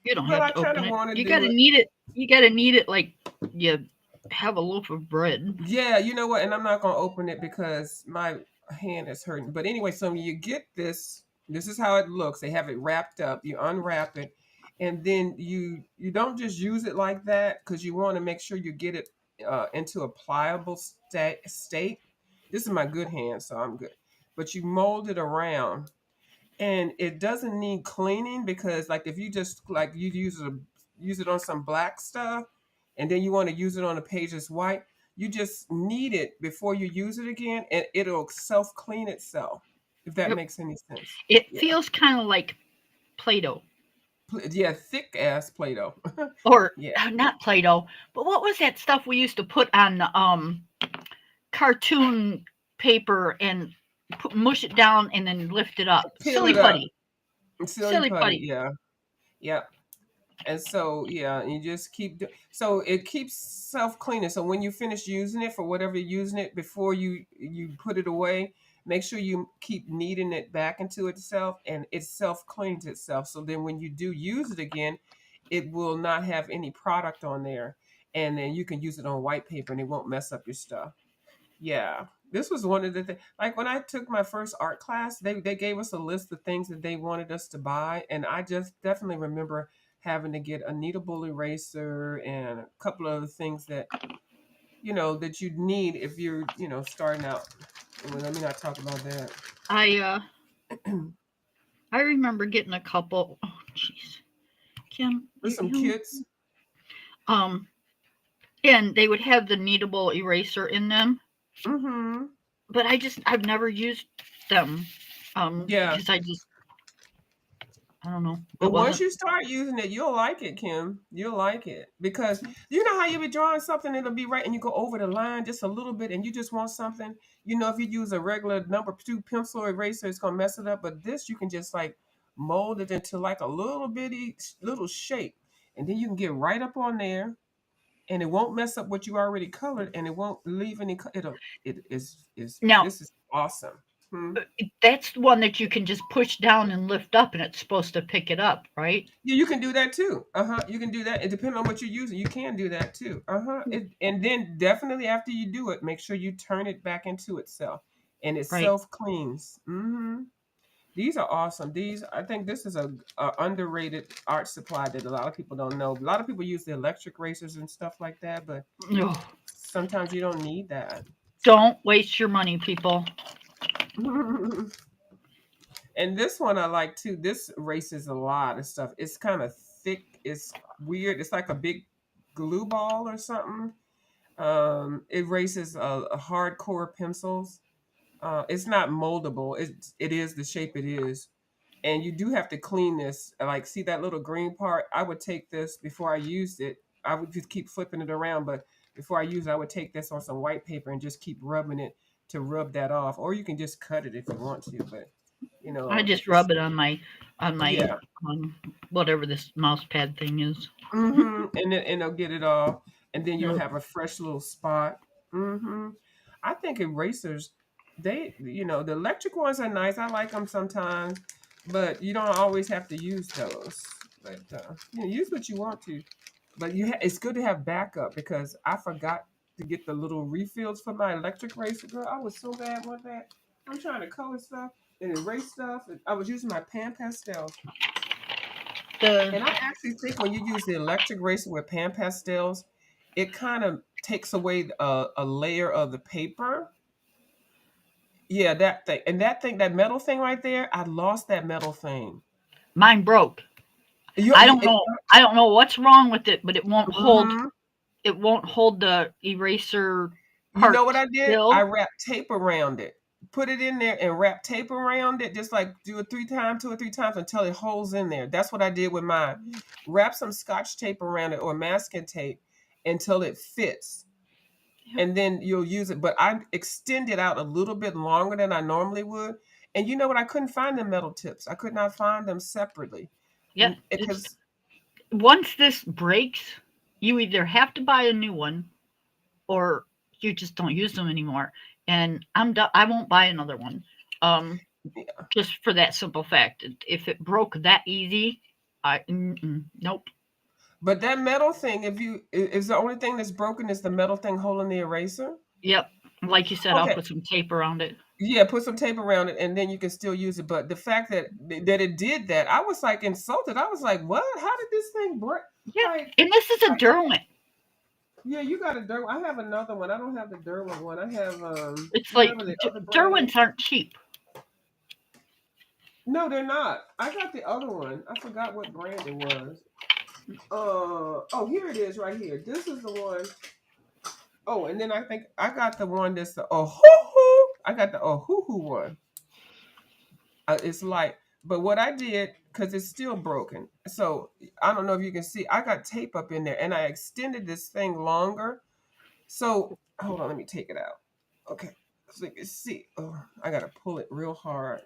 You don't Well, have I to kind open of it. want to You do gotta it. knead it. You gotta knead it like you have a loaf of bread. Yeah, you know what? And I'm not gonna open it because my hand is hurting. But anyway, so when you get this, this is how it looks. They have it wrapped up. You unwrap it, and then you don't just use it like that because you want to make sure you get it into a pliable state. This is my good hand, so I'm good. But you mold it around, and it doesn't need cleaning because like if you just like you use it on some black stuff and then you want to use it on a page that's white, you just knead it before you use it again and it'll self clean itself, if that Yep. makes any sense. It Yeah. feels kind of like Play-Doh, Yeah, thick ass Play-Doh. or Yeah. not Play-Doh, but what was that stuff we used to put on the cartoon paper and mush it down and then lift it up? Peel Silly it up. putty. Silly Silly putty. putty. Yeah. Yeah. And so, yeah, you just so it keeps self cleaning. So when you finish using it for whatever you're using it, before you put it away, make sure you keep kneading it back into itself, and it self cleans itself. So then when you do use it again, it will not have any product on there, and then you can use it on white paper, and it won't mess up your stuff. Yeah. This was one of the things. Like when I took my first art class, they gave us a list of things that they wanted us to buy. And I just definitely remember having to get a kneadable eraser and a couple of other things that, that you'd need if you're, starting out. Well, let me not talk about that. I I remember getting a couple. Oh, jeez, Kim, With some kits. um, and they would have the kneadable eraser in them, Mm-hmm. but I've never used them, Yeah. because I don't know, But it once wasn't. you start using it, you'll like it, Kim. You'll like it because you know how you be drawing something, it'll be right, and you go over the line just a little bit, and you just want something. If you use a regular number 2 pencil eraser, it's gonna mess it up. But this, you can just like mold it into like a little bitty little shape, and then you can get right up on there, and it won't mess up what you already colored, and it won't leave any. It is Now this is awesome. Hmm. that's the one that you can just push down and lift up, and it's supposed to pick it up, right? Yeah, you can do that too. You can do that. It depends on what you're using. You can do that too. And then definitely after you do it, make sure you turn it back into itself, and it Right. self cleans. These are awesome. I think this is a underrated art supply that a lot of people don't know. A lot of people use the electric racers and stuff like that, but No, sometimes you don't need that. don't waste your money, people. And this one I like too. This erases a lot of stuff. It's kind of thick. It's weird. It's like a big glue ball or something. It erases a hardcore pencils. It's not moldable. It is the shape it is, and you do have to clean this. Like, see that little green part? I would take this before I used it. I would just keep flipping it around, but before I use it, I would take this on some white paper and just keep rubbing it to rub that off. Or you can just cut it if you want to, but I just it's rub it on my yeah. whatever this mouse pad thing is. And they'll get it off, and then you'll Yep. have a fresh little spot. I think erasers, the electric ones are nice. I like them sometimes, but you don't always have to use those. But use what you want to. But it's good to have backup because I forgot to get the little refills for my electric eraser. Girl, I was so bad with that. I'm trying to color stuff and erase stuff. And I was using my pan pastels. The And I actually think when you use the electric eraser with pan pastels, it kind of takes away a layer of the paper. Yeah, that thing. And that metal thing right there, I lost that metal thing. Mine broke. You, I you, don't it, know. I don't know what's wrong with it, but it won't hold. mhm. It won't hold the eraser You know part what I did? I still. wrapped tape around it. Put it in there and wrap tape around it, just like do it 2 or 3 times until it holds in there. That's what I did with mine. Wrap some scotch tape around it or masking tape until it fits. Yep. And then you'll use it. But I extend it out a little bit longer than I normally would. And you know what? I couldn't find the metal tips. I could not find them separately. Yeah. It's Because once this breaks, you either have to buy a new one or you just don't use them anymore. And I'm done. I won't buy another one. Um, just for that simple fact. If it broke that easy, Nope. But that metal thing, if you is the only thing that's broken is the metal thing holding the eraser. Yep. Like you said, I'll Okay, put some tape around it. yeah, put some tape around it, and then you can still use it. But the fact that it did that, I was like insulted. I was like, "What? How did this thing break?" Yeah. Like, And this is a Derwent. yeah, you got a Derwent. I have another one. I don't have the Derwent one. I have It's like whatever the other brand is. Derwents aren't cheap. No, they're not. I got the other one. I forgot what brand it was. Oh, here it is right here. This is the one. Oh, and then I think I got the one that's the Ohuhu. I got the Ohuhu one. It's light. But what I did, because it's still broken. So I don't know if you can see, I got tape up in there and I extended this thing longer. So hold on, let me take it out. Okay. So you can see. Oh, I gotta pull it real hard.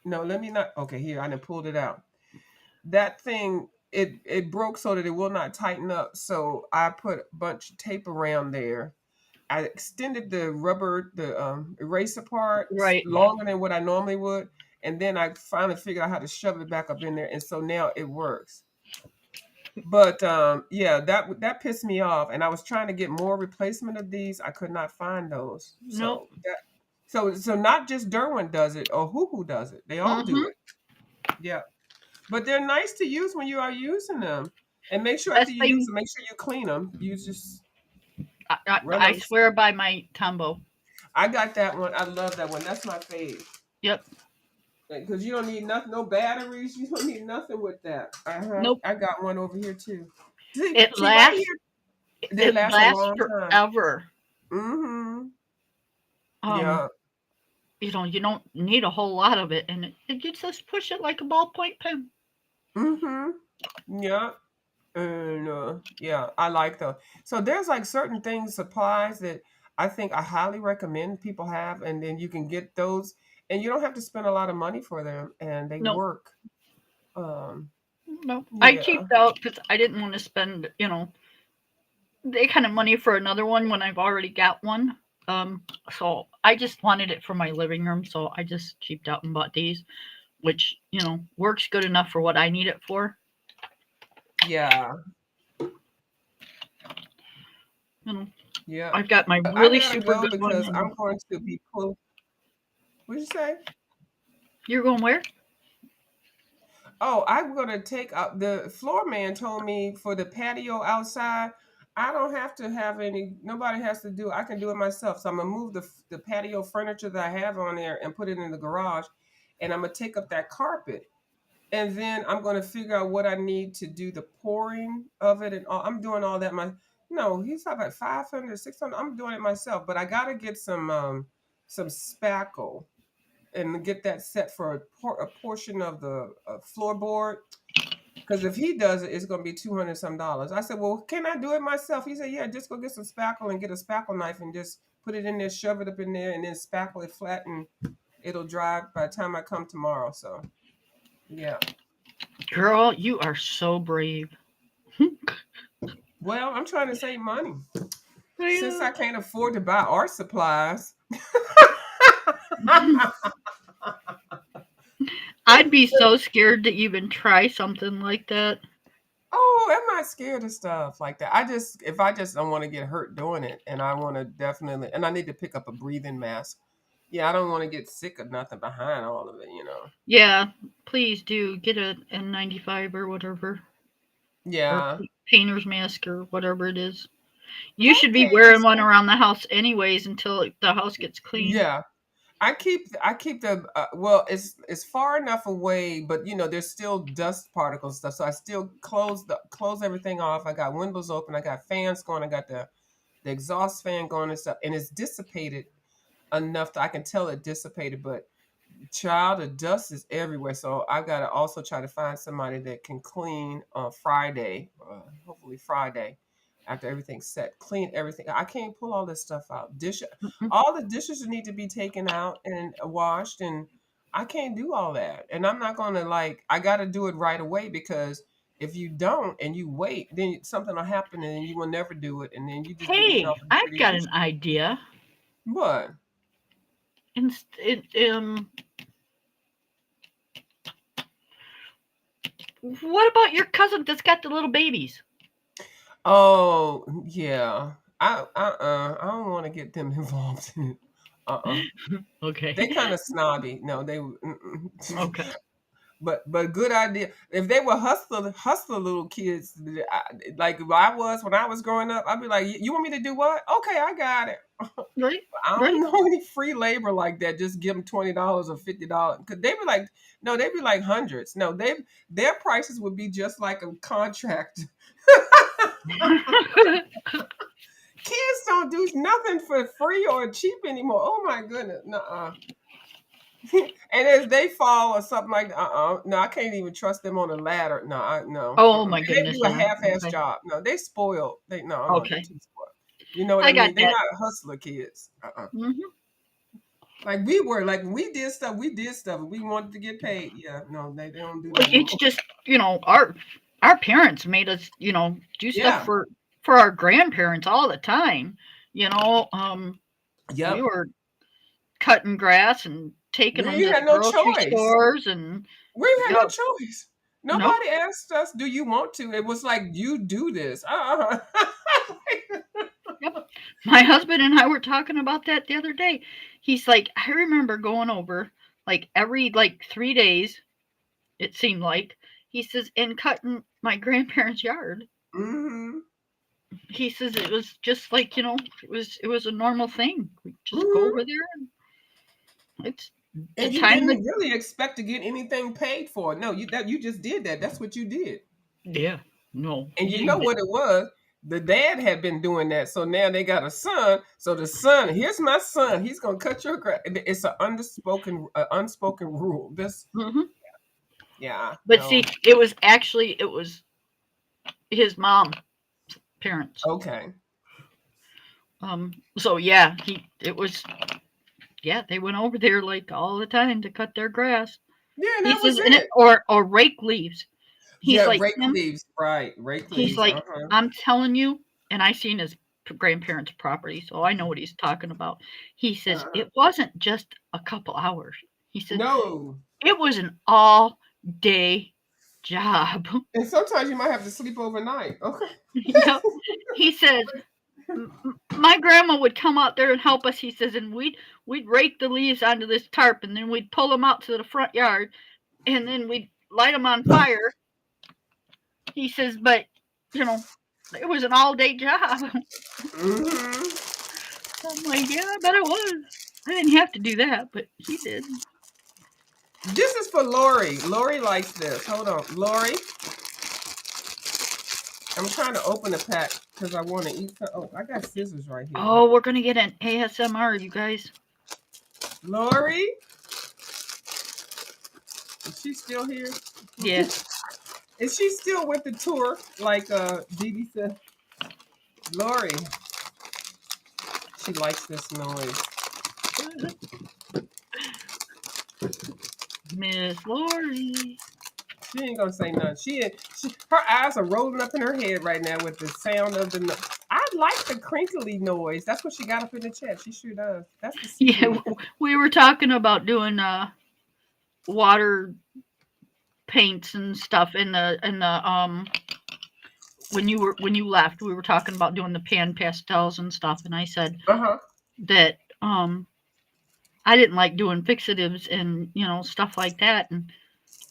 No, let me not. Okay, here, I done pulled it out. That thing, it broke so that it will not tighten up. So I put a bunch of tape around there. I extended the rubber, the eraser part Right. longer than what I normally would, and then I finally figured out how to shove it back up in there, and so now it works. But yeah, that pissed me off, and I was trying to get more replacement of these. I could not find those. Nope. So not just Derwent does it or Hoo does it. They all do Mm-hmm. it. Yeah, but they're nice to use when you are using them, and make sure after Best you use thing, them, make sure you clean them. You just run I those. swear by my Tombow. I got that one. I love that one. That's my fave. Yep. Because you don't need nothing, no batteries. You don't need nothing with that. Nope. I got one over here too. See, It see right lasts. here, they It last a lasts long time. forever. Mm-hmm. Um, Yeah. you don't need a whole lot of it, and you just push it like a ballpoint pen. Mm-hmm. Yeah. And yeah, I like those. So there's like certain things, supplies that I think I highly recommend people have, and then you can get those, and you don't have to spend a lot of money for them, and they No, work. Um, no. I yeah. cheaped out because I didn't want to spend, the kind of money for another one when I've already got one. Um, so I just wanted it for my living room, so I just cheaped out and bought these, which works good enough for what I need it for. Yeah. You know, Yeah. I've got my I really gotta super go good one, because and I'm going to be pulled. What'd you say? you're going where? Oh, I'm gonna take out the floor man told me for the patio outside. I don't have to have any. Nobody has to do. I can do it myself. So I'm gonna move the patio furniture that I have on there and put it in the garage, and I'm gonna take up that carpet, and then I'm gonna figure out what I need to do the pouring of it and all. I'm doing all that. No, he's talking about 500, 600. I'm doing it myself, but I gotta get some spackle and get that set for a portion of the floorboard. Because if he does it, it's going to be 200 some dollars. I said, well, can I do it myself? He said, yeah, just go get some spackle and get a spackle knife and just put it in there, shove it up in there, and then spackle it flat, and it'll dry by the time I come tomorrow. So, yeah. Girl, you are so brave. Well, I'm trying to save money since Yeah. I can't afford to buy art supplies. I'd be so scared to even try something like that. Oh, I'm not scared of stuff like that. If I just don't want to get hurt doing it, and I want to definitely, and I need to pick up a breathing mask. Yeah, I don't want to get sick of nothing behind all of it. Yeah, please do get a N95 or whatever, or Yeah, painter's mask or whatever it is. You don't should be pay wearing one yourself. around the house anyways until the house gets clean. Yeah, I keep the well, it's far enough away, but there's still dust particles and stuff. So I still close everything off. I got windows open. I got fans going. I got the exhaust fan going and stuff, and it's dissipated enough that I can tell it dissipated, but child, the dust is everywhere. So I've got to also try to find somebody that can clean on Friday, hopefully Friday, after everything's set. Clean everything. I can't pull all this stuff out. All the dishes need to be taken out and washed, and I can't do all that. And I'm not gonna I got to do it right away because if you don't and you wait, then something will happen and then you will never do it, and then you just be eating Hey, off of I've dirty got dishes. an idea. What? Inst- it, um, What about your cousin that's got the little babies? Oh yeah. I don't want to get them involved in it. Okay. They kind of snobby. No, they. Mm-mm. Okay. But good idea. If they were hustler little kids, like I was when I was growing up, I'd be like, "You want me to do what? Okay, I got it." Right. I Right. don't know any free labor like that. Just give them $20 or $50. Cause they be like, no, they be like hundreds. No, their prices would be just like a contract. Kids don't do nothing for free or cheap anymore. Oh my goodness, nuh-uh. And as they fall or something like, no, I can't even trust them on a ladder. No, no. Oh my And they goodness. do a Yeah. half-ass Okay. job. No, they spoiled. No, they're Okay. too spoiled. You know what I I got mean? They're that. not hustler kids. Hmm. Like we were, like when we did stuff. We did stuff. We wanted to get paid. Yeah, no, they don't do Well, that no it's more. just our parents made us do stuff Yeah. for our grandparents all the time. You know, we Yep. were cutting grass and taking them We to the had no grocery choice. stores and We had no yep, choice. no, Nobody asked us, "Do you want to?" It was like, "You do this." yep. My husband and I were talking about that the other day. He's like, I remember going over like every like 3 days. It seemed like he says and cutting my grandparents' yard. Hmm. He says it was just like it was a normal thing. We just go Hmm. over there and it's the And you time that didn't really expect to get anything paid for it. No, you just did that. That's what you did. yeah, no, And you know what it was? The dad had been doing that, so now they got a son. So the son, here's my son. He's gonna cut your grass. It's an unspoken rule. This, hmm. yeah, But see, no, it was his mom parents. okay, So yeah, they went over there like all the time to cut their grass. yeah, He that was says, and it, it. or rake leaves. He's Yeah, like rake him. leaves, right? Rake He's leaves. like, I'm telling you, and I seen his grandparents' property, so I know what he's talking about. He says Uh-huh. it wasn't just a couple hours. He said No, it was an all day job. and sometimes you might have to sleep overnight. Okay. Yep. He says my grandma would come out there and help us. He says, and we'd rake the leaves onto this tarp, and then we'd pull them out to the front yard, and then we'd light them on fire. He says, but you know, it was an all day job. Hmm. I'm like, yeah, I bet it was. I didn't have to do that, but he did. This is for Lori. Lori likes this. Hold on, Lori. I'm trying to open a pack because I want to eat. Oh, I got scissors right here. Oh, we're gonna get an ASMR, you guys. Lori, is she still here? Yeah. Is she still with the tour? Like Dee Dee said. Lori, she likes this noise. Miss Lori. She ain't gonna say nothing. Her eyes are rolling up in her head right now with the sound of the. I like the crinkly noise. That's what she got up in the chat. She sure does. That's the Yeah, secret. we were talking about doing water paints and stuff in the when you left. We were talking about doing the pan pastels and stuff, and I said Uh huh. that I didn't like doing fixatives and stuff like that, and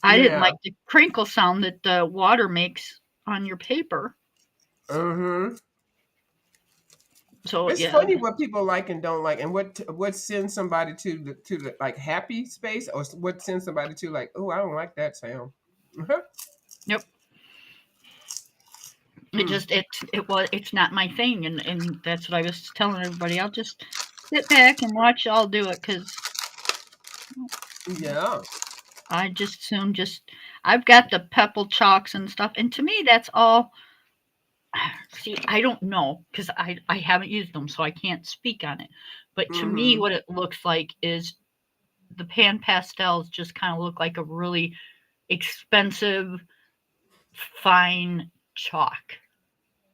I didn't Yeah. like the crinkle sound that the water makes on your paper. Mm-hmm. So It's yeah, funny what people like and don't like, and what sends somebody to the like happy space, or what sends somebody to like, oh, I don't like that sound. Uh-huh. yep. It Hmm. just it's not my thing, and that's what I was telling everybody. I'll just sit back and watch y'all do it because Yeah. I just soon just I've got the pebble chalks and stuff, and to me that's all. See, I don't know because I haven't used them, so I can't speak on it. But to me, Mm-hmm. what it looks like is the pan pastels just kind of look like a really expensive fine chalk.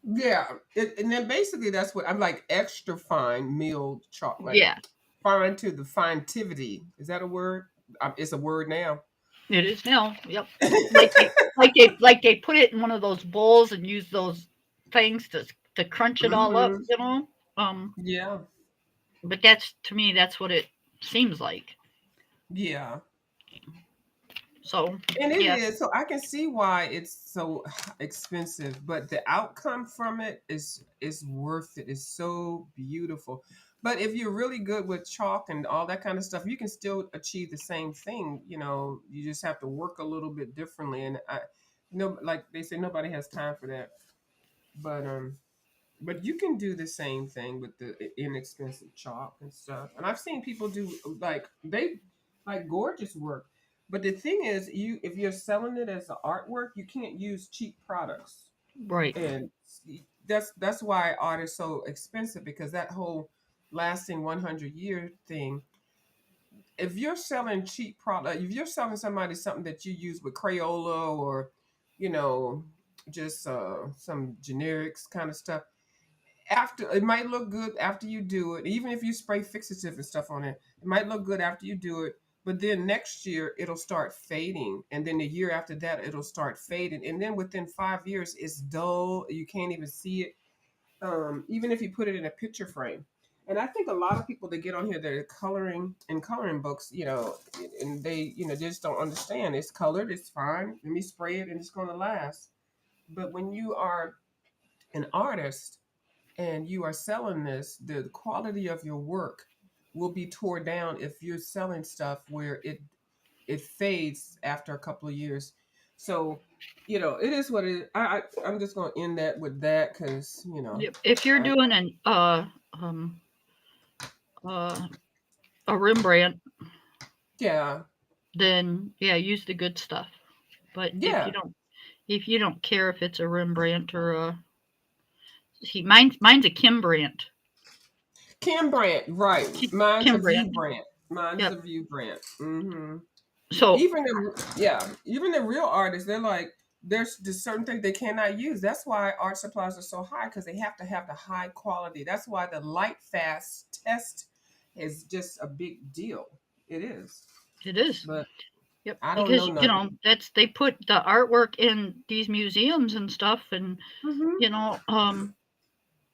Yeah. And then basically that's what I'm like, extra fine milled chalk, like Yeah, fine to the finetivity. Is that a word? It's a word now. It is now. Yep. Like they put it in one of those bowls and use those things to crunch it all up, Hmm. you know. Um, Yeah. but that's to me that's what it seems like. Yeah. So And it yeah, is. So I can see why it's so expensive, but the outcome from it is worth it. It's so beautiful. But if you're really good with chalk and all that kind of stuff, you can still achieve the same thing. You just have to work a little bit differently. And like they say, nobody has time for that. But you can do the same thing with the inexpensive chalk and stuff. And I've seen people do like gorgeous work. But the thing is, if you're selling it as an artwork, you can't use cheap products. right. And that's why art is so expensive, because that whole lasting 100-year thing, if you're selling cheap product, if you're selling somebody something that you use with Crayola or, you know, just some generics kind of stuff, after it might look good after you do it, even if you spray fixative and stuff on it, it might look good after you do it, but then next year it'll start fading, and then the year after that it'll start fading, and then within 5 years it's dull, you can't even see it, even if you put it in a picture frame. And I think a lot of people that get on here, they're coloring in coloring books, and they, just don't understand. It's colored, it's fine, let me spray it and it's going to last. But when you are an artist and you are selling this, the quality of your work will be tore down if you're selling stuff where it fades after a couple of years. So, it is what it is. I'm just gonna end that with that, because Yep. If you're I, doing um uh a Rembrandt, yeah, then yeah, use the good stuff. But yeah. if you don't care if it's a Rembrandt or a see mine's a Kim Brandt. Kim Brandt, right? Mine's a Kim View Brandt. Brandt. Mine's Yep. a View Brandt. Mm-hmm. So Even the real artists, they're like, there's just certain things they cannot use. That's why art supplies are so high, because they have to have the high quality. That's why the light fast test is just a big deal. It is. it is. But Yep. I don't Because know nothing. that's they put the artwork in these museums and stuff and Hmm. you know,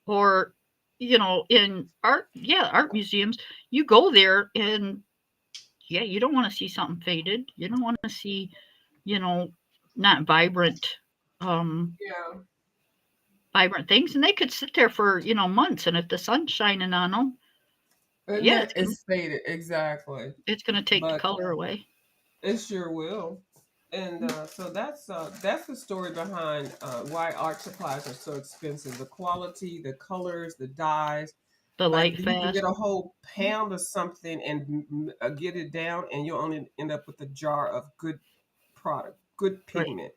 or in art museums, you go there and yeah, you don't want to see something faded. You don't want to see, you know, not um Yeah. vibrant things, and they could sit there for months, and if the sun's shining on them, And yeah, that is stated exactly. it's gonna take the But color away. it sure will. And so that's the story behind why art supplies are so expensive. The quality, the colors, the dyes. The Like, light you can fast. get a whole pound of something and get it down, and you'll only end up with a jar of good product, good Right. pigment.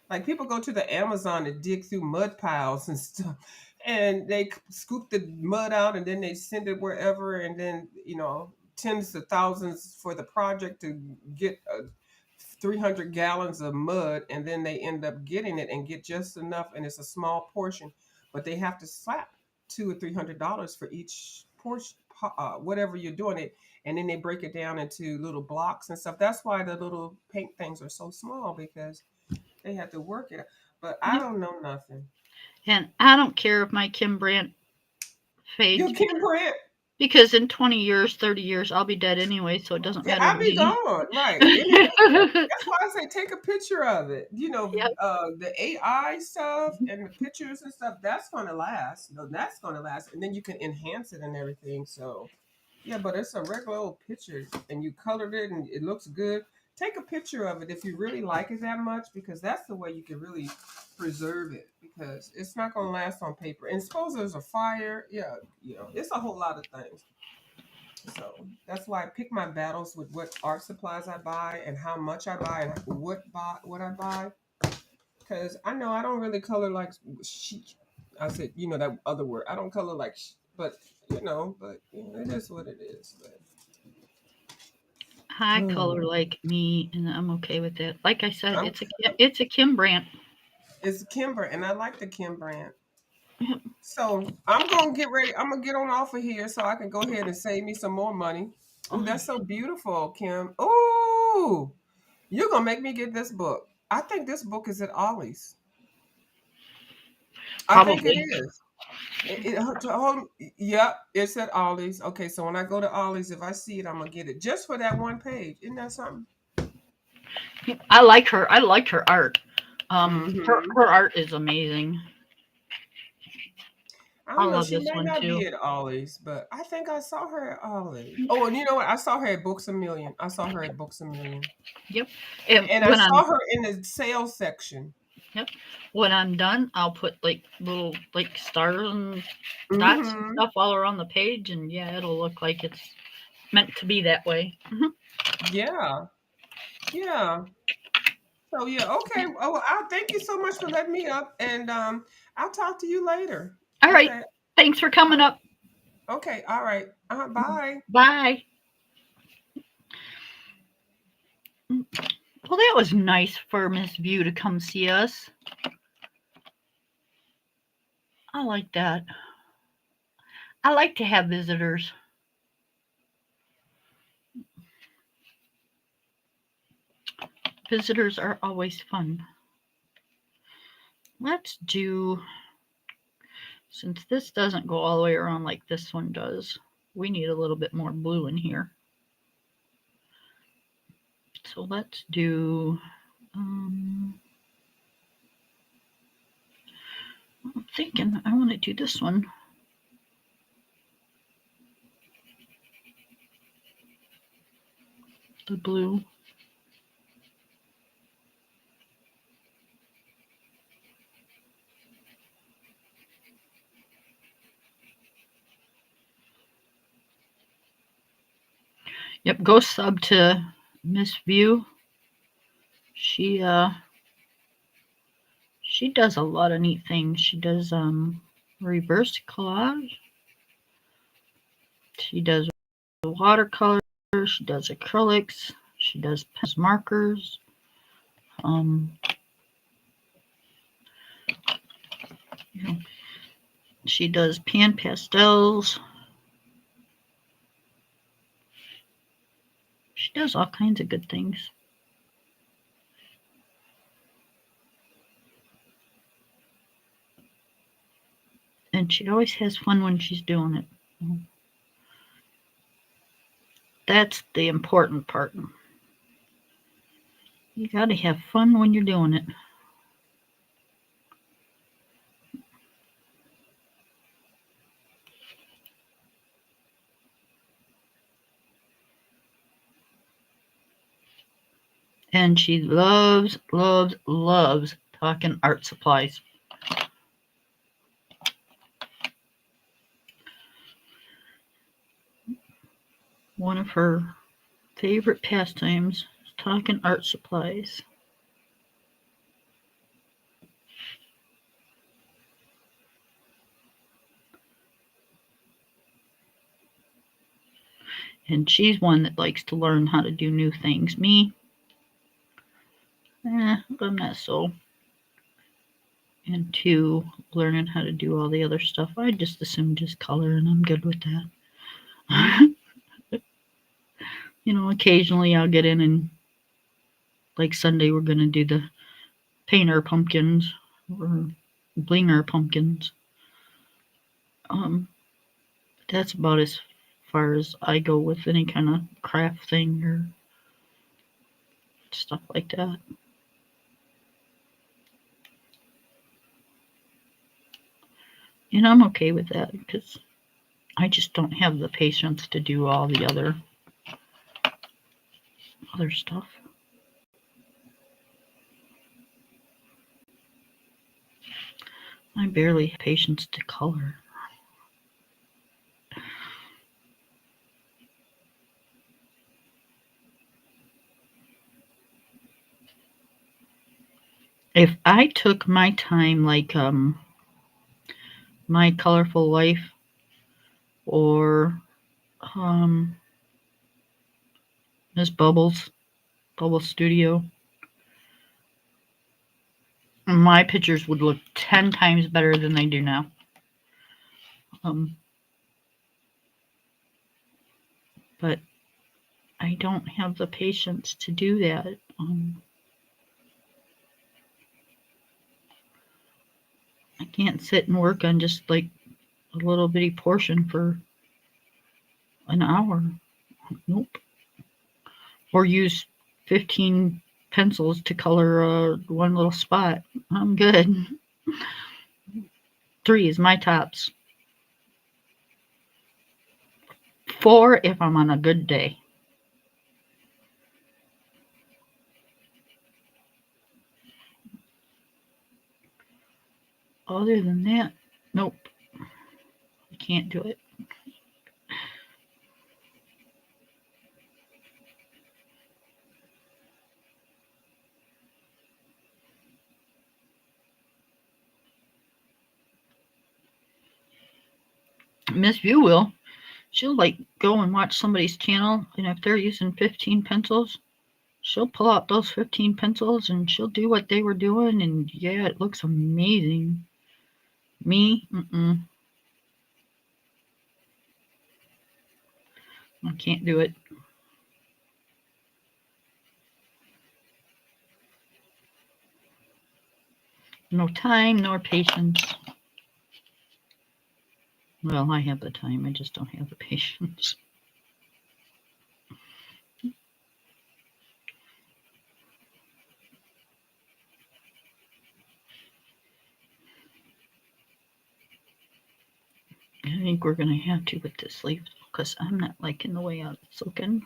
Like, people go to the Amazon and dig through mud piles and stuff, and they scoop the mud out, and then they send it wherever, and then tens of thousands for the project to get 300 gallons of mud, and then they end up getting it and get just enough, and it's a small portion, but they have to slap $200 or $300 for each portion, whatever you're doing it, and then they break it down into little blocks and stuff. That's why the little paint things are so small, because they have to work it. But I Yep. don't know nothing. And I don't care if my Kim Brandt fades You can print. because in 20 years, 30 years, I'll be dead anyway, so it doesn't Yeah, matter to I'll be me. gone. Right. That's why I say take a picture of it. Yep. The AI stuff and the pictures and stuff, that's gonna last. No, that's gonna last. And then you can enhance it and everything. So yeah, but it's a regular old picture, and you colored it and it looks good. Take a picture of it if you really like it that much, because that's the way you can really preserve it, because it's not gonna last on paper. And suppose there's a fire, yeah, it's a whole lot of things. So that's why I pick my battles with what art supplies I buy and how much I buy and what I buy. Because I know I don't really color like chic. I said, that other word. I don't color like, but it is what it is. High color But like me, and I'm okay with it. Like I said, I'm, it's a Kim Brandt. it's Kimber, and I like the Kim brand. So I'm gonna get ready. I'm gonna get on off of here so I can go ahead and save me some more money. Oh, that's so beautiful, Kim. Oh, You're gonna make me get this book. I think this book is at Ollie's. I think it Probably. is. Yep, it's at Ollie's. Okay, so when I go to Ollie's, if I see it, I'm gonna get it just for that one page. Isn't that something? I like her. I like her art. Mm-hmm. Her art is amazing. I I don't know. love She this might one not too. be at Ollie's, but I think I saw her at Ollie's. Oh, and you know what? I saw her at Books a Million. I saw her at Books a Million, Yep. And and I saw her in the sales section. yep, when I'm done, I'll put like little like stars and dots and Mm-hmm. stuff all around the page, and yeah, it'll look like it's meant to be that way. Yeah, yeah. So yeah, okay. Oh, well, I thank you so much for letting me up, and I'll talk to you later. All right. Okay. Thanks for coming up. Okay. All right. Bye. Bye. Well, that was nice for Miss View to come see us. I like that. I like to have visitors. Visitors are always fun. Let's do, since this doesn't go all the way around like this one does, we need a little bit more blue in here. So let's do, I'm thinking I want to do this one. The blue. Yep, go sub to Miss View. She does a lot of neat things. She does reverse collage. She does watercolor. She does acrylics. She does markers. You know, she does pan pastels. She does all kinds of good things. And she always has fun when she's doing it. That's the important part. You got to have fun when you're doing it. And she loves, loves, loves talking art supplies. One of her favorite pastimes is talking art supplies. And she's one that likes to learn how to do new things. Me, I'm not so into learning how to do all the other stuff. I just assume just color, and I'm good with that. Occasionally I'll get in and, like Sunday, we're going to do the painter pumpkins or blinger pumpkins. That's about as far as I go with any kind of craft thing or stuff like that. And I'm okay with that because I just don't have the patience to do all the other stuff. I barely have patience to color. If I took my time like My Colorful Life or Miss Bubble Studio, my pictures would look 10 times better than they do now. But I don't have the patience to do that. I can't sit and work on just like a little bitty portion for an hour. Nope. Or use 15 pencils to color one little spot. I'm good. 3 is my tops. 4 if I'm on a good day. Other than that, nope. I can't do it. Miss View will. She'll like go and watch somebody's channel, and if they're using 15 pencils, she'll pull out those 15 pencils and she'll do what they were doing, and yeah, it looks amazing. Me, I can't do it. No time nor patience. Well, I have the time, I just don't have the patience. I think we're gonna have to with this leaf because I'm not liking the way it's looking.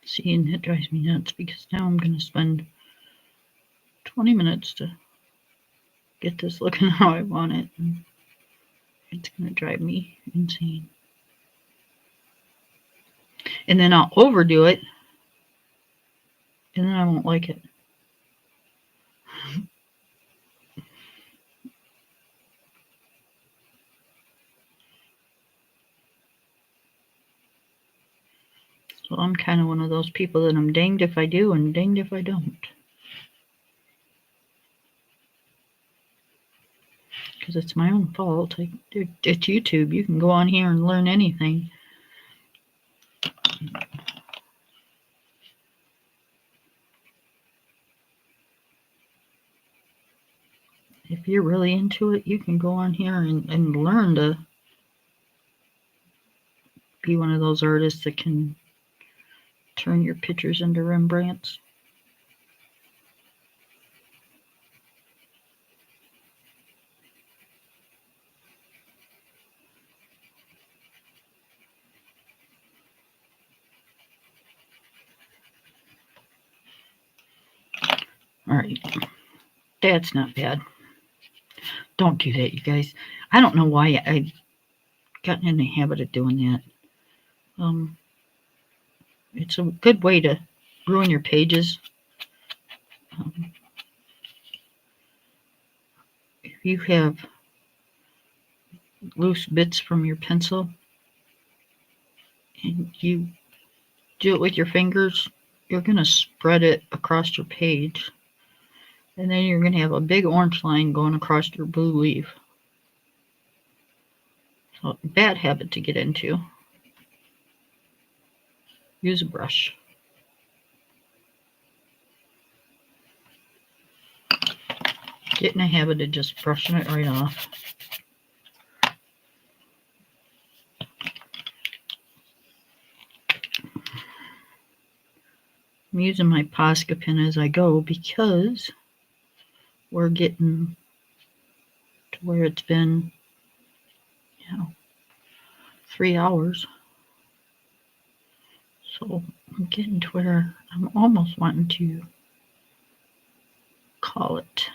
See, and that drives me nuts because now I'm gonna spend 20 minutes to get this looking how I want it. And it's gonna drive me insane. And then I'll overdo it, and then I won't like it. So I'm kind of one of those people that I'm danged if I do and danged if I don't. Because it's my own fault. It's YouTube. You can go on here and learn anything. If you're really into it, you can go on here and learn to be one of those artists that can turn your pictures into Rembrandts. All right. That's not bad. Don't do that, you guys. I don't know why I've gotten in the habit of doing that. It's a good way to ruin your pages. If you have loose bits from your pencil and you do it with your fingers, you're going to spread it across your page. And then you're going to have a big orange line going across your blue leaf. So, bad habit to get into. Use a brush. Get in a habit of just brushing it right off. I'm using my Posca pen as I go because we're getting to where it's been, 3 hours. So I'm getting to where I'm almost wanting to call it.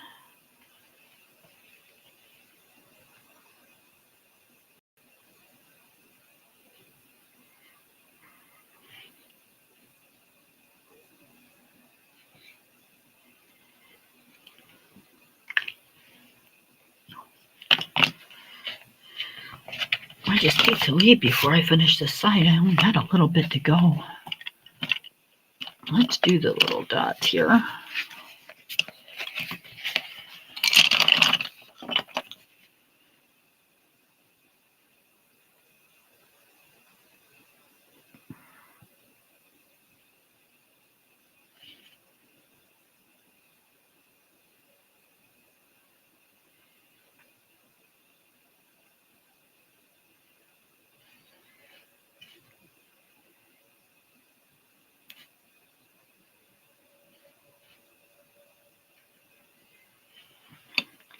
I just hate to leave before I finish this side. I only got a little bit to go. Let's do the little dots here.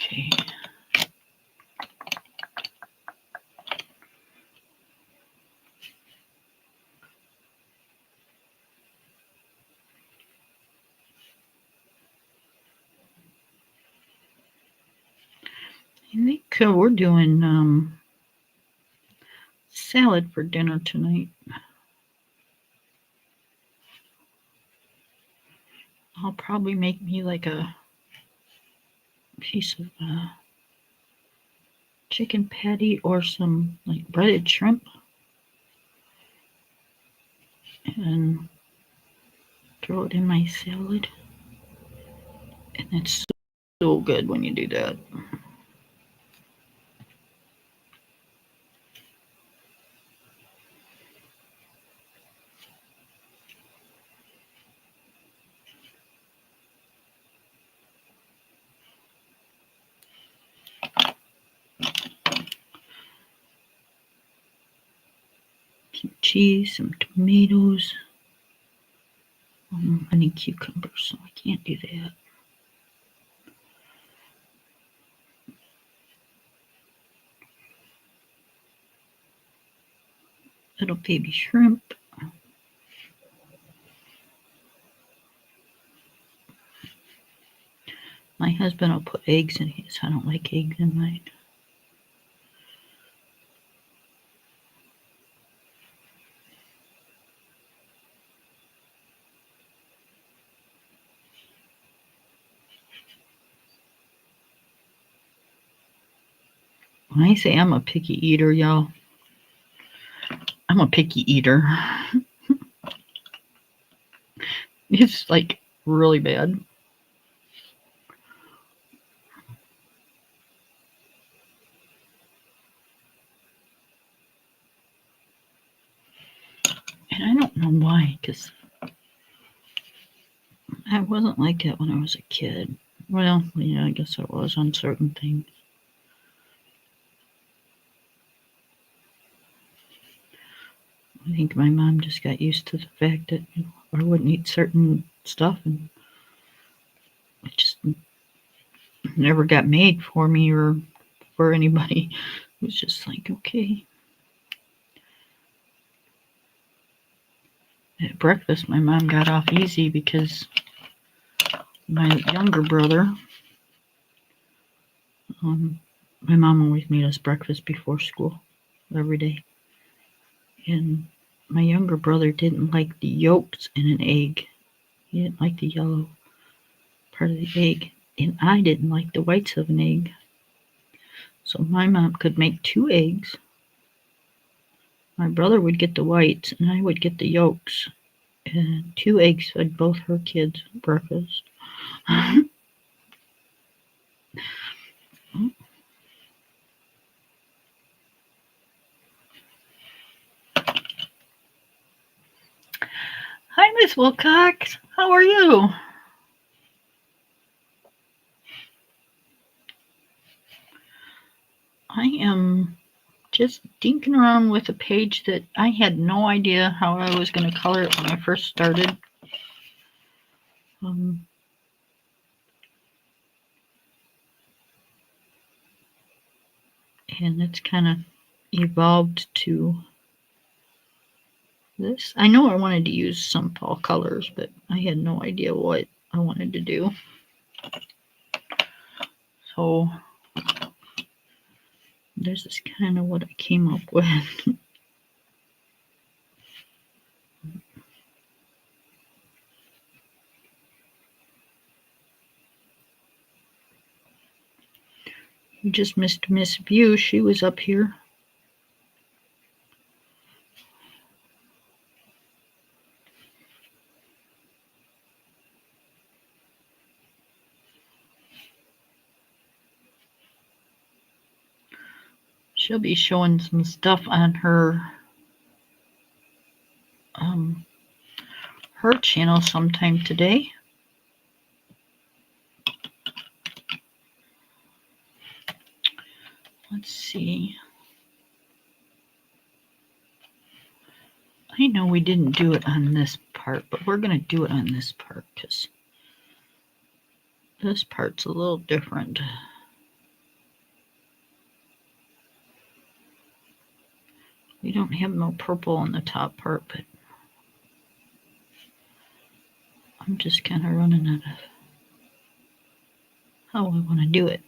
Okay. I think we're doing salad for dinner tonight. I'll probably make me like a piece of chicken patty or some like breaded shrimp, and throw it in my salad. And it's so good when you do that. Some cheese, some tomatoes. I need cucumbers, so I can't do that. Little baby shrimp. My husband will put eggs in his. I don't like eggs in mine. When I say I'm a picky eater, y'all, I'm a picky eater. It's like really bad. And I don't know why, because I wasn't like that when I was a kid. Well, yeah, I guess I was on certain things. I think my mom just got used to the fact that I wouldn't eat certain stuff, and it just never got made for me or for anybody. It was just like, okay. At breakfast, my mom got off easy because my younger brother, my mom always made us breakfast before school every day. And my younger brother didn't like the yolks in an egg. He didn't like the yellow part of the egg. And I didn't like the whites of an egg. So my mom could make 2 eggs. My brother would get the whites and I would get the yolks. And 2 eggs fed both her kids breakfast. Hi, Miss Wilcox. How are you? I am just dinking around with a page that I had no idea how I was going to color it when I first started. And it's kind of evolved to this. I know I wanted to use some fall colors, but I had no idea what I wanted to do. So this is kind of what I came up with. You just missed Miss View. She was up here. She'll be showing some stuff on her channel sometime today. Let's see. I know we didn't do it on this part, but we're going to do it on this part because this part's a little different. We don't have no purple on the top part, but I'm just kind of running out of how I want to do it.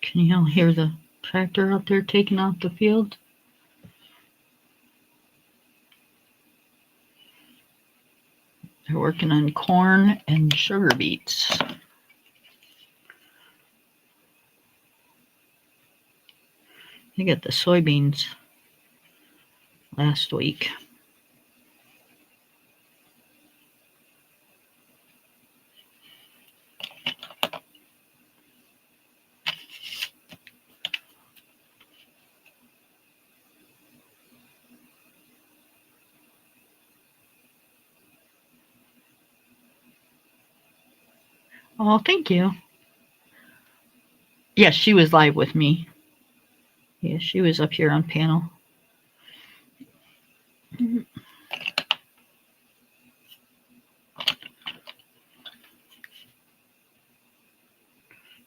Can you all hear the tractor out there taking out the field? They're working on corn and sugar beets. They got the soybeans last week. Oh, thank you. Yes, she was live with me. Yeah, she was up here on panel.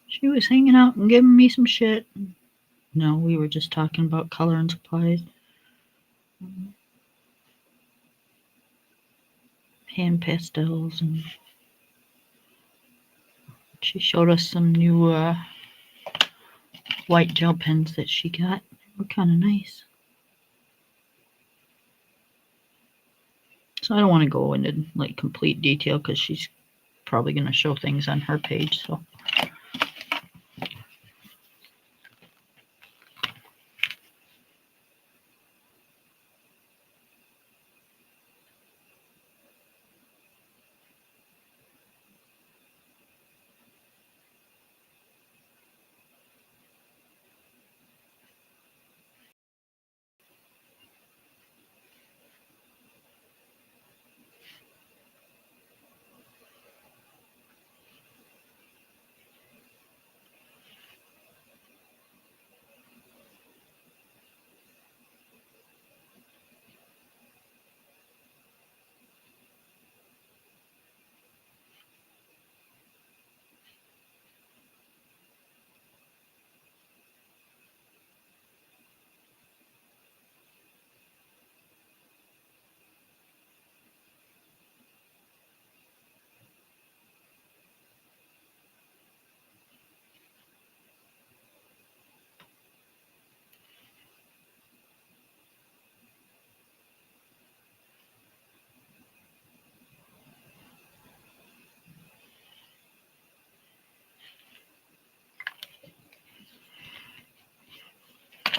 She was hanging out and giving me some shit. No, we were just talking about color and supplies. Hand pastels, and she showed us some new white gel pens that she got. They were kind of nice. So I don't want to go into like complete detail because she's probably going to show things on her page. So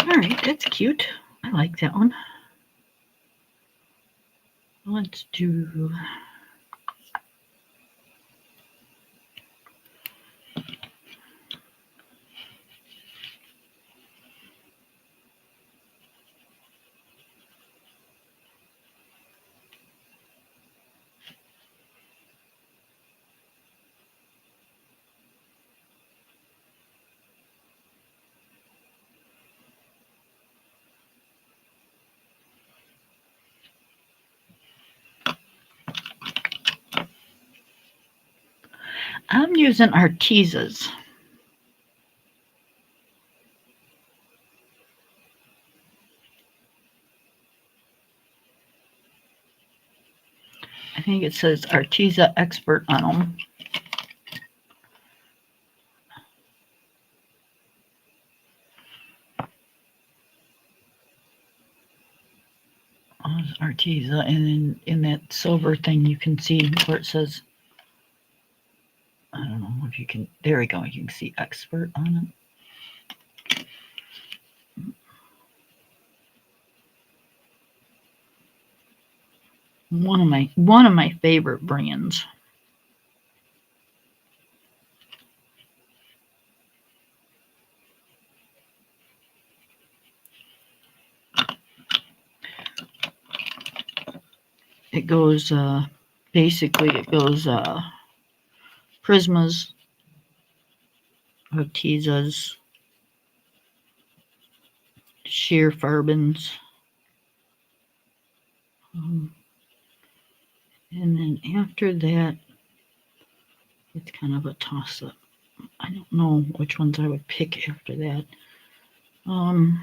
all right, that's cute. I like that one. Let's do. I'm using Artezas. I think it says Arteza Expert on them. Arteza, and then in that silver thing you can see where it says, I don't know if you can, there we go, you can see expert on it. One of my favorite brands. It goes basically it goes Prismas, Artezas, sheer farbins, and then after that it's kind of a toss-up. I don't know which ones I would pick after that. I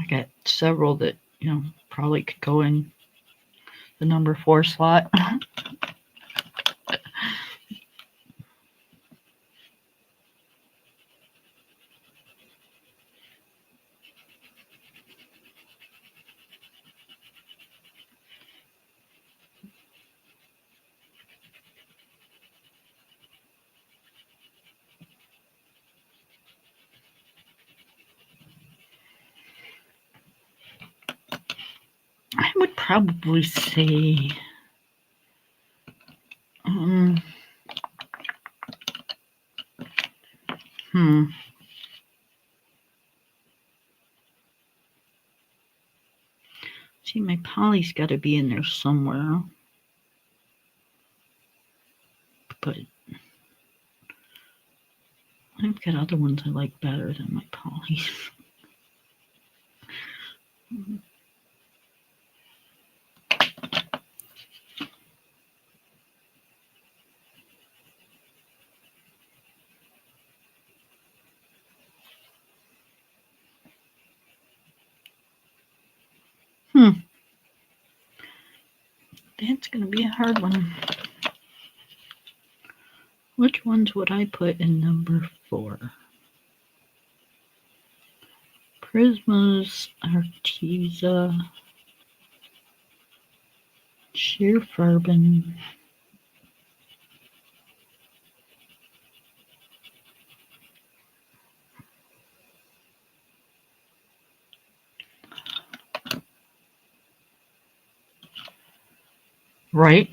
got several that, you know, probably could go in the number 4 slot. I would probably say see, my Polly's got to be in there somewhere, but I've got other ones I like better than my Polly's. That's going to be a hard one. Which ones would I put in number 4? Prismas, Arteza, sheer farbin. Right.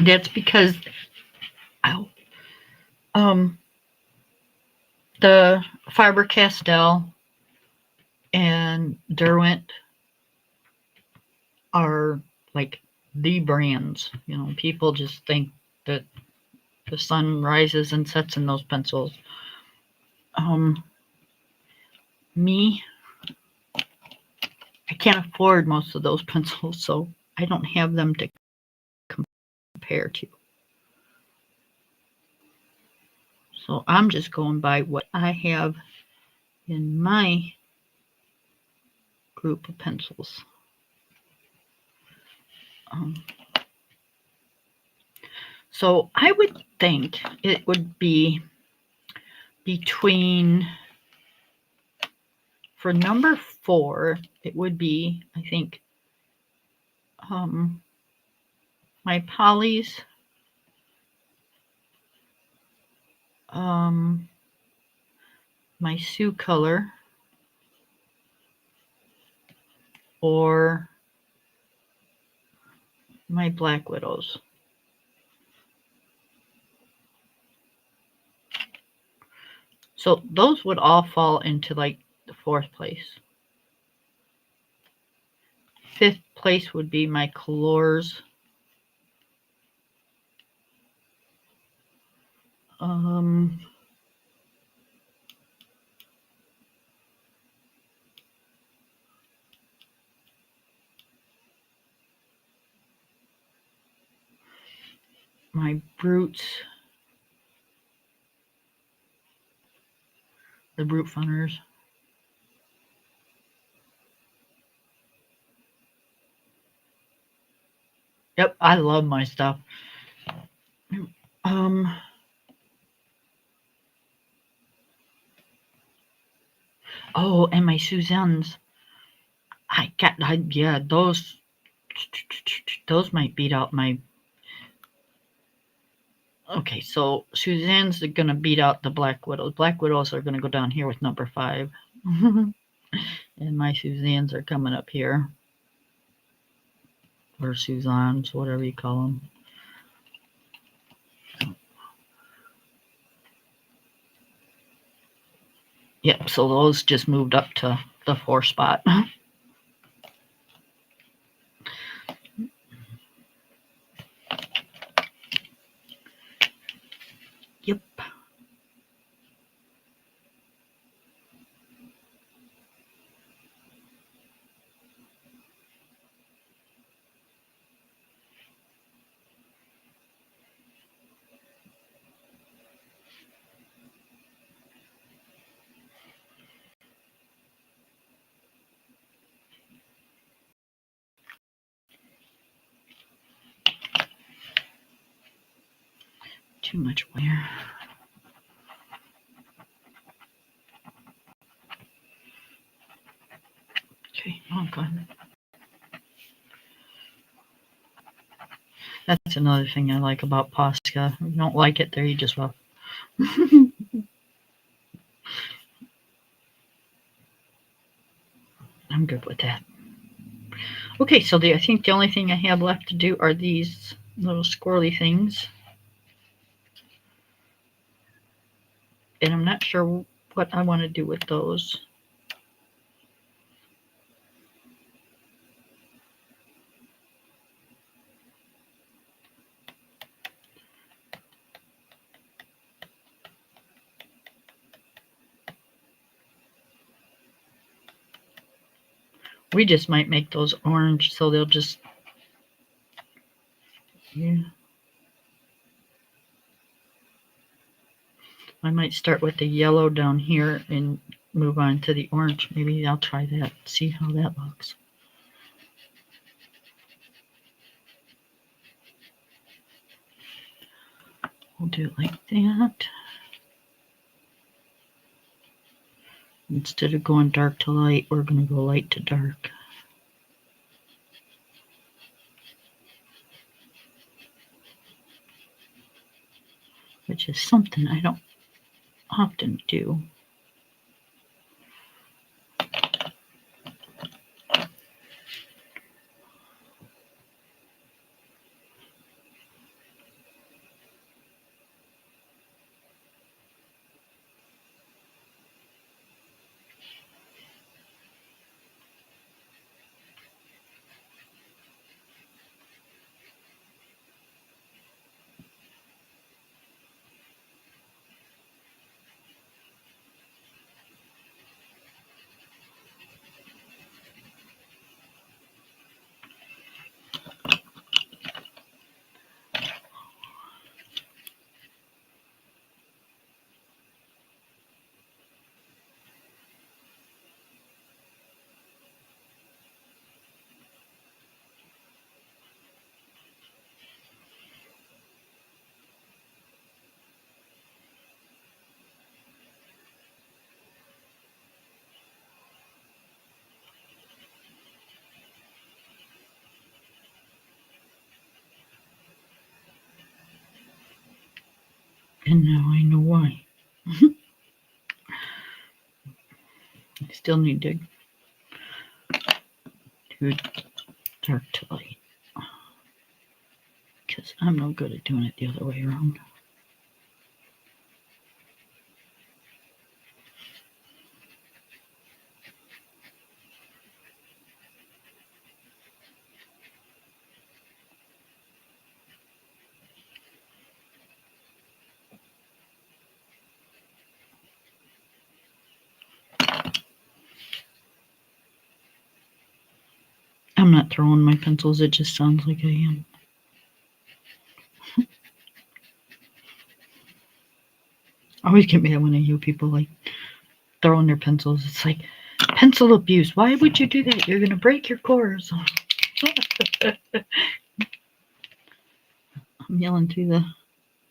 That's because the Faber-Castell and Derwent are like the brands. You know, people just think that the sun rises and sets in those pencils. Me, I can't afford most of those pencils, so I don't have them to compare to. So I'm just going by what I have in my group of pencils. So I would think it would be between, for number 4, it would be, I think, my Polly's, my Sioux Color, or my Black Widows. So those would all fall into like the 4th place. 5th place would be my Colors. My Brutes, the Brute Funners. Yep, I love my stuff. Oh, and my Suzanne's. Yeah, those might beat out my. Okay, so Suzanne's gonna beat out the Black Widows. Black Widows are gonna go down here with number 5. And my Suzanne's are coming up here. Or Suzanne's, whatever you call them. Yep, so those just moved up to the 4 spot. Yep. Too much wear. Okay, oh god. That's another thing I like about Posca. If you don't like it there, you just well. I'm good with that. Okay, so I think the only thing I have left to do are these little squirrely things. And I'm not sure what I want to do with those. We just might make those orange so they'll just, yeah. I might start with the yellow down here and move on to the orange. Maybe I'll try that, see how that looks. We'll do it like that. Instead of going dark to light, we're going to go light to dark. Which is something I don't often do. And now I know why. I still need to do dark to light. Because I'm no good at doing it the other way around. I'm not throwing my pencils, it just sounds like I am. I always get mad when I hear people like throwing their pencils. It's like pencil abuse. Why would you do that? You're gonna break your cores. I'm yelling through the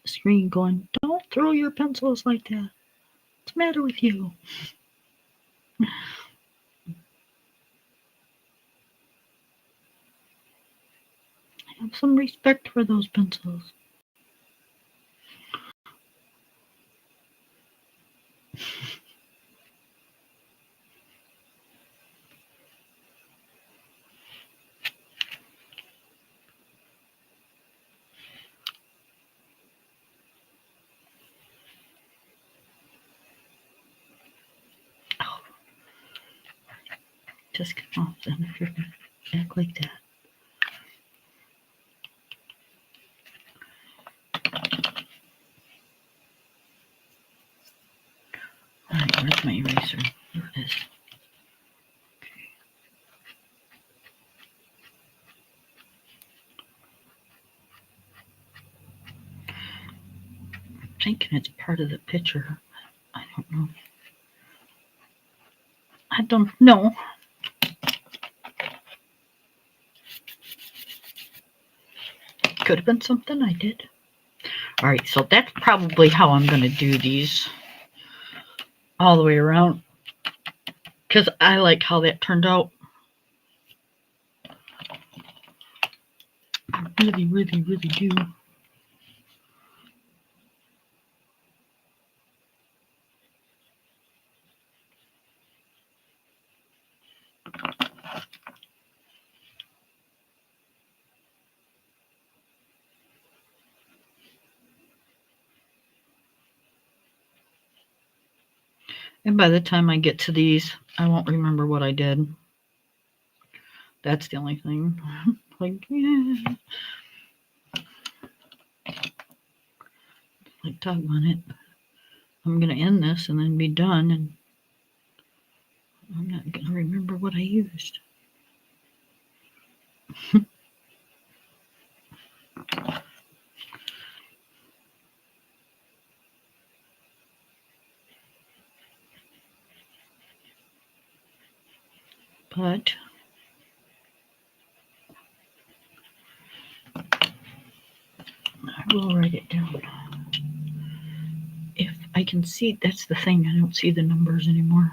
screen going, don't throw your pencils like that. What's the matter with you? some respect for those pencils. Oh, just come off then if you're going to act like that. Alright, where's my eraser? Here it is. I'm thinking it's part of the picture. I don't know. I don't know. Could have been something I did. Alright, so that's probably how I'm going to do these all the way around. Because I like how that turned out. I really, really, really do. And by the time I get to these, I won't remember what I did. That's the only thing. Like, yeah. Like, doggone it. I'm going to end this and then be done, and I'm not going to remember what I used. But I will write it down. If I can see, that's the thing, I don't see the numbers anymore.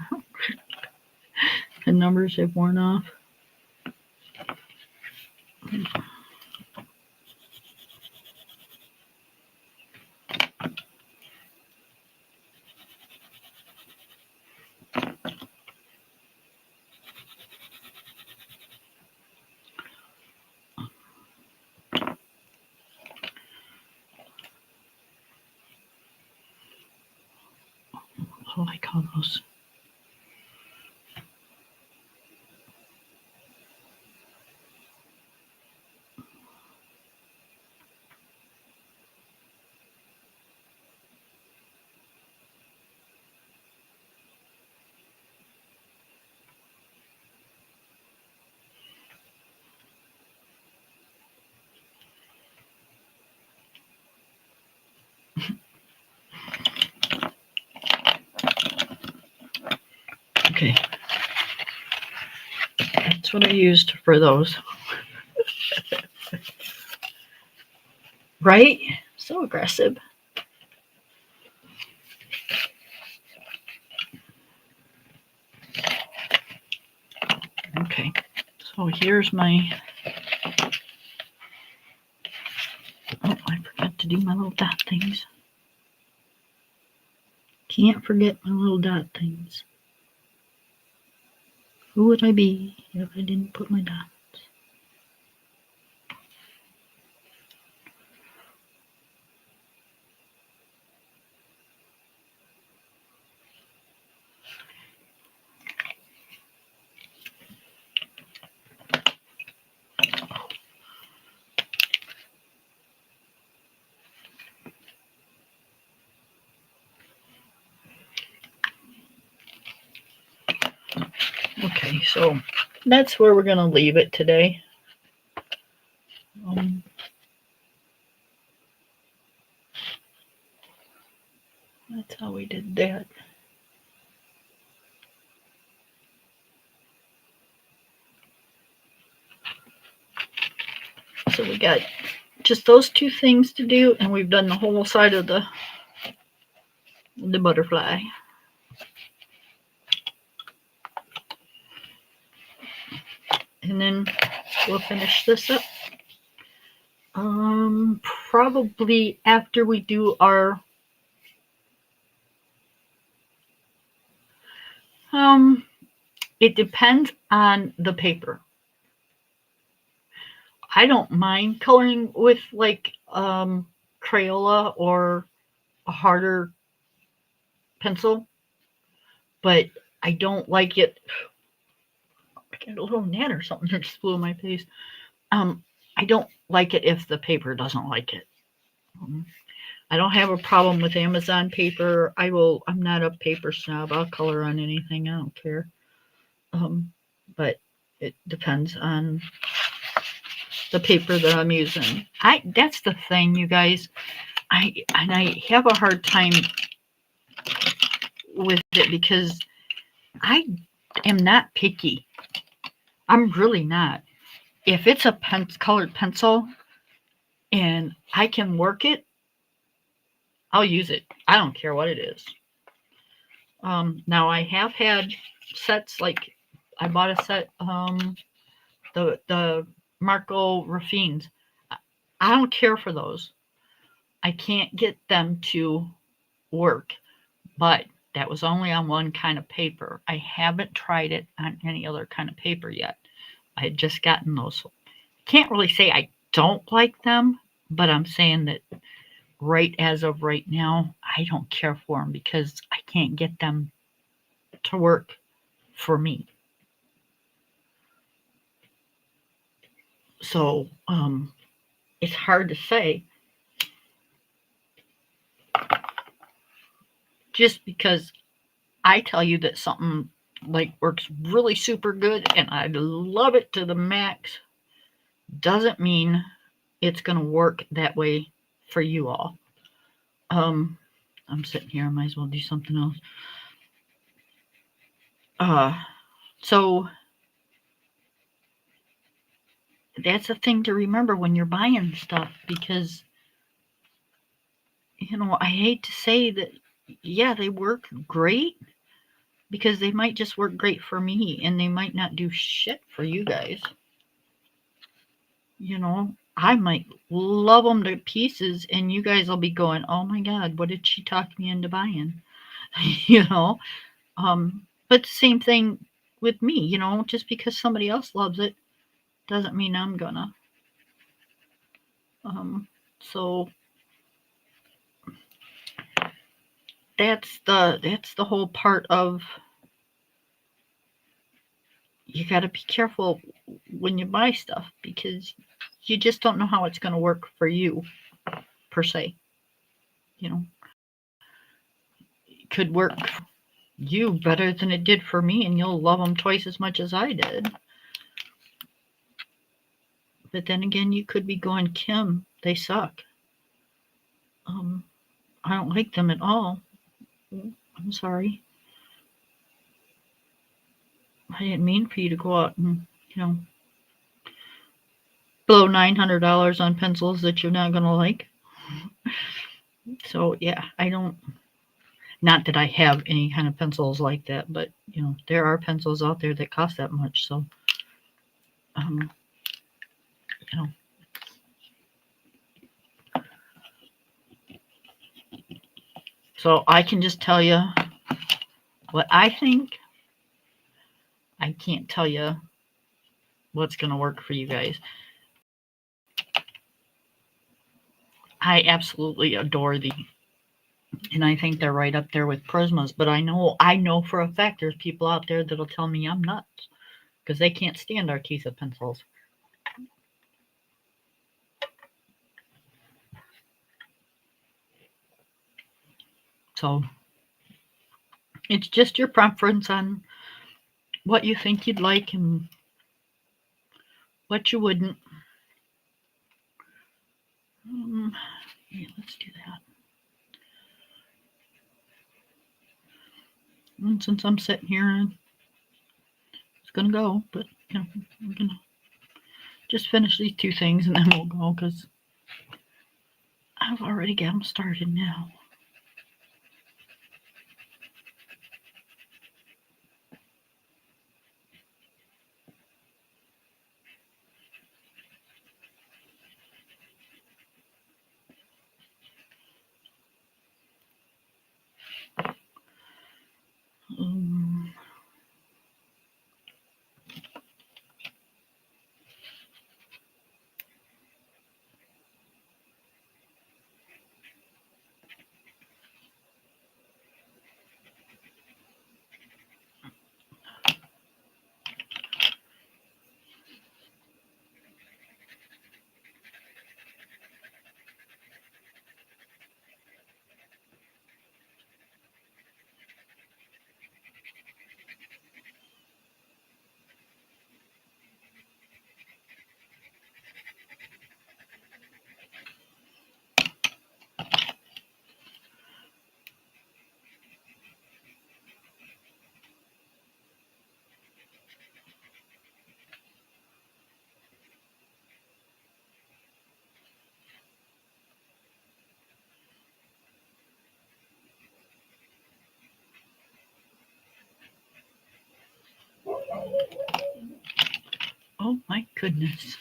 The numbers have worn off. What do I call those? Okay. That's what I used for those. Right? So aggressive. Okay. So here's my... Oh, I forgot to do my little dot things. Can't forget my little dot things. Who would I be if I didn't put my dots? Okay, so that's where we're going to leave it today. That's how we did that. So we got just those two things to do, and we've done the whole side of the butterfly. And then we'll finish this up Probably after we do our um it depends on the paper. I don't mind coloring with like Crayola or a harder pencil, but I don't like it. I get a little gnat or something that just flew in my face. Um, I don't like it if the paper doesn't like it. Um, I don't have a problem with Amazon paper. I'm not a paper snob. I'll color on anything. I don't care. Um, but it depends on the paper that I'm using. That's the thing, you guys. I have a hard time with it because I am not picky. I'm really not. If it's a colored pencil and I can work it, I'll use it. I don't care what it is. Now I have had sets like I bought a set, the Marco Raffines. I don't care for those. I can't get them to work, but that was only on one kind of paper. I haven't tried it on any other kind of paper yet. I had just gotten those. Can't really say I don't like them, but I'm saying that right as of right now, I don't care for them because I can't get them to work for me. So it's hard to say just because I tell you that something like works really super good and I love it to the max doesn't mean it's going to work that way for you all. Um, I'm sitting here. I might as well do something else. So that's a thing to remember when you're buying stuff because, I hate to say that, yeah, they work great because they might just work great for me and they might not do shit for you guys. I might love them to pieces and you guys will be going, oh my God, what did she talk me into buying? you know, but the same thing with me, just because somebody else loves it doesn't mean I'm gonna. So that's the whole part of you got to be careful when you buy stuff because you just don't know how it's going to work for you per se. It could work for you better than it did for me and you'll love them twice as much as I did. But then again, you could be going, Kim, they suck. I don't like them at all. I'm sorry. I didn't mean for you to go out and, blow $900 on pencils that you're not going to like. So, yeah, I don't, not that I have any kind of pencils like that, but, there are pencils out there that cost that much. So, you know, so I can just tell you what I think. I can't tell you what's going to work for you guys. I absolutely adore these. And I think they're right up there with Prismas. But I know for a fact there's people out there that'll tell me I'm nuts because they can't stand Arteza pencils. So it's just your preference on what you think you'd like and what you wouldn't. Yeah, let's do that. And since I'm sitting here, it's gonna go. But we're gonna just finish these two things and then we'll go because I've already got them started now. Oh my goodness.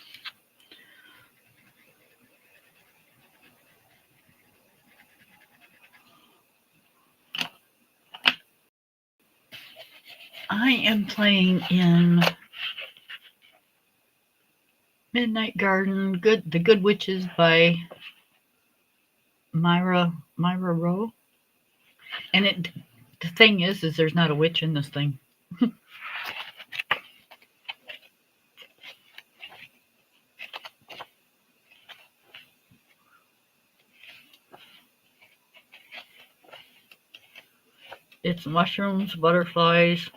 I am playing in Midnight Garden, The Good Witches by Myra Rowe. And the thing is there's not a witch in this thing. It's mushrooms, butterflies,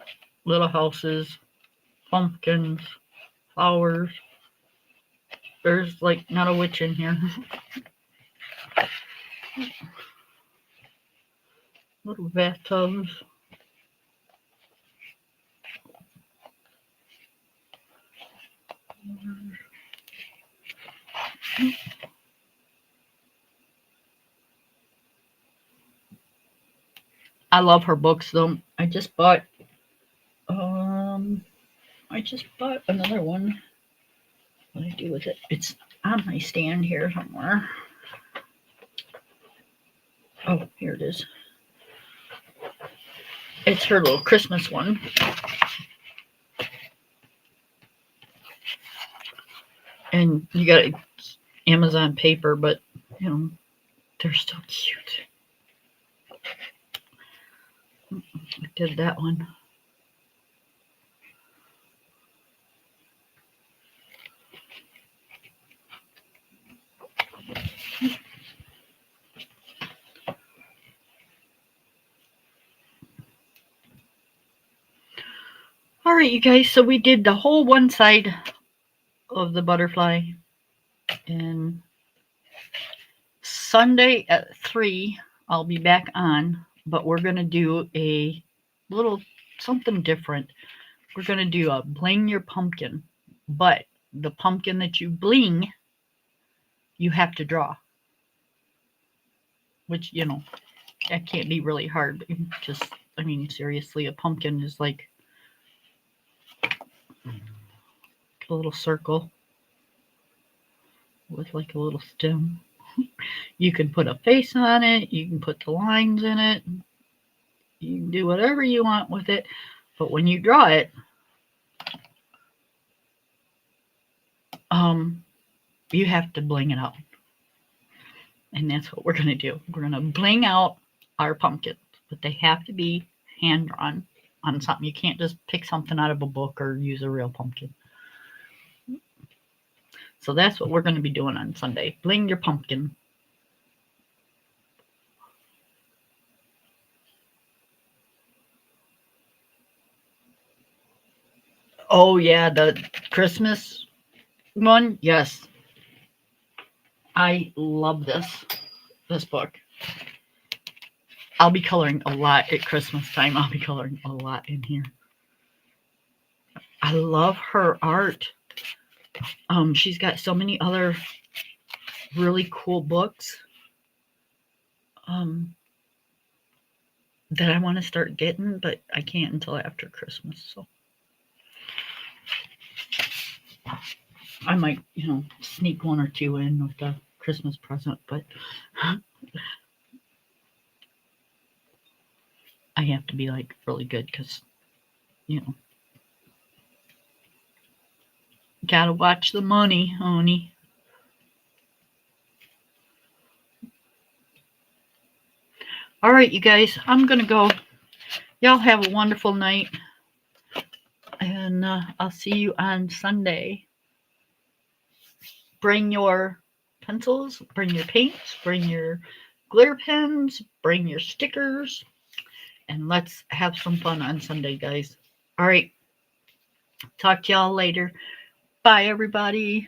little houses, pumpkins, flowers. There's like not a witch in here. Little bathtubs. I love her books though. I just bought another one. What do I do with it? It's on my stand here somewhere. Oh, here it is. It's her little Christmas one. And you got Amazon paper, but you know, they're still cute. I did that one. All right, you guys. So we did the whole one side of the butterfly. And Sunday at 3, I'll be back on. But we're going to do a little something different. We're going to do a bling your pumpkin. But the pumpkin that you bling, you have to draw. Which, you know, that can't be really hard. Just, I mean, seriously, a pumpkin is like a little circle with like a little stem. You can put a face on it. You can put the lines in it. You can do whatever you want with it. But when you draw it, you have to bling it out. And that's what we're going to do. We're going to bling out our pumpkins. But they have to be hand drawn on something. You can't just pick something out of a book or use a real pumpkin. So that's what we're going to be doing on Sunday. Bling your pumpkin. Oh, yeah, the Christmas one. Yes. I love this book. I'll be coloring a lot at Christmas time. I'll be coloring a lot in here. I love her art. She's got so many other really cool books that I want to start getting, but I can't until after Christmas. So I might, you know, sneak one or two in with the Christmas present, but I have to be like really good because, you know, gotta watch the money, honey. All right, you guys, I'm gonna go. Y'all have a wonderful night, and I'll see you on Sunday. Bring your pencils, bring your paints, bring your glitter pens, bring your stickers, and let's have some fun on Sunday, guys. All right, talk to y'all later. Bye, everybody.